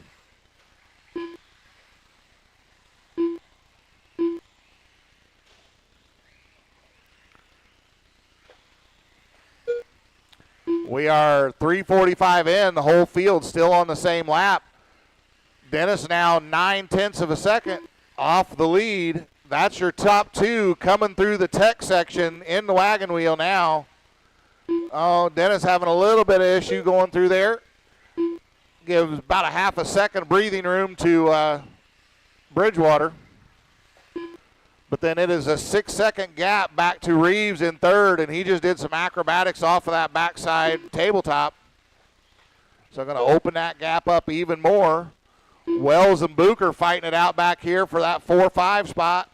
We are 3:45 in, the whole field still on the same lap. Dennis now 9/10 of a second off the lead. That's your top 2 coming through the tech section in the wagon wheel now. Oh, Dennis having a little bit of issue going through there. Gives about a half a second breathing room to Bridgewater. But then it is a 6-second gap back to Reeves in 3rd, and he just did some acrobatics off of that backside tabletop. So going to open that gap up even more. Wells and Bucher fighting it out back here for that 4-5 spot.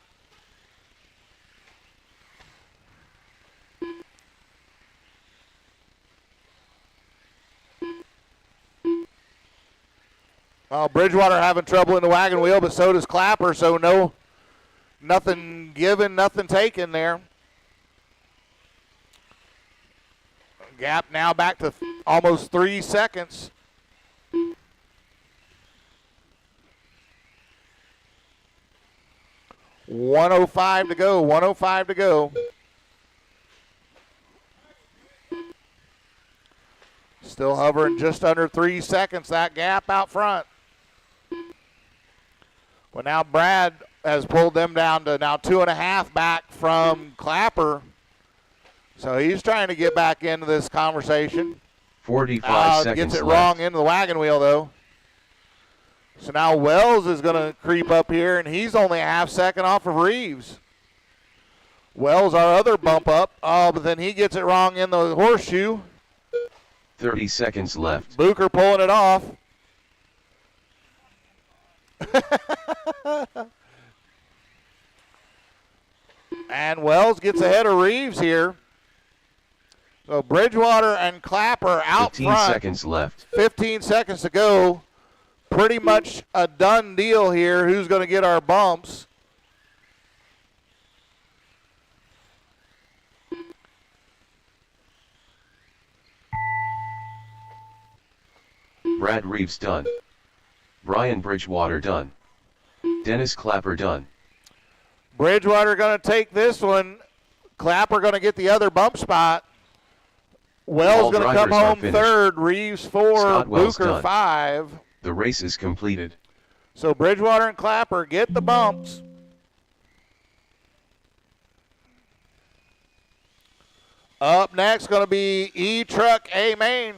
Bridgewater having trouble in the wagon wheel, but so does Clapper, so nothing given, nothing taken there. Gap now back to almost 3 seconds. .105 to go, 105 to go. Still hovering just under 3 seconds, that gap out front. Well, now Brad has pulled them down to now 2.5 back from Clapper. So he's trying to get back into this conversation. 45 seconds gets it left. wrong into the wagon wheel, though. So now Wells is going to creep up here, and he's only a half second off of Reeves. Wells, our other bump up, but then he gets it wrong in the horseshoe. 30 seconds left. Bucher pulling it off. And Wells gets ahead of Reeves here. So Bridgewater and Clapper out 15 front. 15 seconds left. 15 seconds to go. Pretty much a done deal here. Who's going to get our bumps? Brad Reeves done. Brian Bridgewater done. Dennis Clapper done. Bridgewater going to take this one. Clapper going to get the other bump spot. Wells going to come home 3rd. Reeves 4. Bucher 5. The race is completed. So Bridgewater and Clapper get the bumps. Up next going to be E-Truck A Main.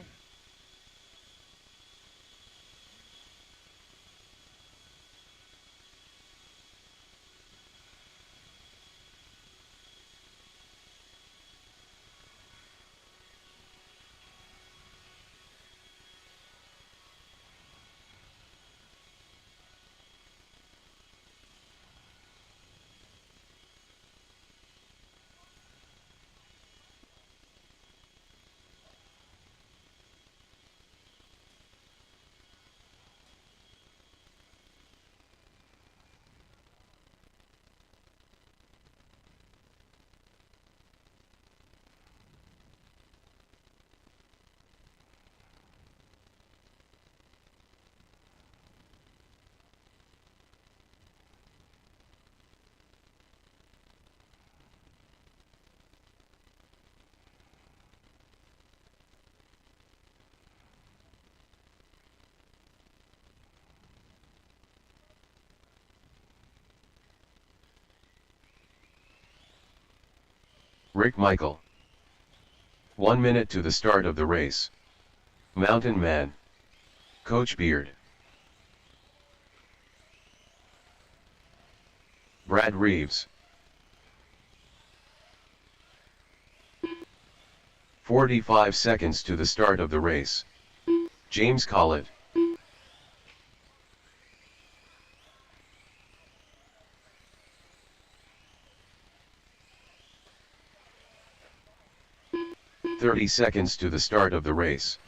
Rick Michael. 1 minute to the start of the race. Mountain Man. Coach Beard. Brad Reeves. 45 seconds to the start of the race. James Collett. "30 seconds to the start of the race.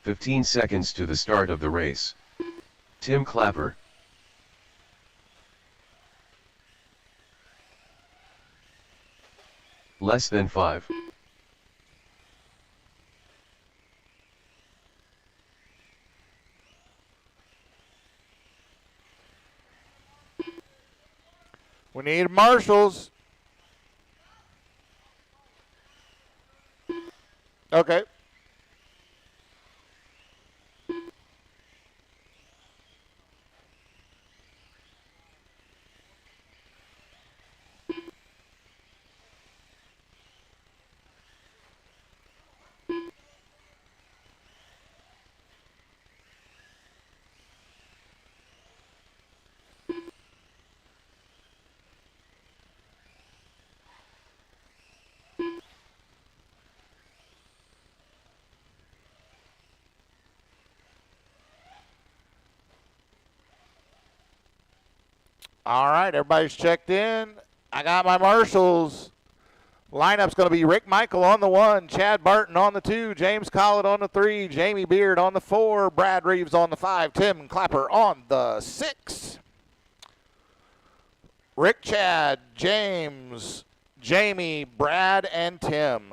"15 seconds to the start of the race. Tim Clapper. Less than 5. We need marshals. Okay. All right, everybody's checked in. I got my marshals. Lineup's going to be Rick Michael on the 1, Chad Barton on the 2, James Collett on the 3, Jamie Beard on the 4, Brad Reeves on the 5, Tim Clapper on the 6. Rick, Chad, James, Jamie, Brad, and Tim.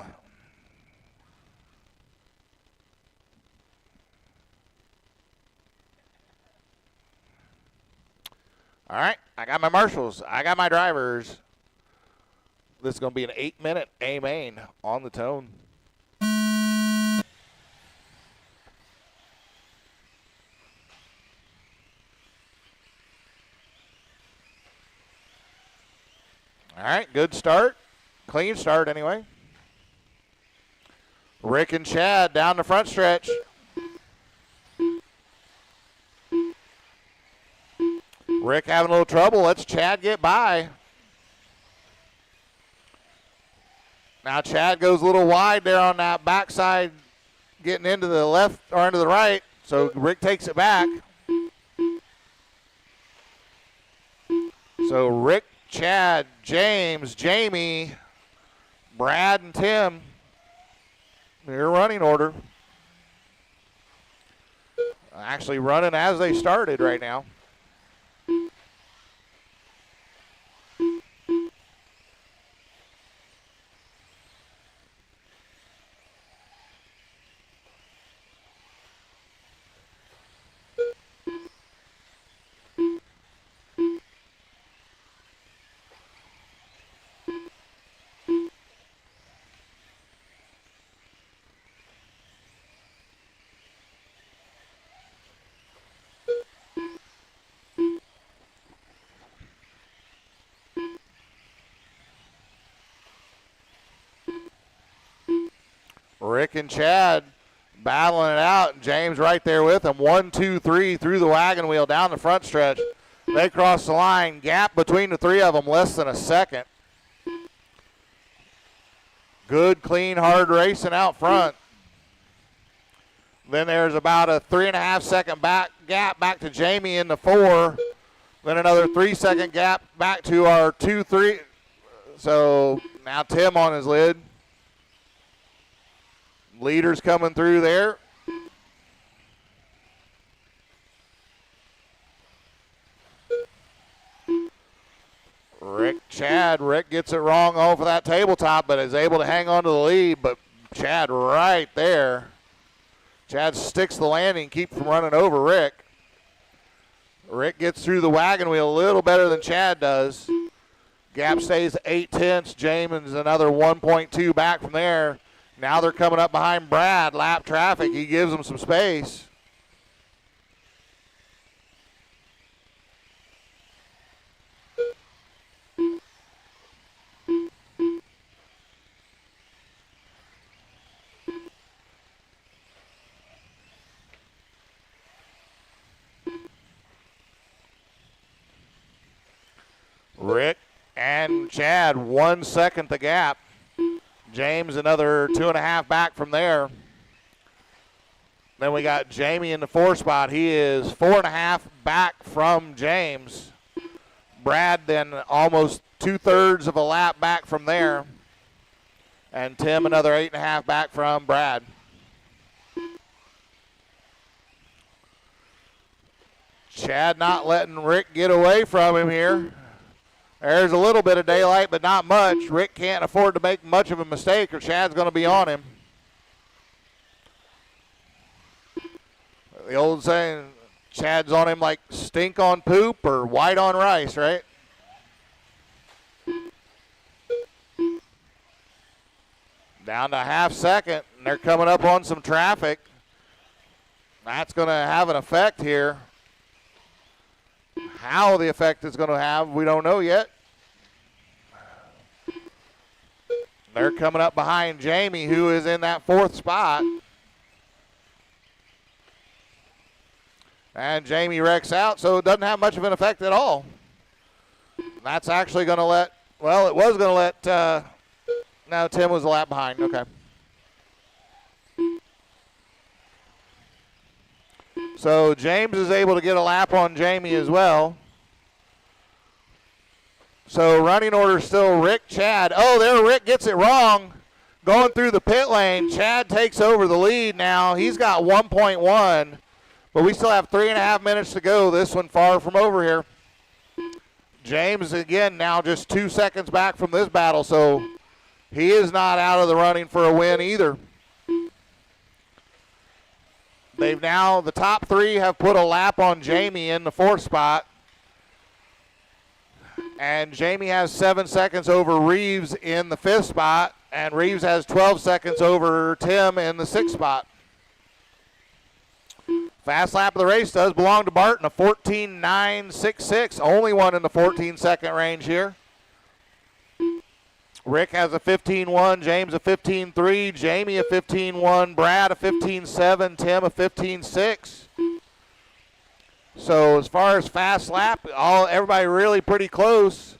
All right, I got my marshals. I got my drivers. This is going to be an 8-minute A main on the tone. All right, good start. Clean start anyway. Rick and Chad down the front stretch. Rick having a little trouble. Let's Chad get by. Now Chad goes a little wide there on that backside, getting into the left or into the right. So Rick takes it back. So Rick, Chad, James, Jamie, Brad, and Tim, your running order. Actually running as they started right now. Rick and Chad battling it out. James right there with them. 1, 2, 3 through the wagon wheel down the front stretch. They cross the line. Gap between the three of them, less than a second. Good, clean, hard racing out front. Then there's about a 3.5 second gap back to Jamie in the 4. Then another 3 second gap back to our 2, 3. So now Tim on his lid. Leaders coming through there. Rick gets it wrong over that tabletop, but is able to hang on to the lead. But Chad right there. Chad sticks the landing, keeps from running over Rick. Rick gets through the wagon wheel a little better than Chad does. Gap stays 8/10. James another 1.2 back from there. Now they're coming up behind Brad. Lap traffic. He gives them some space. Rick and Chad 1 second the gap. James another 2.5 back from there. Then we got Jamie in the 4 spot. He is 4.5 back from James. Brad then almost 2/3 of a lap back from there. And Tim another 8.5 back from Brad. Chad not letting Rick get away from him here. There's a little bit of daylight, but not much. Rick can't afford to make much of a mistake or Chad's going to be on him. The old saying, Chad's on him like stink on poop or white on rice, right? Down to half second, and they're coming up on some traffic. That's going to have an effect here. How the effect is going to have, we don't know yet. They're coming up behind Jamie, who is in that 4th spot. And Jamie wrecks out, so it doesn't have much of an effect at all. That's actually going to let, well, it was going to let, no, Tim was a lap behind. Okay. So James is able to get a lap on Jamie as well. So running order still Rick, Chad. Oh, there Rick gets it wrong. Going through the pit lane. Chad takes over the lead now. He's got 1.1, but we still have 3.5 minutes to go. This one far from over here. James again now just 2 seconds back from this battle, so he is not out of the running for a win either. They've now, the top 3 have put a lap on Jamie in the 4th spot. And Jamie has 7 seconds over Reeves in the 5th spot. And Reeves has 12 seconds over Tim in the 6th spot. Fast lap of the race does belong to Barton, a 14.966. Only one in the 14-second range here. Rick has a 15.1, James a 15.3, Jamie a 15.1, Brad a 15.7, Tim a 15.6. So as far as fast lap, everybody really pretty close.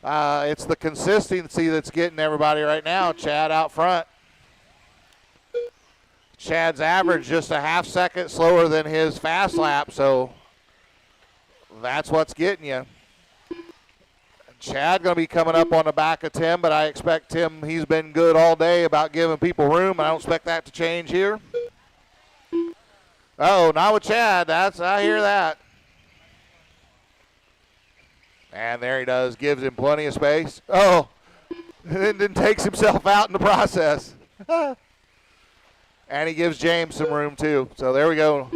It's the consistency that's getting everybody right now. Chad out front. Chad's average just a half second slower than his fast lap, so that's what's getting you. Chad going to be coming up on the back of Tim, but I expect Tim, he's been good all day about giving people room. I don't expect that to change here. Oh, not with Chad. I hear that. And there he does, gives him plenty of space. Oh, and then takes himself out in the process. And he gives James some room too. So there we go.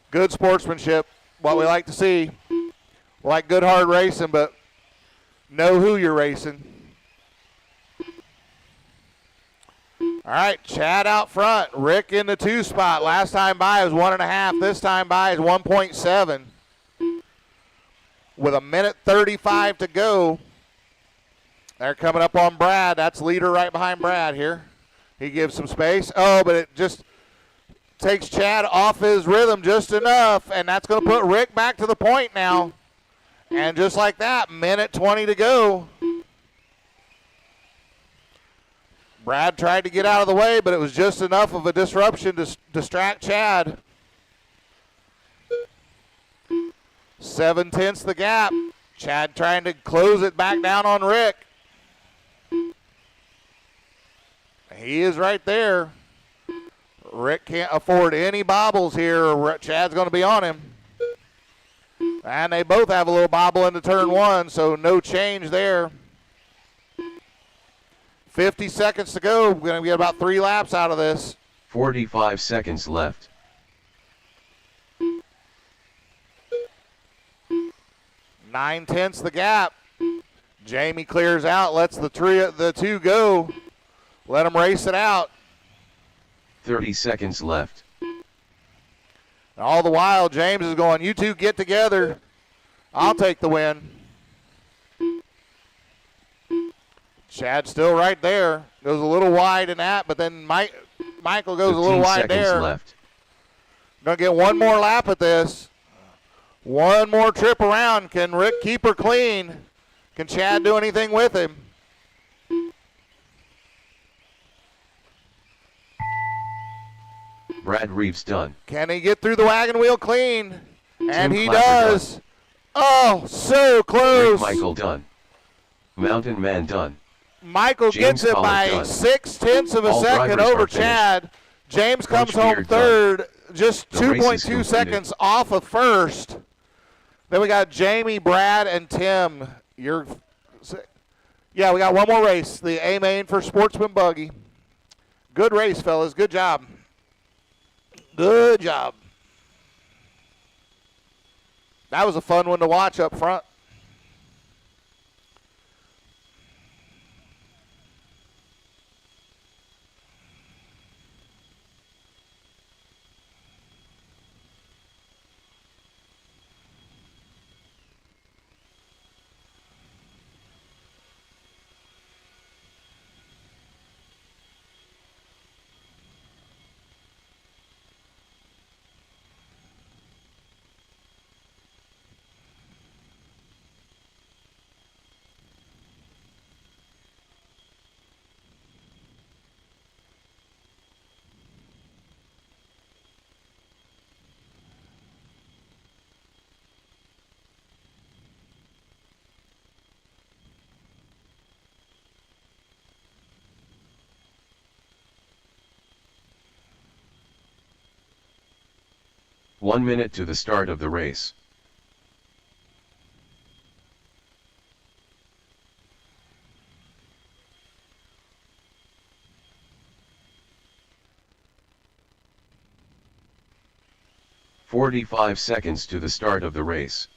Good sportsmanship, what we like to see. We like good hard racing, but know who you're racing. All right, Chad out front. Rick in the 2 spot. Last time by was 1.5. This time by is 1.7. With 1:35 to go. They're coming up on Brad. That's leader right behind Brad here. He gives some space. Oh, but it just takes Chad off his rhythm just enough, and that's going to put Rick back to the point now. And just like that, 1:20 to go. Brad tried to get out of the way, but it was just enough of a disruption to distract Chad. 7/10 the gap. Chad trying to close it back down on Rick. He is right there. Rick can't afford any bobbles here, or Chad's going to be on him. And they both have a little bobble into turn 1, so no change there. 50 seconds to go. We're going to get about 3 laps out of this. 45 seconds left. 9/10 the gap. Jamie clears out, lets the 2 go. Let them race it out. 30 seconds left. All the while, James is going, you two get together. I'll take the win. Chad still right there. Goes a little wide in that, but then Michael goes a little wide there. Left. Going to get one more lap at this. One more trip around. Can Rick keep her clean? Can Chad do anything with him? Brad Reeves done. Can he get through the wagon wheel clean? And Tim he Clapper does. Done. Oh, so close. Rick Michael done. Mountain Man done. Michael James gets it by done. 0.6 of a All second over Chad. James comes home Beard third, done. just 2.2 seconds off of first. Then we got Jamie, Brad, and Tim. Yeah, we got one more race, the A-Main for Sportsman Buggy. Good race, fellas. Good job. Good job. That was a fun one to watch up front. One minute to the start of the race. "45 seconds to the start of the race.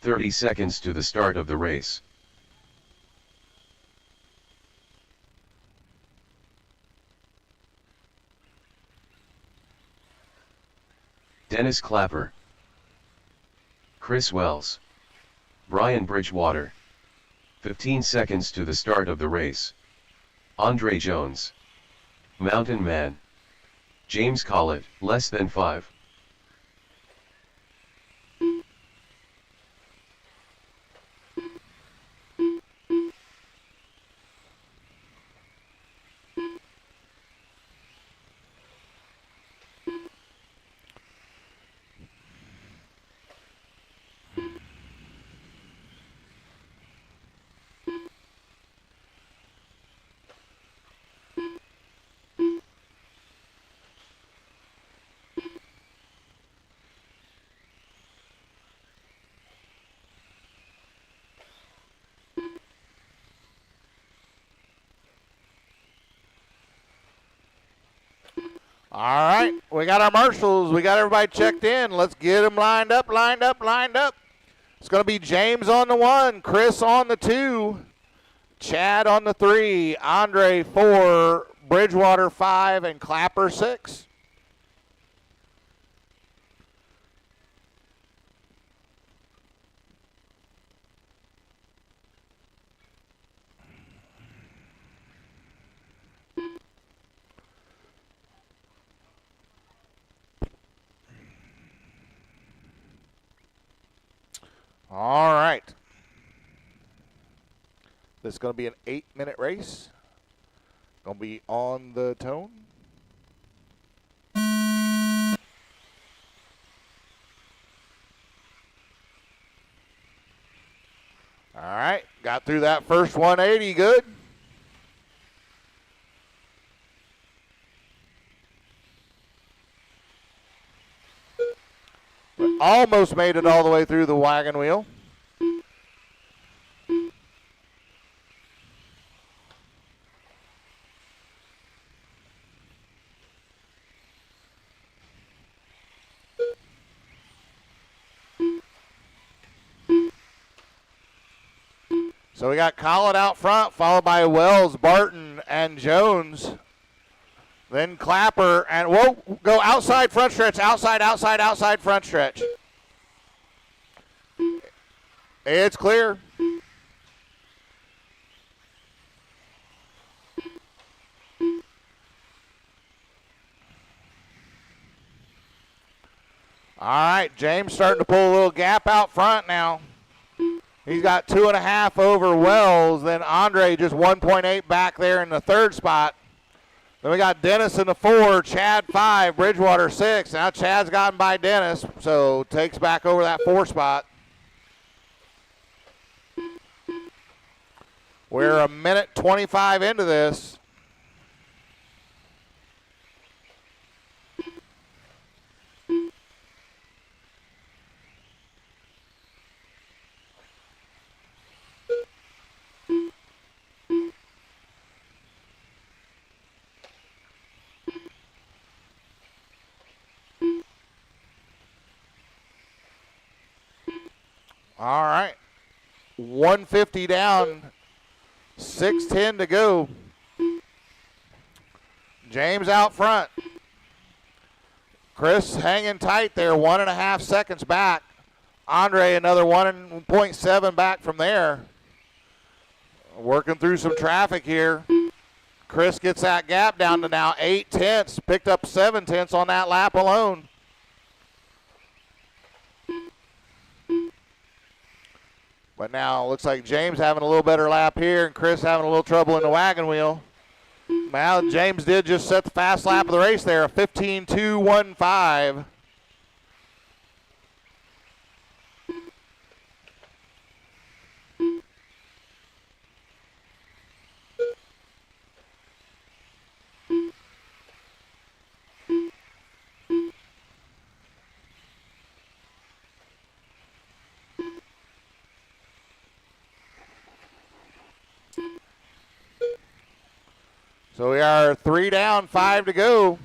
"30 seconds to the start of the race. Dennis Clapper, Chris Wells, Brian Bridgewater. 15 seconds to the start of the race. Andre Jones, Mountain Man, James Collett, less than 5. All right, we got our marshals. We got everybody checked in. Let's get them lined up. It's going to be James on the 1, Chris on the 2, Chad on the 3, Andre 4, Bridgewater 5, and Clapper 6. All right. This is going to be an 8-minute race. Going to be on the tone. All right. Got through that first 180 good. Almost made it all the way through the wagon wheel. So we got Collett out front, followed by Wells, Barton, and Jones. Then Clapper, and we'll go outside front stretch, outside front stretch. It's clear. All right, James starting to pull a little gap out front now. He's got 2.5 over Wells. Then Andre just 1.8 back there in the third spot. Then we got Dennis in the 4, Chad 5, Bridgewater 6. Now Chad's gotten by Dennis, so takes back over that 4 spot. We're a minute 25 into this. All right, 150 down, 6:10 to go. James out front. Chris hanging tight there, 1.5 seconds back. Andre another 1.7 back from there. Working through some traffic here. Chris gets that gap down to now 8 tenths, picked up 7 tenths on that lap alone. But now it looks like James having a little better lap here and Chris having a little trouble in the wagon wheel. Well, James did just set the fast lap of the race there, a 15.215. So we are 3 down, 5 to go.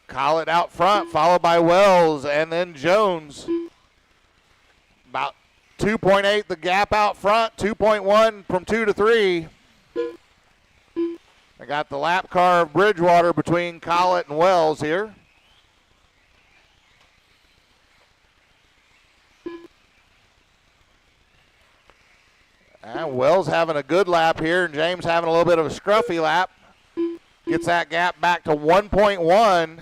Collett out front, followed by Wells and then Jones. About 2.8 the gap out front, 2.1 from 2 to 3. I got the lap car of Bridgewater between Collett and Wells here. And Wells having a good lap here, and James having a little bit of a scruffy lap. Gets that gap back to 1.1.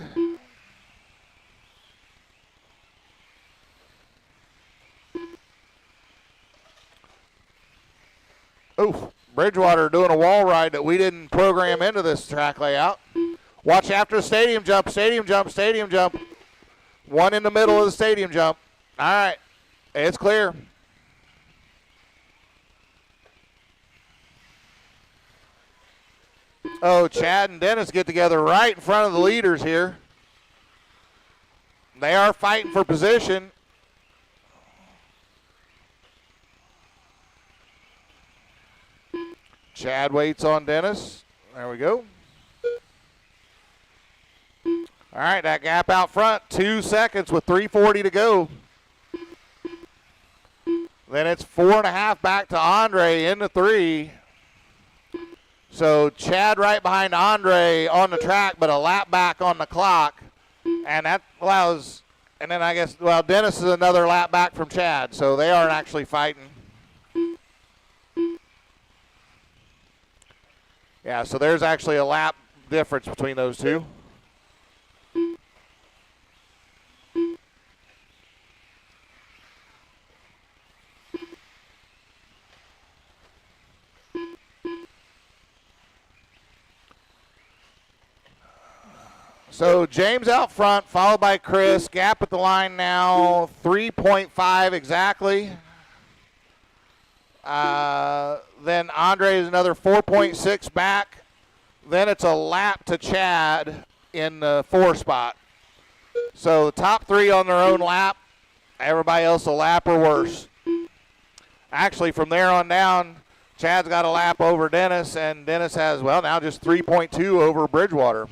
Oof, Bridgewater doing a wall ride that we didn't program into this track layout. Watch after the stadium jump, stadium jump, stadium jump. One in the middle of the stadium jump. All right, it's clear. Oh, Chad and Dennis get together right in front of the leaders here. They are fighting for position. Chad waits on Dennis. There we go. All right, that gap out front, 2 seconds with 3:40 to go. Then it's 4.5 back to Andre in the 3. So Chad right behind Andre on the track, but a lap back on the clock. And that allows, and then I guess, well, Dennis is another lap back from Chad, so they aren't actually fighting. Yeah, so there's actually a lap difference between those two. So James out front, followed by Chris. Gap at the line now, 3.5 exactly. Then Andre is another 4.6 back. Then it's a lap to Chad in the 4 spot. So the top 3 on their own lap. Everybody else a lap or worse. Actually, from there on down, Chad's got a lap over Dennis, and Dennis has, well, now just 3.2 over Bridgewater.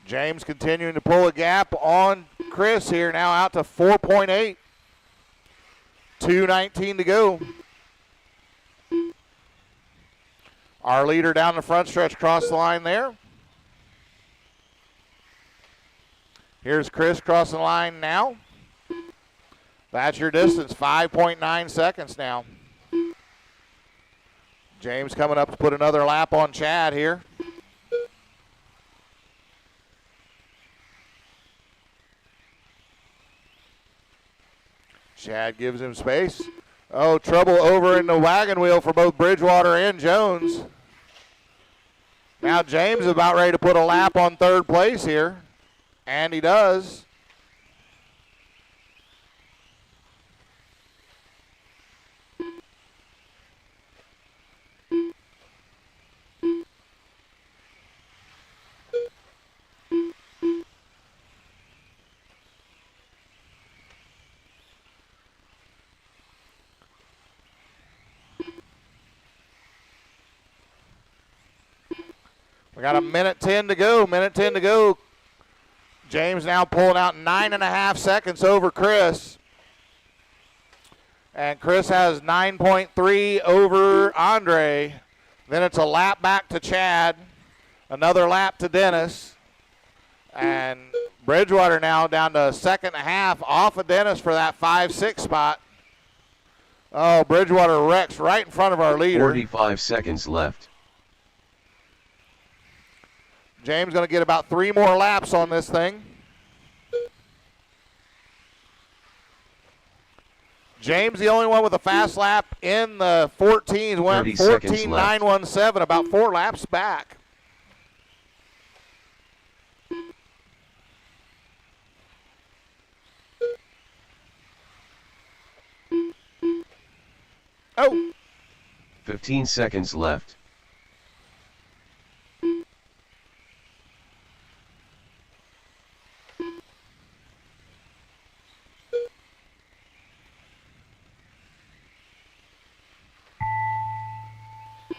James continuing to pull a gap on Chris here, now out to 4.8. 2:19 to go. Our leader down the front stretch across the line there. Here's Chris crossing the line now. That's your distance, 5.9 seconds now. James coming up to put another lap on Chad here. Chad gives him space. Oh, trouble over in the wagon wheel for both Bridgewater and Jones. Now James is about ready to put a lap on third place here, and he does. We got a minute 10 to go. Minute 10 to go. James now pulling out 9.5 seconds over Chris. And Chris has 9.3 over Andre. Then it's a lap back to Chad. Another lap to Dennis. And Bridgewater now down to a second and a half off of Dennis for that 5-6 spot. Oh, Bridgewater wrecks right in front of our leader. 45 seconds left. James going to get about 3 more laps on this thing. James, the only one with a fast lap in the 14s, went 14.917, about 4 laps back. Oh. 15 seconds left.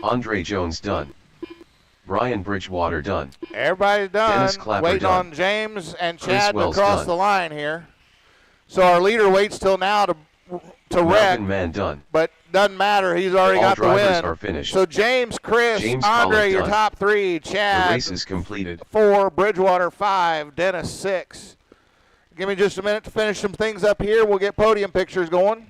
Andre Jones done. Brian Bridgewater done. Everybody's done. Dennis Clapper waiting done. on James and Chad to cross done. the line here. So our leader waits till now to wreck. Man done. But doesn't matter. He's already All got the drivers win. Are finished. So James, Chris, James Andre, Pollock your done. top 3. Chad, The race is completed. 4. Bridgewater, 5. Dennis, 6. Give me just a minute to finish some things up here. We'll get podium pictures going.